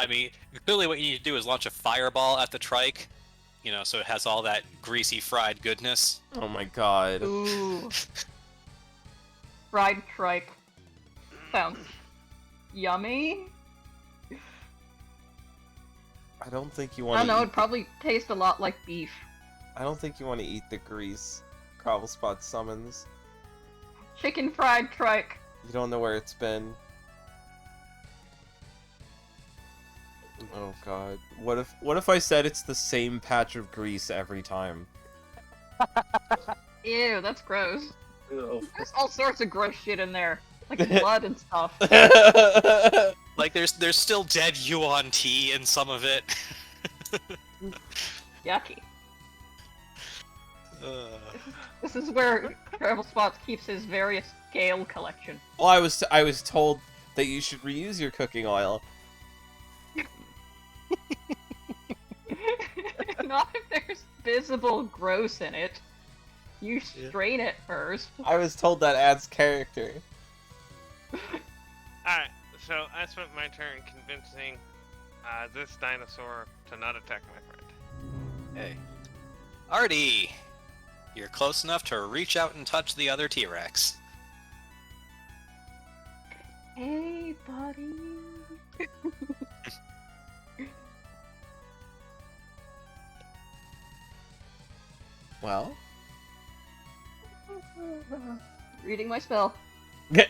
C: I mean, clearly what you need to do is launch a fireball at the trike, you know, so it has all that greasy fried goodness.
A: Oh my god.
B: Ooh. Fried trike. Sounds yummy.
A: I don't think you
B: I
A: want
B: don't know,
A: to
B: it'd probably taste a lot like beef.
A: I don't think you want to eat the grease Gravelspot summons.
B: Chicken fried trike.
A: You don't know where it's been. Oh god. What if I said it's the same patch of grease every time?
B: Ew, that's gross.
E: Ew.
B: There's all sorts of gross shit in there. Like blood and stuff.
C: Like, there's still dead Yuan tea in some of it.
B: Yucky.
C: Uh,
B: This is where Travel Spots keeps his various scale collection.
A: Well, I was told that you should reuse your cooking oil.
B: Not if there's visible gross in it. You strain it first.
A: I was told that adds character.
D: Alright, so I spent my turn convincing this dinosaur to not attack my friend.
C: hey. Artie! You're close enough to reach out and touch the other T-Rex.
B: Hey, buddy.
A: Well,
B: Reading my spell.
A: Get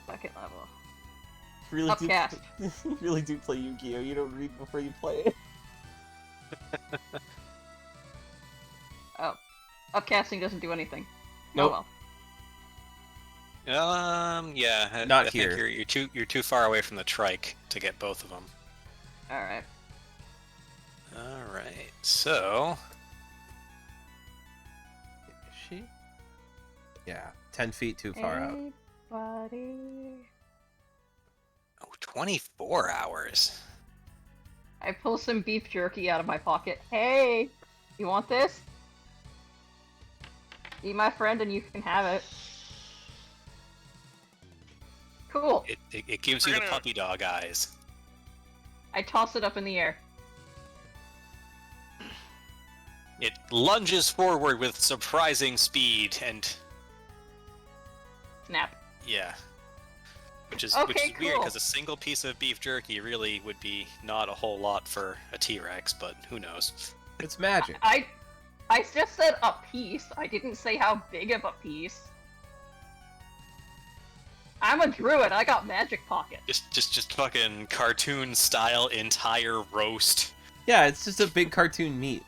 B: Second level.
A: really
B: Upcast.
A: you really do play Yu-Gi-Oh! You don't read before you play it.
B: Oh. Upcasting doesn't do anything.
A: Nope.
B: Oh
C: Yeah.
A: Not
C: I
A: here.
C: Think you're too far away from the trike to get both of them.
B: well. Alright.
C: Alright, so...
A: Is she? Yeah, 10 feet too far out.
B: Hey, buddy.
C: Oh, 24 hours.
B: I pull some beef jerky out of my pocket. Hey! You want this? Be my friend and you can have it. Cool.
C: It gives you the puppy dog eyes.
B: I toss it up in the air.
C: It lunges forward with surprising speed and...
B: Snap.
C: yeah. Which is
B: Okay,
C: weird,
B: cool.
C: because a single piece of beef jerky really would be not a whole lot for a T-Rex, but who knows.
A: It's magic.
B: I just said a piece. I didn't say how big of a piece. I'm a druid. I got magic pocket.
C: Just fucking cartoon style entire roast.
A: Yeah, it's just a big cartoon meat.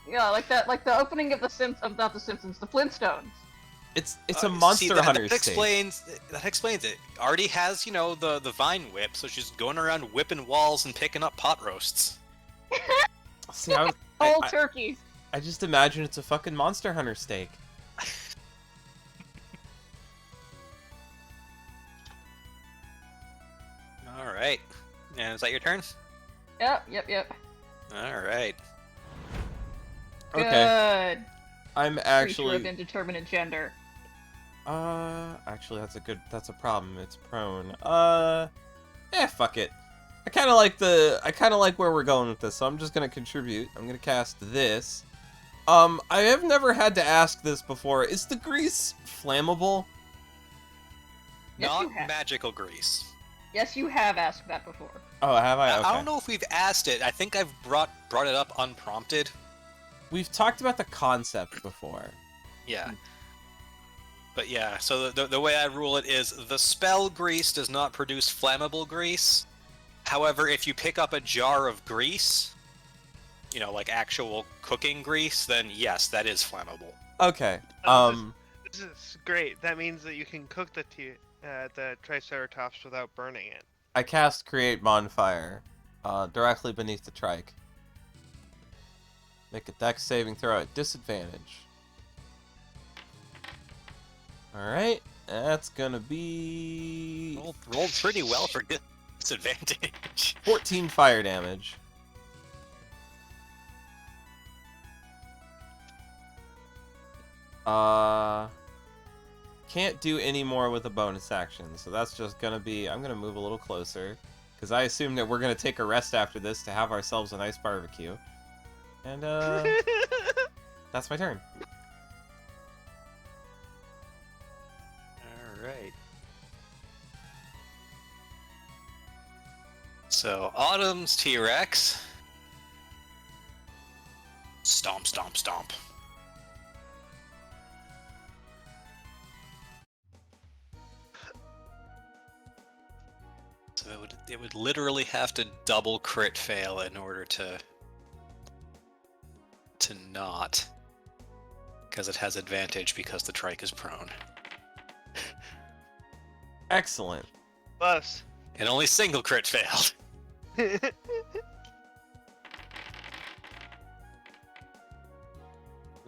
B: Yeah, like that. Like the opening of the Simpsons. Not the Simpsons. The Flintstones.
A: It's a Monster Hunter
C: that
A: steak.
C: explains it. Artie has, you know, the vine whip, so she's going around whipping walls and picking up pot roasts.
A: See,
B: Whole turkeys.
A: I just imagine it's a fucking Monster Hunter steak.
C: All right, and is that your turn?
B: Yep.
C: All right.
A: Okay.
B: Good.
A: I'm
B: Creature of
A: actually.
B: indeterminate gender.
A: Actually, that's a problem. It's prone. Fuck it. I kind of like where we're going with this, so I'm just gonna contribute. I'm gonna cast this. I have never had to ask this before. Is the grease flammable?
B: Yes,
C: Not
B: you have.
C: magical grease.
B: Yes, you have asked that before.
A: Oh, have I? Okay.
C: I don't know if we've asked it. I think I've brought it up unprompted.
A: We've talked about the concept before.
C: Yeah. But yeah, so the way I rule it is the spell grease does not produce flammable grease. However, if you pick up a jar of grease, like actual cooking grease, then yes, that is flammable.
A: Okay.
D: This is great. That means that you can cook the Triceratops without burning it.
A: I cast Create Bonfire, directly beneath the trike. Make a dex saving throw at disadvantage. Alright, that's gonna be...
C: Rolled pretty well for disadvantage.
A: 14 fire damage. Can't do any more with a bonus action, so that's just gonna be... I'm gonna move a little closer, because I assume that we're gonna take a rest after this to have ourselves a nice barbecue. And, that's my turn.
C: Alright. So, Autumn's T-Rex. Stomp, stomp, stomp. So it would literally have to double crit fail in order to not, because it has advantage because the trike is prone.
A: Excellent.
D: Plus.
C: And only single crit failed.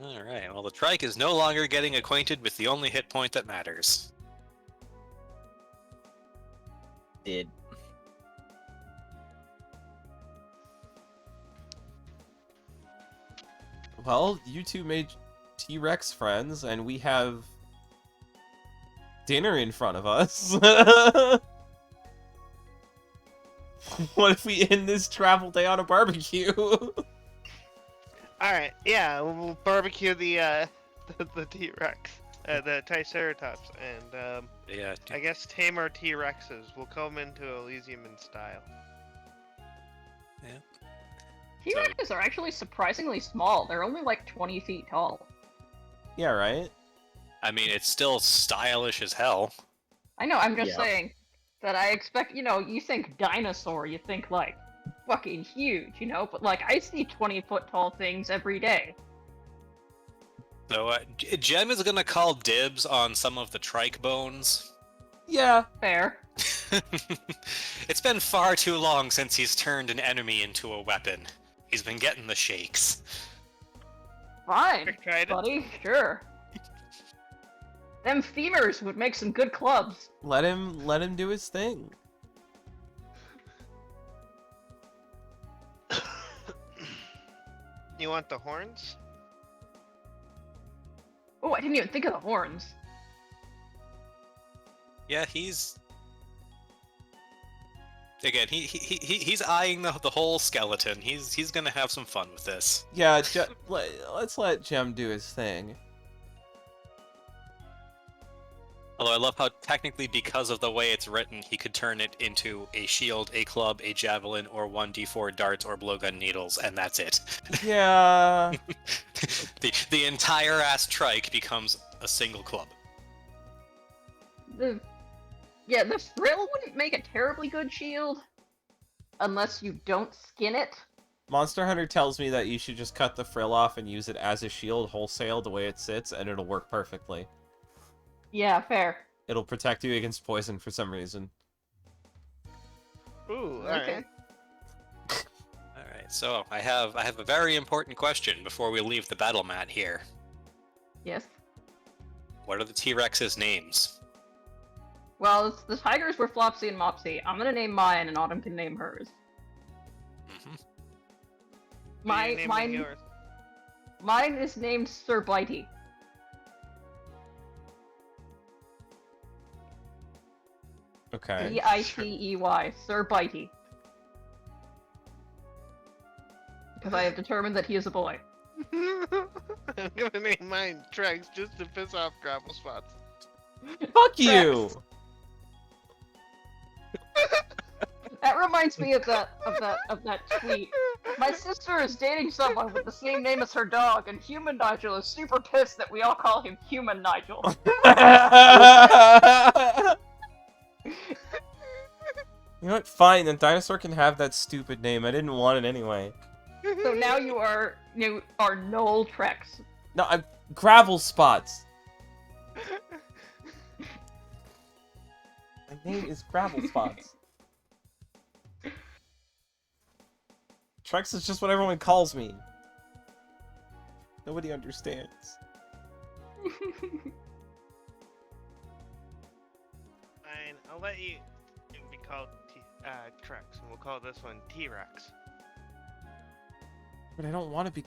C: Alright, well the trike is no longer getting acquainted with the only hit point that matters.
E: Did.
A: Well, you two made T-Rex friends, and we have dinner in front of us. What if we end this travel day on a barbecue?
D: Alright, yeah, we'll barbecue the T-Rex, the Triceratops, and
C: Yeah.
D: I guess tame our T-Rexes. We'll come into Elysium in style.
B: T-Rexes are actually surprisingly small. They're only like 20 feet tall.
A: Yeah, right?
C: I mean, it's still stylish as hell.
B: I know, I'm just
E: Yeah.
B: saying that I expect, you think dinosaur, you think like fucking huge, but like I see 20-foot tall things every day.
C: So, Jem is gonna call dibs on some of the trike bones.
A: Yeah.
B: Fair.
C: It's been far too long since he's turned an enemy into a weapon. He's been getting the shakes.
B: Fine,
D: Tried it.
B: buddy, sure. Them femurs would make some good clubs.
A: Let him do his thing.
D: You want the horns?
B: Oh, I didn't even think of the horns.
C: Yeah, he's... Again, he's eyeing the whole skeleton. He's gonna have some fun with this.
A: Yeah, let's let Jem do his thing.
C: Although I love how technically, because of the way it's written, he could turn it into a shield, a club, a javelin, or 1d4 darts or blowgun needles, and that's it.
A: Yeah.
C: the entire ass trike becomes a single club.
B: The frill wouldn't make a terribly good shield. Unless you don't skin it.
A: Monster Hunter tells me that you should just cut the frill off and use it as a shield wholesale the way it sits, and it'll work perfectly.
B: Yeah, fair.
A: It'll protect you against poison for some reason.
D: Ooh,
B: Okay.
D: alright.
C: Alright, so I have a very important question before we leave the battle mat here.
B: Yes.
C: What are the T-Rex's names?
B: Well, the tigers were Flopsy and Mopsy. I'm gonna name mine, and Autumn can name hers.
D: What are you naming
B: Mine
D: yours?
B: mine is named Sir Bitey.
A: Okay.
B: Bitey, Sir Bitey. Because I have determined that he is a boy.
D: I'm gonna name mine Trex just to piss off Gravel Spots.
A: Fuck you!
B: That reminds me of that tweet. My sister is dating someone with the same name as her dog, and Human Nigel is super pissed that we all call him Human Nigel.
A: You know what? Fine, then Dinosaur can have that stupid name. I didn't want it anyway.
B: So now you are Noel Trex.
A: No, I'm Gravel Spots. My name is Gravel Spots. Trex is just what everyone calls me. Nobody understands.
D: Fine, I'll let you be called Trex, and we'll call this one T-Rex.
A: But I don't want to be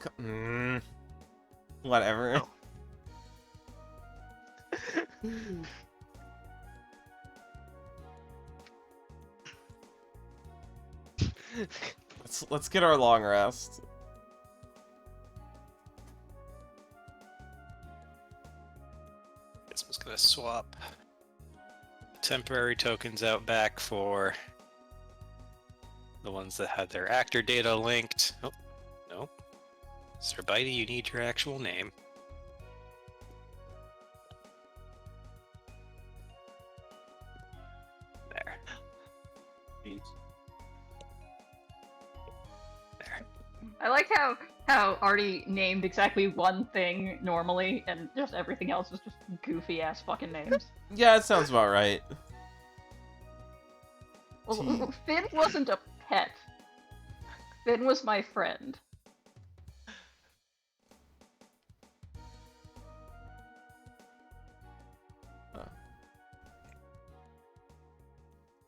A: whatever.
D: Oh.
A: Let's get our long rest.
C: This was gonna swap temporary tokens out back for the ones that had their actor data linked. Oh, nope. Sir Bitey, you need your actual name. There. There.
B: I like how Artie named exactly one thing normally, and just everything else was just goofy ass fucking names.
A: Yeah, it sounds about right.
B: Well, Finn wasn't a pet. Finn was my friend.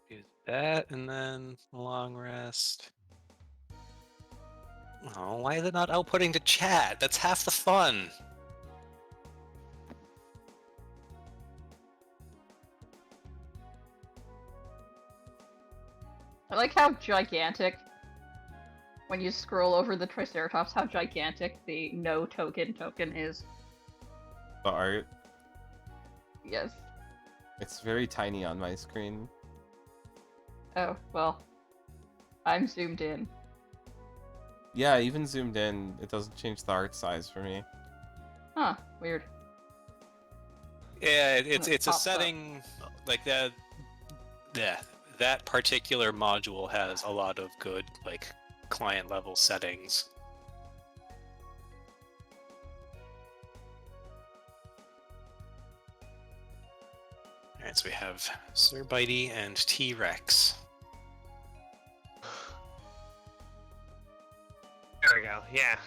C: Do that, and then long rest. Oh, why is it not outputting to chat? That's half the fun.
B: I like how gigantic, when you scroll over the Triceratops, how gigantic the no token is.
A: The art.
B: Yes.
A: It's very tiny on my screen.
B: Oh, well. I'm zoomed in.
A: Yeah, even zoomed in, it doesn't change the art size for me.
B: Huh, weird.
C: Yeah, it's a
B: Pops up.
C: setting like that. Yeah, that particular module has a lot of good like client level settings. Alright, so we have Sir Bitey and T-Rex.
D: There we go, yeah.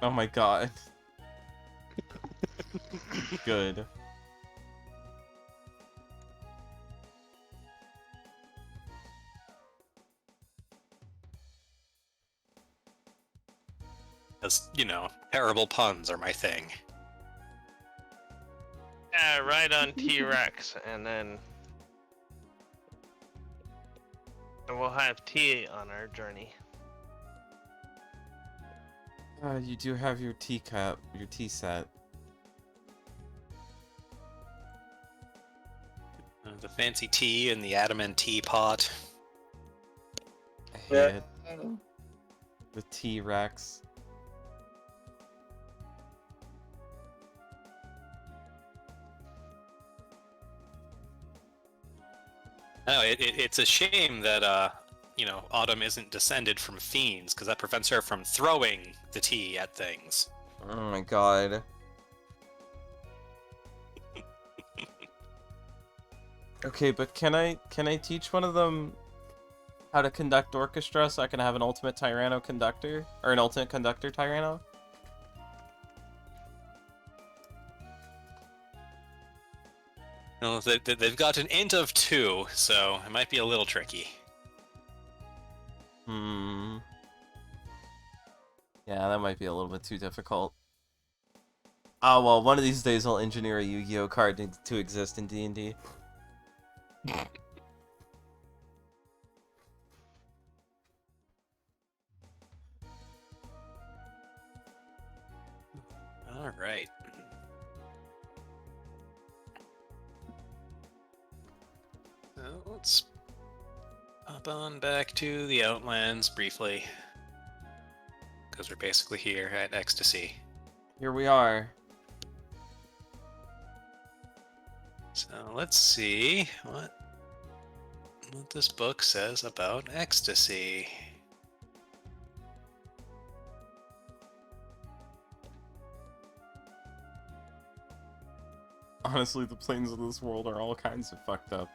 A: Oh my god. Good.
C: As you know, terrible puns are my thing.
D: Yeah, right on T-Rex, and then we'll have T on our journey.
A: You do have your teacup, your tea set.
C: The fancy tea and the adamant teapot.
A: I hate it. The T-Rex.
C: No, it's a shame that you know, Autumn isn't descended from fiends, because that prevents her from throwing the tea at things.
A: Oh my god. Okay, but can I teach one of them how to conduct orchestra so I can have an ultimate Tyranno conductor? Or an ultimate conductor Tyranno?
C: Well, they've got an int of 2, so it might be a little tricky.
A: Yeah, that might be a little bit too difficult. Oh, well, one of these days I'll engineer a Yu-Gi-Oh card to exist in D&D.
C: All right. So let's hop on back to the Outlands briefly, because we're basically here at Ecstasy.
A: Here we are.
C: So let's see what this book says about ecstasy.
A: Honestly, the planes of this world are all kinds of fucked up.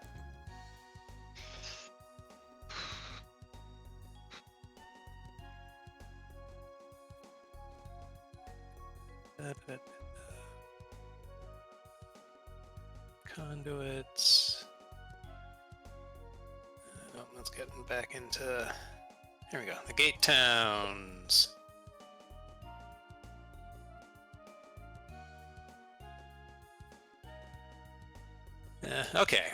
C: Conduits. Oh, let's get back into. Here we go. The gate towns. Okay.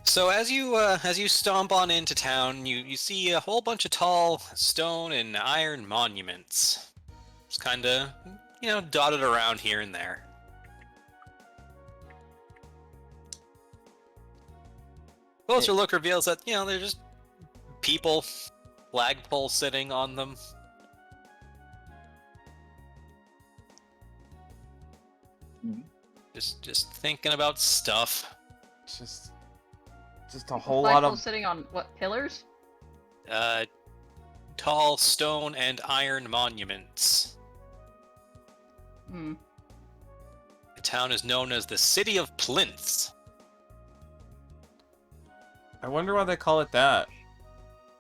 C: So as you stomp on into town, you see a whole bunch of tall stone and iron monuments. It's kind of, dotted around here and there. Closer look reveals that, they're just people, flagpoles sitting on them. Just thinking about stuff.
A: Just a whole lot of...
B: sitting on, what, pillars?
C: Tall stone and iron monuments.
B: Hmm.
C: The town is known as the City of Plinths.
A: I wonder why they call it that.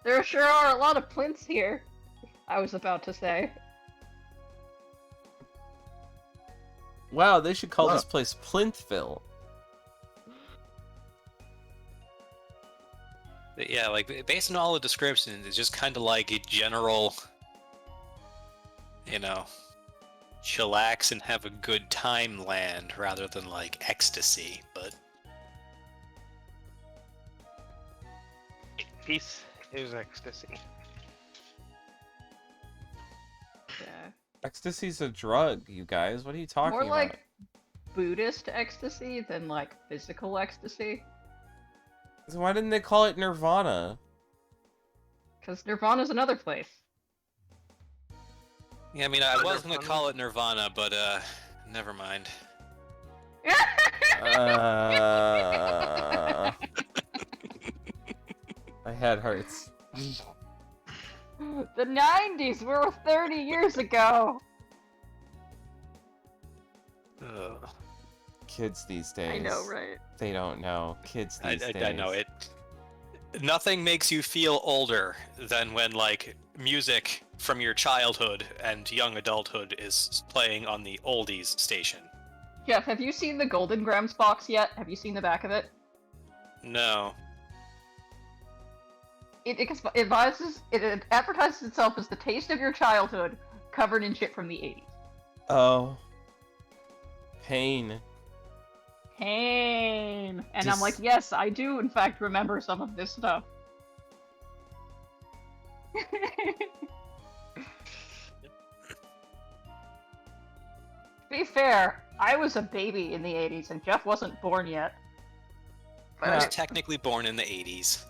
B: There sure are a lot of plinths here, I was about to say.
A: Wow, they should call
E: Wow.
A: this place Plinthville.
C: Yeah, like, based on all the descriptions, it's just kind of like a general, chillax and have a good time land rather than, like, ecstasy, but...
D: Peace is ecstasy.
B: Yeah.
A: Ecstasy's a drug, you guys. What are you talking
B: More
A: about?
B: like Buddhist ecstasy than like physical ecstasy.
A: So why didn't they call it Nirvana?
B: Because Nirvana's another place.
C: Yeah, I mean, I was gonna call it Nirvana, but, never mind.
A: My head hurts.
B: The 90s were 30 years ago!
C: Ugh.
A: Kids these days.
B: I know, right?
A: They don't know. Kids these days.
C: I know it. Nothing makes you feel older than when, like, music from your childhood and young adulthood is playing on the oldies station.
B: Jeff, have you seen the Golden Grams box yet? Have you seen the back of it?
C: No.
B: It advertises itself as the taste of your childhood, covered in shit from the 80s.
A: Oh. Pain.
B: Pain! And I'm like, yes, I do in fact remember some of this stuff. To be fair, I was a baby in the 80s and Jeff wasn't born yet.
C: I was technically born in the 80s.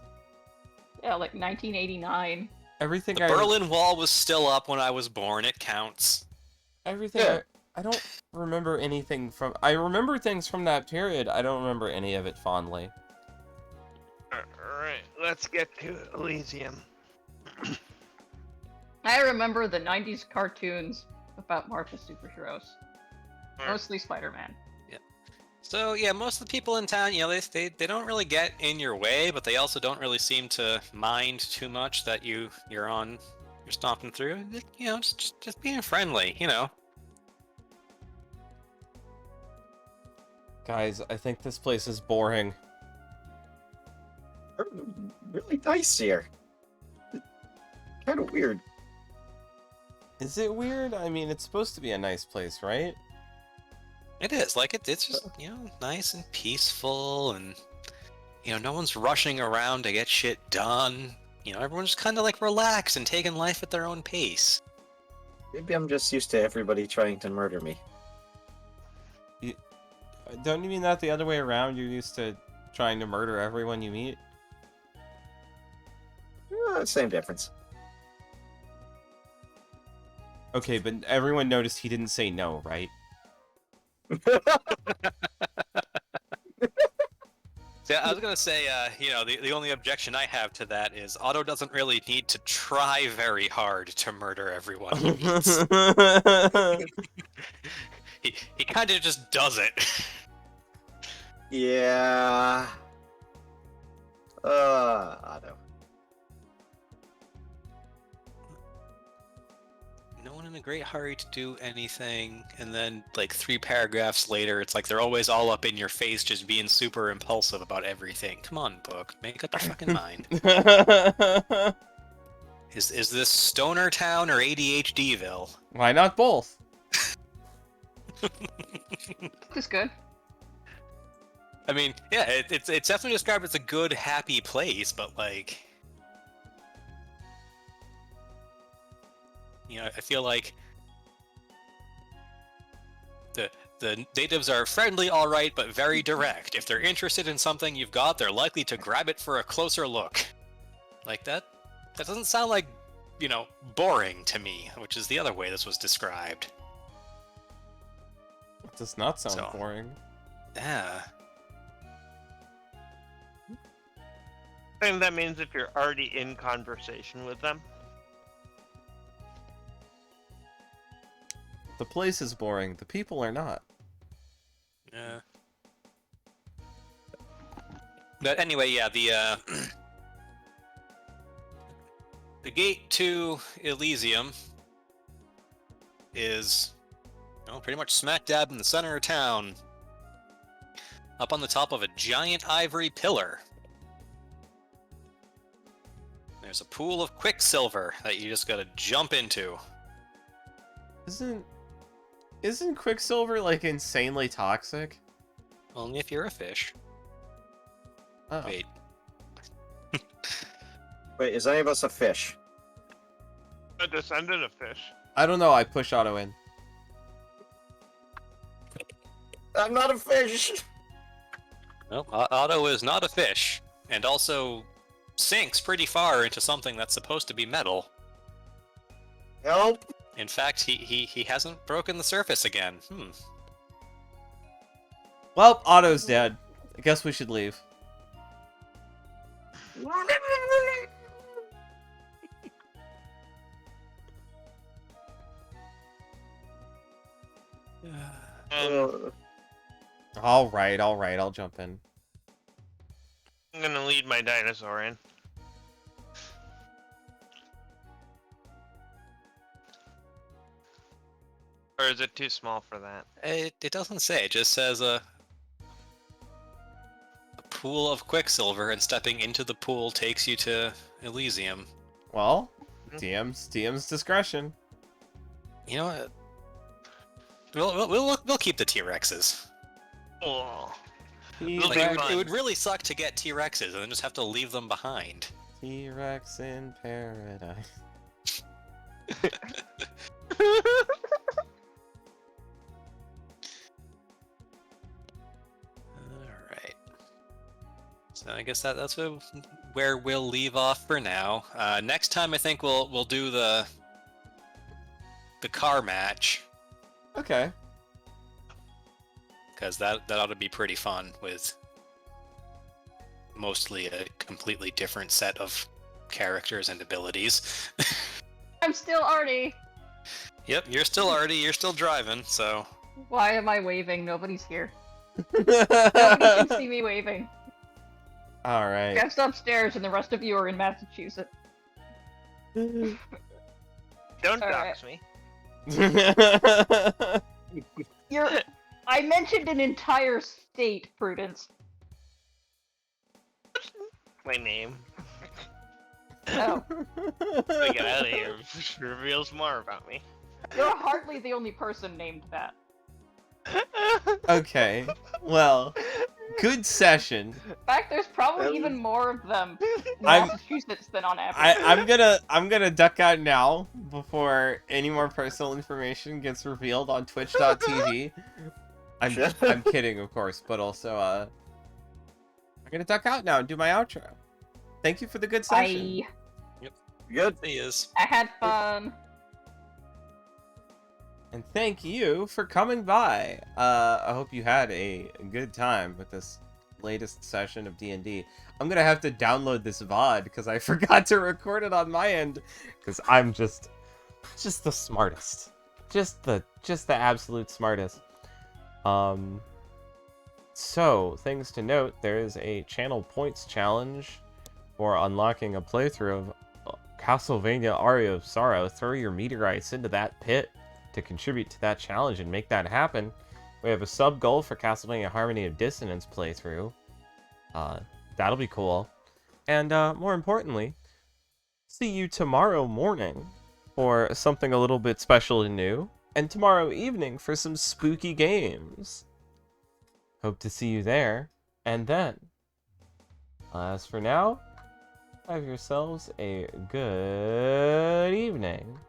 B: Yeah, like 1989.
A: Everything
C: The Berlin Wall was still up when I was born. It counts.
A: Everything.
E: Yeah.
A: I don't remember anything from. I remember things from that period. I don't remember any of it fondly.
D: Alright, let's get to Elysium.
B: I remember the 90s cartoons about Marvel superheroes. Mostly Spider-Man.
C: So yeah, most of the people in town, they don't really get in your way, but they also don't really seem to mind too much that you're stomping through. Just being friendly,
A: Guys, I think this place is boring.
E: really nice here. Kind of weird.
A: Is it weird? I mean, it's supposed to be a nice place, right?
C: It is, like, it's just, nice and peaceful, and, no one's rushing around to get shit done. Everyone's just kind of, like, relaxed and taking life at their own pace.
E: Maybe I'm just used to everybody trying to murder me.
A: Don't you mean that the other way around? You're used to trying to murder everyone you meet?
E: Same difference.
A: Okay, but everyone noticed he didn't say no, right?
C: Yeah, I was gonna say, the only objection I have to that is Otto doesn't really need to try very hard to murder everyone he meets. he kind of just does it.
E: Yeah. Otto.
C: No one in a great hurry to do anything, and then, like, 3 paragraphs later, it's like they're always all up in your face just being super impulsive about everything. Come on, book. Make up your fucking mind. Is this Stoner Town or ADHDville?
A: Why not both?
B: Just good.
C: I mean, yeah, it's definitely described as a good, happy place, but, like... I feel like the natives are friendly, all right, but very direct. If they're interested in something you've got, they're likely to grab it for a closer look. Like that doesn't sound like, boring to me, which is the other way this was described.
A: It does not sound boring.
C: Yeah.
D: And that means if you're already in conversation with them.
A: The place is boring. The people are not.
C: Yeah. But anyway, yeah, the gate to Elysium is, pretty much smack dab in the center of town, up on the top of a giant ivory pillar. There's a pool of quicksilver that you just gotta jump into.
A: Isn't Quicksilver, like, insanely toxic?
C: Only if you're a fish.
A: Oh.
C: Wait.
E: Wait, is any of us a fish?
D: A descendant of fish.
A: I don't know, I push Otto in.
E: I'm not a fish!
C: No, Otto is not a fish, and also sinks pretty far into something that's supposed to be metal.
E: Help!
C: In fact, he hasn't broken the surface again.
A: Well, Otto's dead. I guess we should leave. Alright, I'll jump in.
D: I'm gonna lead my dinosaur in. Or is it too small for that?
C: It doesn't say. It just says a pool of quicksilver, and stepping into the pool takes you to Elysium.
A: Well, DM's discretion.
C: You know what? We'll keep the T-Rexes.
D: Oh.
C: Like, it would really suck to get T-Rexes and then just have to leave them behind.
A: T-Rex in paradise.
C: Alright. So I guess that's where we'll leave off for now. Next time I think we'll do the car match.
A: Okay.
C: Because that ought to be pretty fun, with mostly a completely different set of characters and abilities.
B: I'm still Artie.
C: Yep, you're still Artie, you're still driving, so...
B: Why am I waving? Nobody's here. Nobody can see me waving.
A: Alright.
B: Jeff's upstairs and the rest of you are in Massachusetts.
D: Don't dox me.
B: I mentioned an entire state, Prudence.
D: my name.
B: Oh,
D: I get out of here. It reveals more about me.
B: you're hardly the only person named that.
A: Okay, well, good session.
B: In fact, there's probably even more of them in
A: I'm-
B: Massachusetts than on average.
A: I'm gonna duck out now before any more personal information gets revealed on Twitch.tv. I'm kidding, of course, but also I'm gonna duck out now and do my outro. Thank you for the good session.
E: Good.
C: He is.
B: I had fun.
A: And thank you for coming by. I hope you had a good time with this latest session of D&D. I'm gonna have to download this VOD because I forgot to record it on my end because I'm just the smartest. Just the absolute smartest. So, things to note, there is a channel points challenge for unlocking a playthrough of Castlevania Aria of Sorrow. Throw your meteorites into that pit to contribute to that challenge and make that happen. We have a sub goal for Castlevania Harmony of Dissonance playthrough. That'll be cool. And more importantly, see you tomorrow morning for something a little bit special and new, and tomorrow evening for some spooky games. Hope to see you there. And then, as for now, have yourselves a good evening.